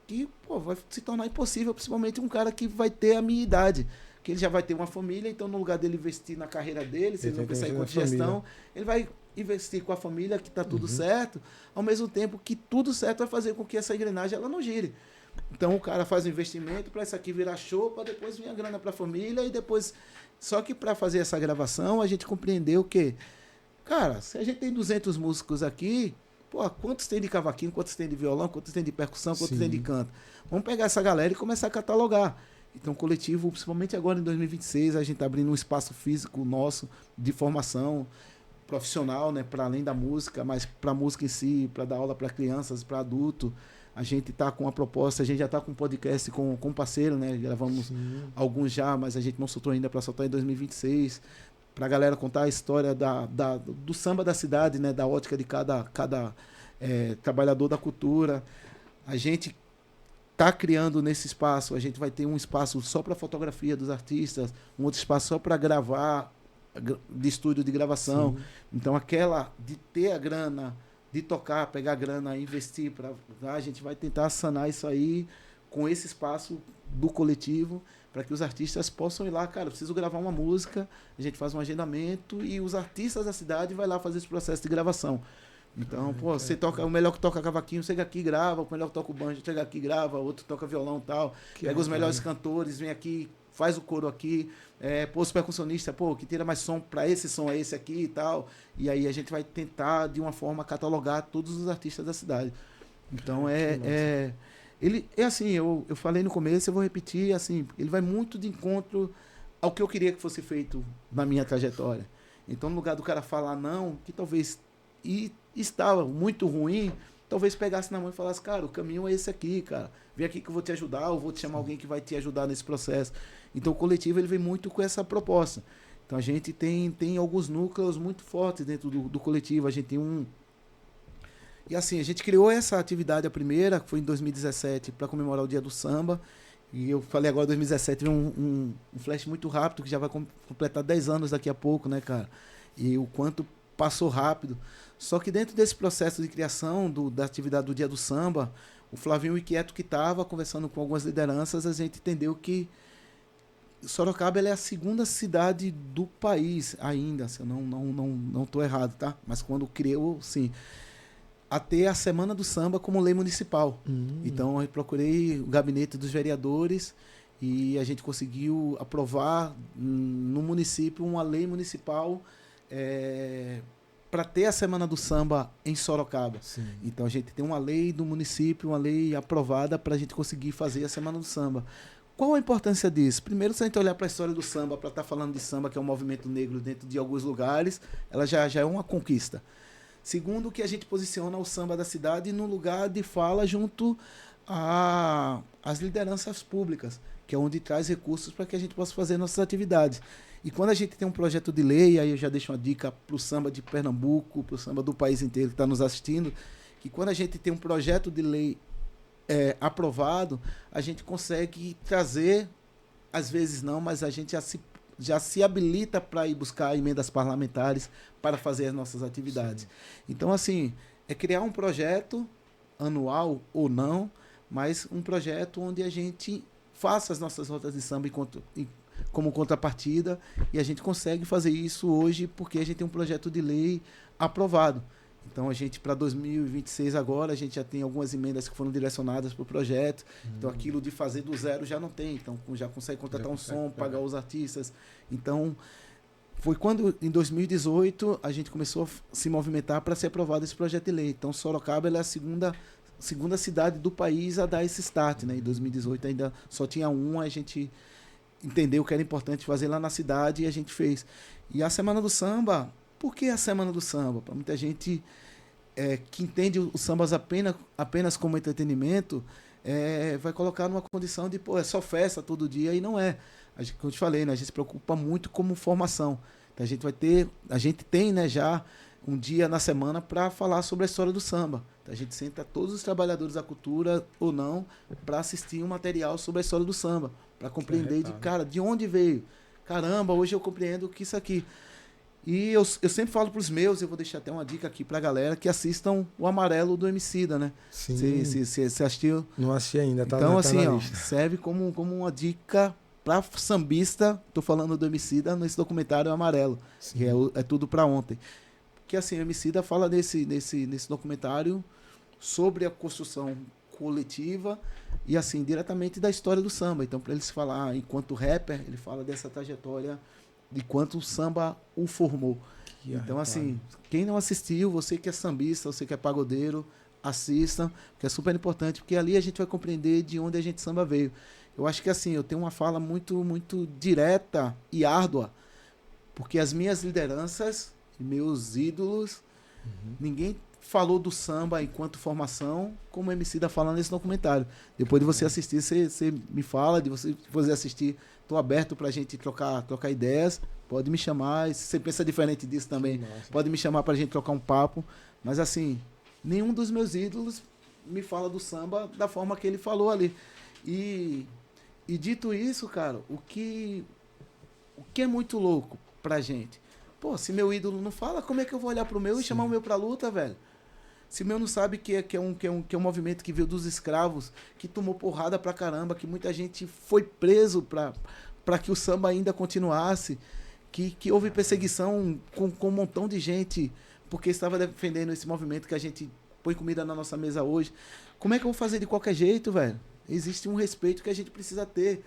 que, pô, vai se tornar impossível, principalmente um cara que vai ter a minha idade. Que ele já vai ter uma família, então no lugar dele investir na carreira dele, se ele não pensar em conta de gestão, ele vai investir com a família, que está tudo certo, ao mesmo tempo que tudo certo vai fazer com que essa engrenagem ela não gire. Então o cara faz um investimento para isso aqui virar show, para depois vir a grana para a família e depois... Só que para fazer essa gravação, a gente compreendeu que, cara, se a gente tem 200 músicos aqui, pô, quantos tem de cavaquinho, quantos tem de violão, quantos tem de percussão, quantos tem de canto? Vamos pegar essa galera e começar a catalogar. Então, o coletivo, principalmente agora em 2026, a gente está abrindo um espaço físico nosso de formação profissional, né, para além da música, mas para a música em si, para dar aula para crianças, para adulto. A gente está com uma proposta, a gente já está com um podcast com um parceiro, né? Gravamos alguns já, mas a gente não soltou ainda para soltar em 2026. Para a galera contar a história do samba da cidade, né, da ótica de cada trabalhador da cultura. A gente está criando nesse espaço, a gente vai ter um espaço só para fotografia dos artistas, um outro espaço só para gravar, de estúdio de gravação. Sim. Então, aquela de ter a grana, de tocar, pegar a grana, investir, a gente vai tentar sanar isso aí com esse espaço do coletivo, para que os artistas possam ir lá, cara, eu preciso gravar uma música, a gente faz um agendamento e os artistas da cidade vai lá fazer esse processo de gravação. Então, pô, você toca, o melhor que toca cavaquinho, chega aqui e grava, o melhor que toca o banjo, chega aqui e grava, outro toca violão e tal. Pega os melhores cantores, vem aqui, faz o coro aqui, pô, os percussionistas, pô, que tira mais som para esse som é esse aqui e tal. E aí a gente vai tentar, de uma forma, catalogar todos os artistas da cidade. Então, ele é assim, eu falei no começo, eu vou repetir, assim, ele vai muito de encontro ao que eu queria que fosse feito na minha trajetória. Então, no lugar do cara falar não, que talvez estava muito ruim, talvez pegasse na mão e falasse, cara, o caminho é esse aqui, cara. Vem aqui que eu vou te ajudar, eu vou te chamar alguém que vai te ajudar nesse processo. Então o coletivo ele vem muito com essa proposta. Então a gente tem alguns núcleos muito fortes dentro do coletivo. A gente tem um... E assim, a gente criou essa atividade, a primeira, que foi em 2017, para comemorar o Dia do Samba. E eu falei agora, 2017, veio um flash muito rápido, que já vai completar 10 anos daqui a pouco, né, cara? E o quanto passou rápido. Só que dentro desse processo de criação da atividade do Dia do Samba, O Flavinho inquieto que estava, conversando com algumas lideranças, a gente entendeu que Sorocaba ela é a segunda cidade do país ainda, se eu não estou errado, tá? Mas quando criou, sim, a ter a Semana do Samba como lei municipal. Então eu procurei o gabinete dos vereadores e a gente conseguiu aprovar no município uma lei municipal para ter a Semana do Samba em Sorocaba. Sim. Então a gente tem uma lei do município, uma lei aprovada para a gente conseguir fazer a Semana do Samba. Qual a importância disso? Primeiro, se a gente olhar para a história do samba, para estar falando de samba, que é um movimento negro dentro de alguns lugares, ela já é uma conquista. Segundo, que a gente posiciona o samba da cidade no lugar de fala junto às lideranças públicas, que é onde traz recursos para que a gente possa fazer nossas atividades. E quando a gente tem um projeto de lei, aí eu já deixo uma dica para o samba de Pernambuco, para o samba do país inteiro que está nos assistindo, que quando a gente tem um projeto de lei aprovado, a gente consegue trazer, às vezes não, mas a gente já se habilita para ir buscar emendas parlamentares para fazer as nossas atividades. Sim. Então, assim, é criar um projeto anual ou não, mas um projeto onde a gente faça as nossas rodas de samba como contrapartida, e a gente consegue fazer isso hoje porque a gente tem um projeto de lei aprovado. Então, a gente, para 2026 agora, a gente já tem algumas emendas que foram direcionadas para o projeto. Então, aquilo de fazer do zero já não tem. Então, já consegue contratar um som, pagar os artistas. Então, foi quando, em 2018, a gente começou a se movimentar para ser aprovado esse projeto de lei. Então, Sorocaba ela é a segunda cidade do país a dar esse start, né? Em 2018 ainda só tinha a gente entendeu que era importante fazer lá na cidade e a gente fez. E a Semana do Samba... Por que a Semana do Samba? Para muita gente que entende os sambas apenas como entretenimento, vai colocar numa condição de, é só festa todo dia, e não é. Como eu te falei, né, a gente se preocupa muito como formação. Então, a gente tem, né, já um dia na semana para falar sobre a história do samba. Então, a gente senta todos os trabalhadores da cultura ou não para assistir um material sobre a história do samba, para compreender de onde veio. Caramba, hoje eu compreendo que isso aqui... E eu sempre falo para os meus, eu vou deixar até uma dica aqui para a galera, que assistam o Amarelo do Emicida, né? Sim. Você assistiu? Não assisti ainda, tá? Então, tá assim, na ó, lista. serve como uma dica para sambista, tô falando do Emicida, nesse documentário Amarelo, Sim. que é tudo para ontem. Porque, assim, o Emicida fala nesse documentário sobre a construção coletiva e, assim, diretamente da história do samba. Então, para ele se falar, enquanto rapper, ele fala dessa trajetória de quanto o samba o formou. Então, assim, quem não assistiu, você que é sambista, você que é pagodeiro, assista, que é super importante, porque ali a gente vai compreender de onde a gente samba veio. Eu acho que, assim, eu tenho uma fala muito, muito direta e árdua, porque as minhas lideranças, meus ídolos, ninguém falou do samba enquanto formação, como o Emicida fala nesse documentário. Depois de você assistir, você me fala, de você assistir. Estou aberto para a gente trocar ideias. Pode me chamar. Se você pensa diferente disso também, pode me chamar para a gente trocar um papo. Mas, assim, nenhum dos meus ídolos me fala do samba da forma que ele falou ali. E dito isso, cara, o que é muito louco pra gente? Pô, se meu ídolo não fala, como é que eu vou olhar pro meu e chamar o meu pra luta, velho? Se o meu não sabe que é um movimento que veio dos escravos, que tomou porrada pra caramba, que muita gente foi preso pra que o samba ainda continuasse, que houve perseguição com um montão de gente porque estava defendendo esse movimento que a gente põe comida na nossa mesa hoje. Como é que eu vou fazer de qualquer jeito, velho? Existe um respeito que a gente precisa ter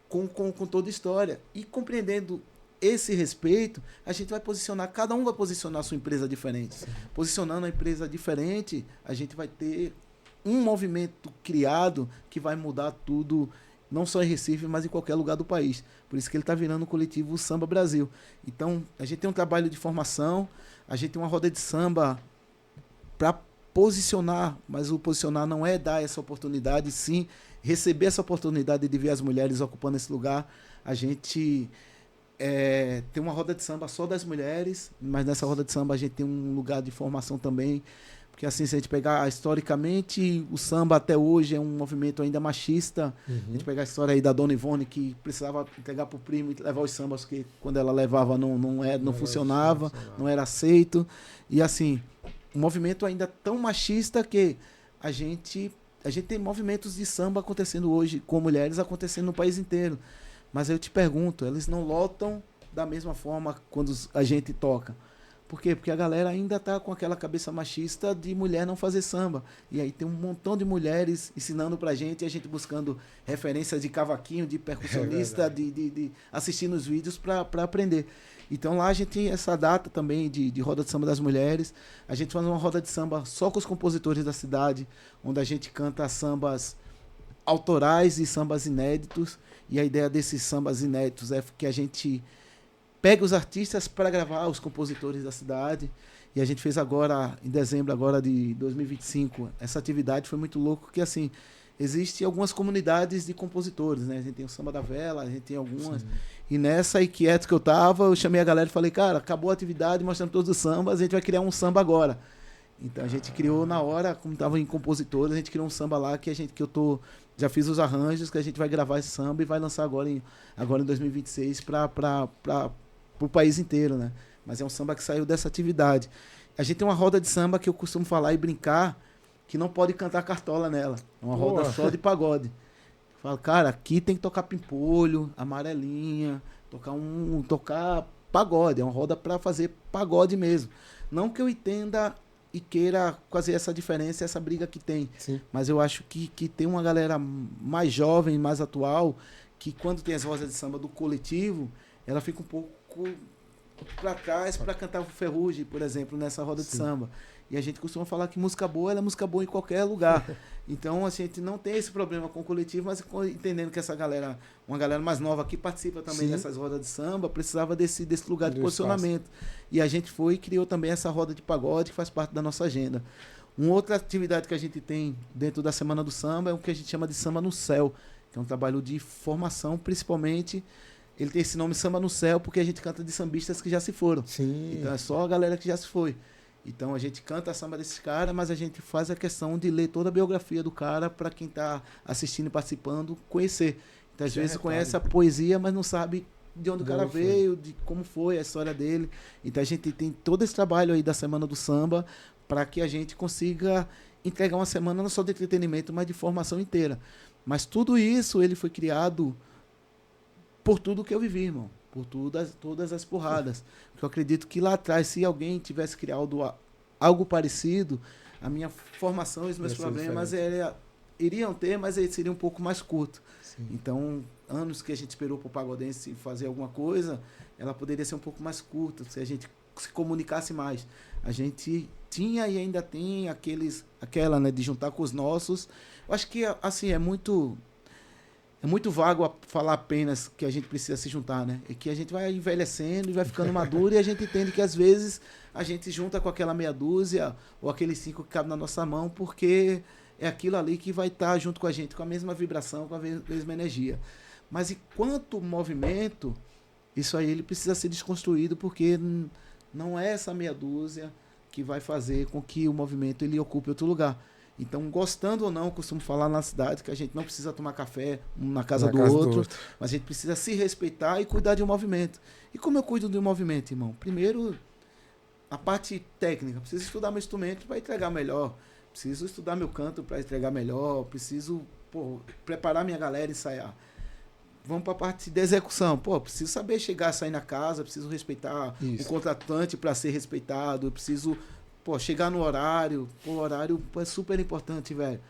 com toda a história. E compreendendo esse respeito, a gente vai posicionar, cada um vai posicionar a sua empresa diferente. Sim. Posicionando a empresa diferente, a gente vai ter um movimento criado que vai mudar tudo, não só em Recife, mas em qualquer lugar do país. Por isso que ele está virando o coletivo Samba Brasil. Então, a gente tem um trabalho de formação, a gente tem uma roda de samba para posicionar, mas o posicionar não é dar essa oportunidade, sim receber essa oportunidade de ver as mulheres ocupando esse lugar. A gente tem uma roda de samba só das mulheres, mas nessa roda de samba a gente tem um lugar de formação também, porque assim, se a gente pegar historicamente, o samba até hoje é um movimento ainda machista. A gente pegar a história aí da Dona Ivone, que precisava entregar pro primo e levar os sambas, porque quando ela levava não funcionava, não era aceito. E assim, um movimento ainda tão machista que a gente a gente tem movimentos de samba acontecendo hoje com mulheres acontecendo no país inteiro. Mas eu te pergunto, eles não lotam da mesma forma quando a gente toca. Por quê? Porque a galera ainda tá com aquela cabeça machista de mulher não fazer samba. E aí tem um montão de mulheres ensinando pra gente, e a gente buscando referências de cavaquinho, de percussionista, de assistir nos vídeos pra aprender. Então lá a gente tem essa data também de roda de samba das mulheres. A gente faz uma roda de samba só com os compositores da cidade, onde a gente canta sambas autorais e sambas inéditos. E a ideia desses sambas inéditos é que a gente pega os artistas para gravar, os compositores da cidade. E a gente fez agora, em dezembro agora de 2025, essa atividade foi muito louco, que assim, existem algumas comunidades de compositores, né? A gente tem o Samba da Vela, a gente tem algumas. Sim. E nessa Inquieto que eu tava, eu chamei a galera e falei, cara, acabou a atividade, mostrando todos os sambas, a gente vai criar um samba agora. Então a gente criou na hora, como estava em compositores, a gente criou um samba lá que já fiz os arranjos, que a gente vai gravar esse samba e vai lançar agora em 2026 para o país inteiro, né? Mas é um samba que saiu dessa atividade. A gente tem uma roda de samba que eu costumo falar e brincar que não pode cantar cartola nela. É uma roda só de pagode. Eu falo, cara, aqui tem que tocar pimpolho, amarelinha, tocar pagode. É uma roda para fazer pagode mesmo. Não que eu entenda e queira fazer essa diferença, essa briga que tem. Sim. Mas eu acho que tem uma galera mais jovem, mais atual, que quando tem as rodas de samba do coletivo, ela fica um pouco para trás para cantar o Ferrugem, por exemplo, nessa roda de samba. E a gente costuma falar que música boa, ela é música boa em qualquer lugar. Então a gente não tem esse problema com o coletivo, mas entendendo que essa galera, uma galera mais nova que participa também dessas rodas de samba, precisava desse lugar de posicionamento. E a gente foi e criou também essa roda de pagode, que faz parte da nossa agenda. Uma outra atividade que a gente tem dentro da Semana do Samba é o que a gente chama de Samba no Céu, que é um trabalho de formação, principalmente. Ele tem esse nome Samba no Céu porque a gente canta de sambistas que já se foram. Sim. Então é só a galera que já se foi. Então a gente canta a samba desses caras, mas a gente faz a questão de ler toda a biografia do cara para quem está assistindo e participando conhecer. Então às vezes conhece a poesia, mas não sabe de onde o cara veio, de como foi a história dele. Então a gente tem todo esse trabalho aí da Semana do Samba para que a gente consiga entregar uma semana não só de entretenimento, mas de formação inteira. Mas tudo isso ele foi criado por tudo que eu vivi, irmão. Por todas as porradas. Porque eu acredito que lá atrás, se alguém tivesse criado algo parecido, a minha formação e os meus problemas iriam ter, mas ele seria um pouco mais curto. Sim. Então, anos que a gente esperou para o pagodense fazer alguma coisa, ela poderia ser um pouco mais curta, se a gente se comunicasse mais. A gente tinha e ainda tem aquela, né, de juntar com os nossos. Eu acho que, assim, é muito vago falar apenas que a gente precisa se juntar, né? E que a gente vai envelhecendo e vai ficando maduro e a gente entende que às vezes a gente junta com aquela meia dúzia ou aqueles 5 que cabem na nossa mão, porque é aquilo ali que vai estar junto com a gente, com a mesma vibração, com a mesma energia. Mas enquanto movimento, isso aí ele precisa ser desconstruído, porque não é essa meia dúzia que vai fazer com que o movimento ele ocupe outro lugar. Então, gostando ou não, eu costumo falar na cidade que a gente não precisa tomar café um na casa do outro, mas a gente precisa se respeitar e cuidar de um movimento. E como eu cuido de um movimento, irmão? Primeiro, a parte técnica. Preciso estudar meu instrumento para entregar melhor. Preciso estudar meu canto para entregar melhor. Preciso preparar minha galera e ensaiar. Vamos para a parte de execução. Preciso saber chegar, sair na casa, preciso respeitar o contratante para ser respeitado, eu preciso chegar no horário. O horário é super importante, velho.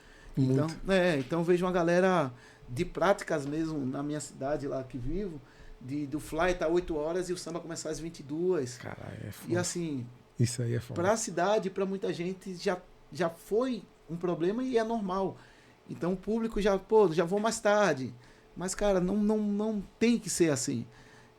Então vejo uma galera de práticas mesmo na minha cidade lá que vivo, do fly tá 8 horas e o samba começar às 22. Caralho, é foda. E assim, isso aí é foda. Pra cidade, pra muita gente, já foi um problema e é normal. Então o público já vou mais tarde. Mas, cara, não tem que ser assim.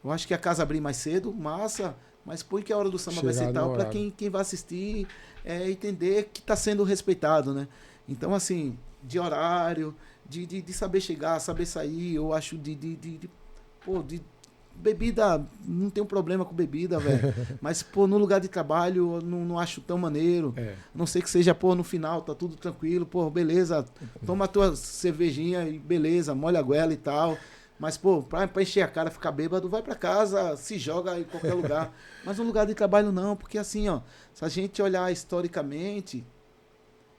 Eu acho que a casa abrir mais cedo, massa, mas põe que a hora do samba vai ser tal para quem vai assistir entender que está sendo respeitado, né? Então, assim, de horário, de saber chegar, saber sair, eu acho de bebida, não tenho problema com bebida, velho. Mas, no lugar de trabalho, eu não acho tão maneiro. A não sei que seja, no final, tá tudo tranquilo, beleza, toma a tua cervejinha e beleza, molha a goela e tal. Mas, pra encher a cara, ficar bêbado, vai pra casa, se joga em qualquer lugar. Mas no lugar de trabalho não, porque assim, ó, se a gente olhar historicamente,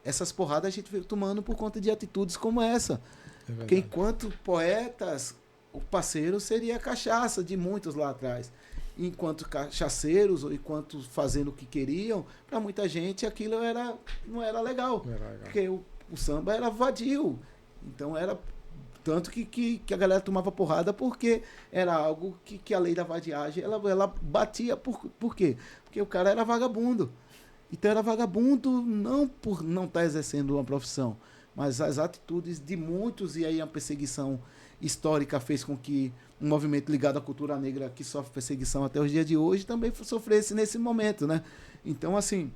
essas porradas a gente veio tomando por conta de atitudes como essa. Porque verdade. enquanto poetas, o parceiro seria a cachaça de muitos lá atrás. Enquanto cachaceiros, ou enquanto fazendo o que queriam, para muita gente aquilo não era legal. Não era legal. Porque o samba era vadio. Então era. Tanto que a galera tomava porrada porque era algo que a lei da vadiagem ela batia. Por quê? Porque o cara era vagabundo. Então era vagabundo não por não estar exercendo uma profissão, mas as atitudes de muitos, e aí a perseguição histórica fez com que um movimento ligado à cultura negra que sofre perseguição até os dias de hoje também sofresse nesse momento, né? Então, assim,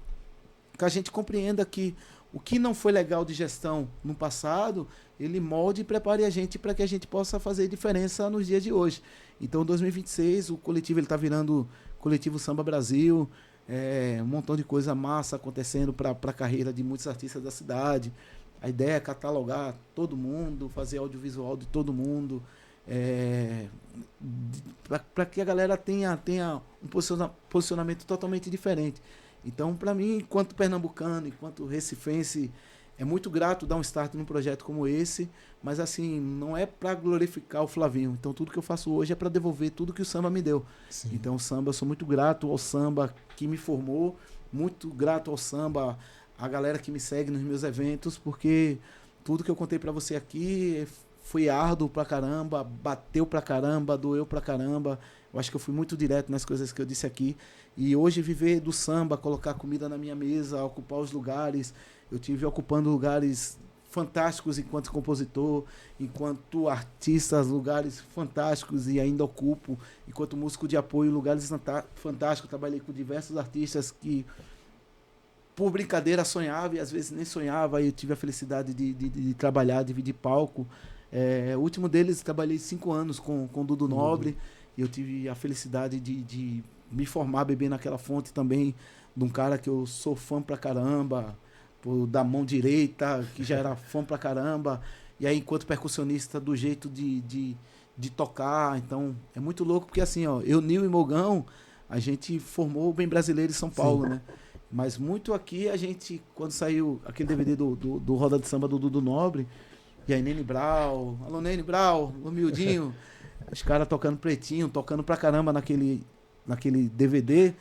que a gente compreenda que o que não foi legal de gestão no passado, ele molde e prepare a gente para que a gente possa fazer diferença nos dias de hoje. Então, 2026, o coletivo está virando Coletivo Samba Brasil, um montão de coisa massa acontecendo para a carreira de muitos artistas da cidade. A ideia é catalogar todo mundo, fazer audiovisual de todo mundo, para que a galera tenha um posicionamento totalmente diferente. Então, para mim, enquanto pernambucano, enquanto recifense, é muito grato dar um start num projeto como esse, mas assim, não é para glorificar o Flavinho. Então, tudo que eu faço hoje é para devolver tudo que o samba me deu. Sim. Então, o samba, eu sou muito grato ao samba que me formou, muito grato ao samba, a galera que me segue nos meus eventos, porque tudo que eu contei para você aqui foi árduo pra caramba, bateu pra caramba, doeu pra caramba. Eu acho que eu fui muito direto nas coisas que eu disse aqui. E hoje viver do samba, colocar comida na minha mesa, ocupar os lugares. Eu tive ocupando lugares fantásticos enquanto compositor, enquanto artista, lugares fantásticos e ainda ocupo. Enquanto músico de apoio, lugares fantásticos. Trabalhei com diversos artistas que, por brincadeira, sonhava e às vezes nem sonhava. E eu tive a felicidade de trabalhar, dividir palco. O último deles, trabalhei 5 anos com o Dudu Nobre. E eu tive a felicidade de me formar, beber naquela fonte também, de um cara que eu sou fã pra caramba, da mão direita, que já era fã pra caramba. E aí, enquanto percussionista, do jeito de tocar. Então, é muito louco, porque assim, ó, eu, Nil e Mogão, a gente formou o Bem Brasileiro em São Paulo, né? Mas muito aqui, a gente, quando saiu aquele DVD do Roda de Samba do Dudu Nobre, e aí Nene Brau, alô Nene Brau, o Miudinho, os caras tocando pretinho, tocando pra caramba naquele DVD,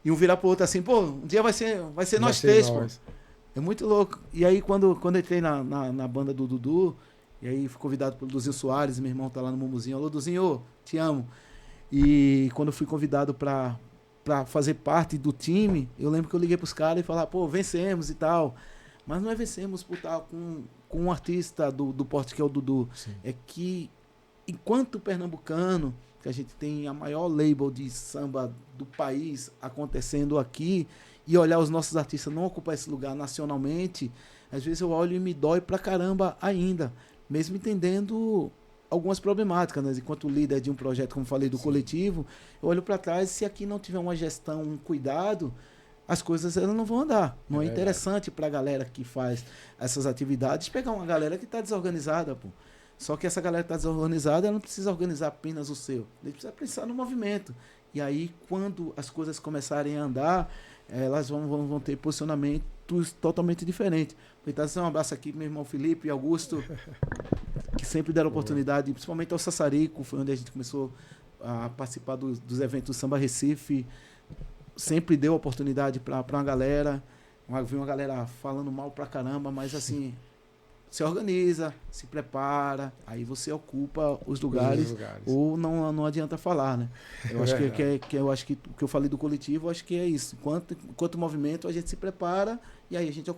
e um virar pro outro assim, pô, um dia vai ser nós três, pô. É muito louco. E aí, quando eu entrei na banda do Dudu, e aí fui convidado pelo Duzinho Soares, meu irmão tá lá no Mumuzinho, alô Duzinho, te amo. E quando eu fui convidado pra fazer parte do time, eu lembro que eu liguei pros caras e falar, pô, vencemos e tal. Mas não é vencemos por estar com um artista do porte que é o Dudu. Sim. É que, enquanto pernambucano, que a gente tem a maior label de samba do país acontecendo aqui, e olhar os nossos artistas não ocupar esse lugar nacionalmente, às vezes eu olho e me dói pra caramba ainda, mesmo entendendo algumas problemáticas, né? Enquanto líder de um projeto, como falei, do Sim. coletivo, eu olho para trás, se aqui não tiver uma gestão, um cuidado, as coisas elas não vão andar. Não é interessante para a galera que faz essas atividades pegar uma galera que está desorganizada, pô. Só que essa galera que está desorganizada, ela não precisa organizar apenas o seu. Ele precisa pensar no movimento. E aí, quando as coisas começarem a andar, elas vão ter posicionamentos totalmente diferentes. Então, um abraço aqui pro meu irmão Felipe e Augusto, que sempre deram oportunidade, principalmente ao Sassarico, foi onde a gente começou a participar dos eventos do Samba Recife. Sempre deu oportunidade para uma galera. Vi uma galera falando mal pra caramba, mas assim, se organiza, se prepara, aí você ocupa os lugares. Ou não adianta falar, né? Eu acho eu acho que o que eu falei do coletivo, eu acho que é isso. Enquanto movimento, a gente se prepara e aí a gente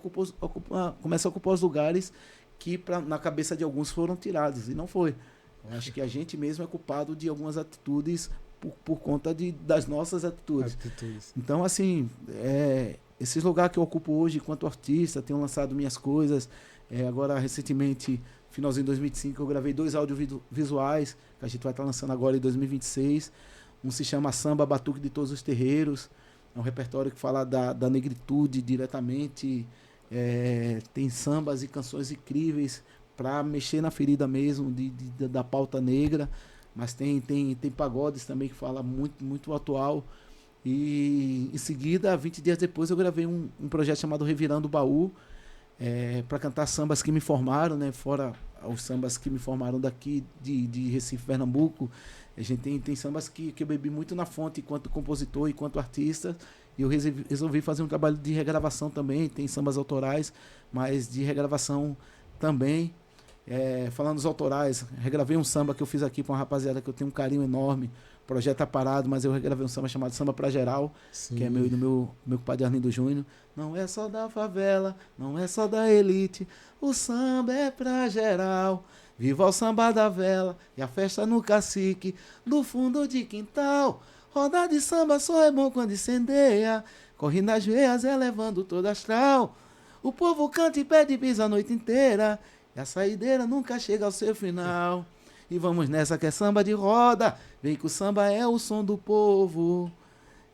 começa a ocupar os lugares que na cabeça de alguns foram tirados, e não foi. Eu acho que a gente mesmo é culpado de algumas atitudes por conta das nossas atitudes. Então, assim, esses lugares que eu ocupo hoje enquanto artista, tenho lançado minhas coisas. Agora, recentemente, finalzinho de 2005, eu gravei 2 audiovisuais, que a gente vai estar lançando agora em 2026. Um se chama Samba Batuque de Todos os Terreiros. É um repertório que fala da negritude diretamente. Tem sambas e canções incríveis para mexer na ferida mesmo da pauta negra. Mas tem pagodes também que fala muito, muito atual. E em seguida, 20 dias depois, eu gravei um projeto chamado Revirando o Baú, para cantar sambas que me formaram, né? Fora os sambas que me formaram daqui de Recife, Pernambuco. A gente tem sambas que eu bebi muito na fonte enquanto compositor, enquanto artista. E eu resolvi fazer um trabalho de regravação também. Tem sambas autorais, mas de regravação também. Falando dos autorais, regravei um samba que eu fiz aqui com uma rapaziada que eu tenho um carinho enorme. O projeto tá parado, mas eu regravei um samba chamado Samba Pra Geral, Sim. que é meu e do meu compadre Arlindo Júnior. Não é só da favela, não é só da elite, o samba é pra geral. Viva o samba da vela e a festa no cacique, do fundo de quintal. Roda de samba só é bom quando incendeia, corre nas veias elevando todo astral. O povo canta e pede bis a noite inteira, e a saideira nunca chega ao seu final. E vamos nessa que é samba de roda, vem que o samba é o som do povo.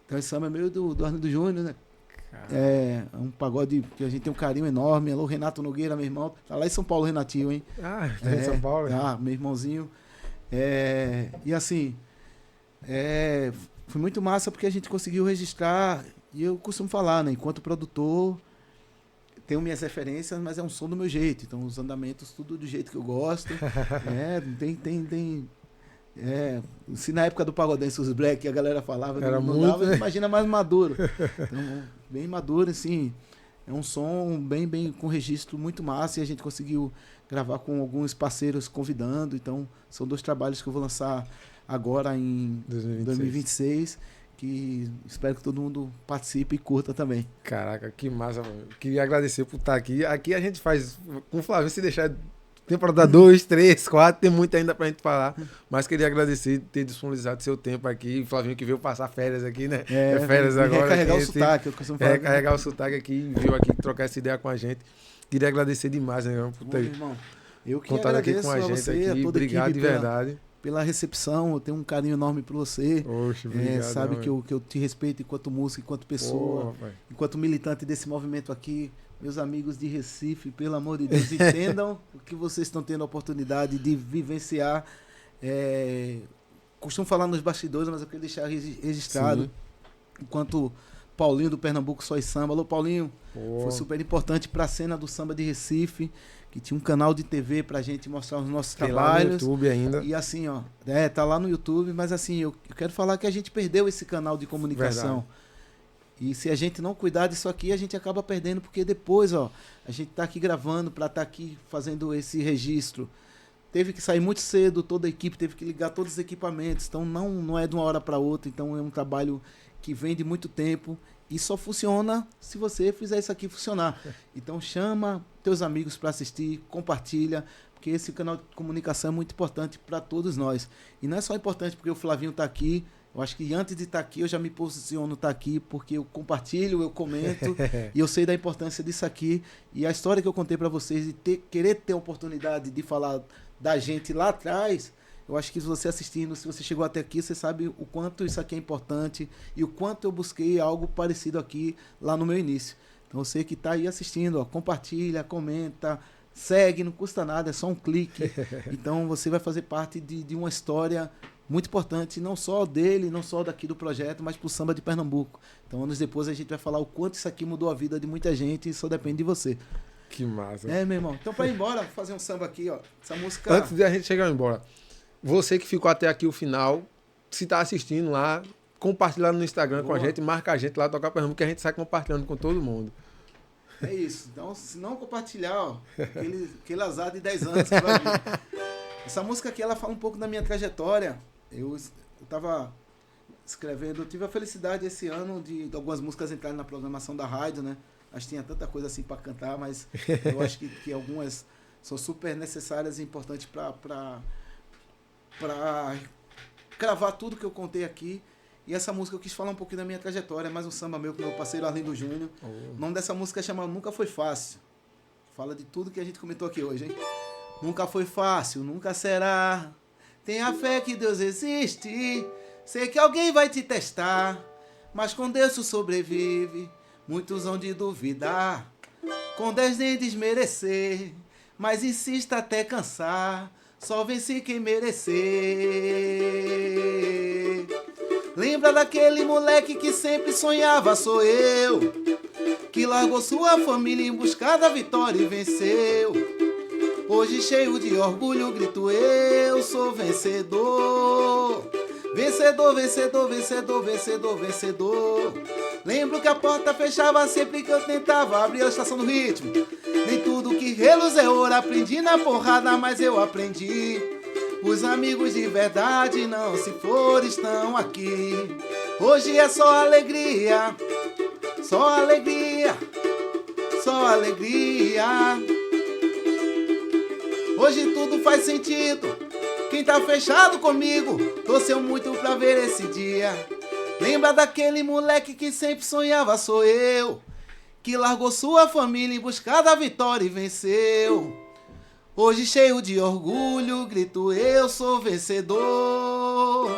Então esse samba é meio do Arlindo Júnior, né? É um pagode que a gente tem um carinho enorme. Alô, Renato Nogueira, meu irmão. Tá lá em São Paulo, Renatinho, hein? Tá em São Paulo. Meu irmãozinho. E assim, foi muito massa porque a gente conseguiu registrar. E eu costumo falar, né? Enquanto produtor, tenho minhas referências, mas é um som do meu jeito. Então, os andamentos, tudo do jeito que eu gosto. Se na época do Pagodense, os black, a galera falava, era não muito, dava, imagina mais maduro. Então, bem maduro, assim. É um som bem com registro muito massa e a gente conseguiu gravar com alguns parceiros convidando. Então, são 2 trabalhos que eu vou lançar agora em 2026. Que espero que todo mundo participe e curta também. Caraca, que massa, mano. Queria agradecer por estar aqui. Aqui a gente faz com o Flavinho, se deixar temporada 2, 3, 4, tem muito ainda pra gente falar. Mas queria agradecer de ter disponibilizado seu tempo aqui. O Flavinho que veio passar férias aqui, né? Férias agora. Recarregar o sotaque, eu costumo falar. Recarregar o sotaque aqui, veio aqui trocar essa ideia com a gente. Queria agradecer demais, né, por ter contado aqui com a gente você, aqui. Obrigado de verdade. Pela recepção, eu tenho um carinho enorme por você. Oxe, obrigado, sabe que eu te respeito enquanto músico, enquanto pessoa, enquanto militante desse movimento aqui. Meus amigos de Recife, pelo amor de Deus, entendam o que vocês estão tendo a oportunidade de vivenciar. Costumo falar nos bastidores, mas eu quero deixar registrado. Sim. Enquanto Paulinho do Pernambuco Só e Samba. Alô, Paulinho. Foi super importante para a cena do samba de Recife, que tinha um canal de TV pra gente mostrar os nossos trabalhos. Lá no YouTube ainda. E assim, tá lá no YouTube, mas assim, eu quero falar que a gente perdeu esse canal de comunicação. Verdade. E se a gente não cuidar disso aqui, a gente acaba perdendo, porque depois, a gente tá aqui gravando para estar aqui fazendo esse registro. Teve que sair muito cedo, toda a equipe teve que ligar todos os equipamentos, então não é de uma hora para outra, então é um trabalho que vem de muito tempo e só funciona se você fizer isso aqui funcionar. Então chama teus amigos para assistir, compartilha, porque esse canal de comunicação é muito importante para todos nós. E não é só importante porque o Flavinho está aqui. Eu acho que antes de estar aqui, eu já me posiciono estar aqui, porque eu compartilho, eu comento, e eu sei da importância disso aqui. E a história que eu contei para vocês, de querer ter a oportunidade de falar da gente lá atrás, eu acho que se você assistindo, se você chegou até aqui, você sabe o quanto isso aqui é importante e o quanto eu busquei algo parecido aqui lá no meu início. Então você que está aí assistindo, compartilha, comenta, segue, não custa nada, é só um clique. Então você vai fazer parte de uma história muito importante, não só dele, não só daqui do projeto, mas pro samba de Pernambuco. Então, anos depois, a gente vai falar o quanto isso aqui mudou a vida de muita gente e só depende de você. Que massa. Meu irmão. Então, pra ir embora, fazer um samba aqui, essa música... Antes de a gente chegar embora, você que ficou até aqui o final, se tá assistindo lá, compartilha no Instagram com a gente, marca a gente lá, Tocar Pernambuco, que a gente sai compartilhando com todo mundo. É isso. Então, se não compartilhar, aquele azar de 10 anos que vai vir. Essa música aqui, ela fala um pouco da minha trajetória. Eu estava escrevendo, eu tive a felicidade esse ano de algumas músicas entrarem na programação da rádio, né? Acho que tinha tanta coisa assim para cantar, mas eu acho que algumas são super necessárias e importantes para cravar tudo que eu contei aqui. E essa música eu quis falar um pouquinho da minha trajetória, é mais um samba meu com meu parceiro Arlindo Júnior. O nome dessa música é chamada Nunca Foi Fácil. Fala de tudo que a gente comentou aqui hoje, hein? Nunca foi fácil, nunca será. Tenha fé que Deus existe. Sei que alguém vai te testar, mas com Deus tu sobrevive. Muitos hão de duvidar, com 10 nem desmerecer, mas insista até cansar. Só vence quem merecer. Lembra daquele moleque que sempre sonhava, sou eu. que largou sua família em busca da vitória e venceu. Hoje cheio de orgulho grito, eu sou vencedor. Vencedor, vencedor, vencedor, vencedor, vencedor. Lembro que a porta fechava sempre que eu tentava abrir a estação do ritmo. Nem tudo que reluz é ouro, aprendi na porrada, mas eu aprendi. Os amigos de verdade não se for, estão aqui. Hoje é só alegria, só alegria, só alegria. Hoje tudo faz sentido, quem tá fechado comigo torceu muito pra ver esse dia. Lembra daquele moleque que sempre sonhava, sou eu, que largou sua família em busca da vitória e venceu. Hoje cheio de orgulho, grito, eu sou vencedor.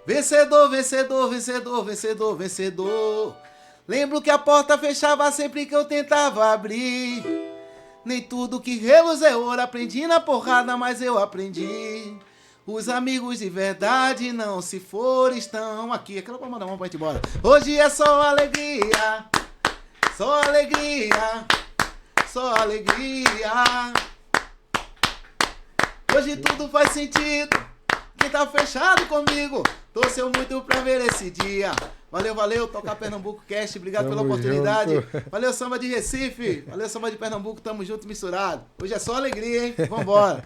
Vencedor, vencedor, vencedor, vencedor, vencedor. Lembro que a porta fechava sempre que eu tentava abrir. Nem tudo que reluz é ouro, aprendi na porrada, mas eu aprendi. Os amigos de verdade não se for, estão aqui. Aquela pra mandar uma pra gente embora. Hoje é só alegria, só alegria, só alegria. Hoje tudo faz sentido, quem tá fechado comigo torceu muito pra ver esse dia. Valeu, valeu, Toca Pernambuco Cast, obrigado pela oportunidade. Junto. Valeu, samba de Recife, valeu, samba de Pernambuco, tamo junto, misturado. Hoje é só alegria, hein? Vambora.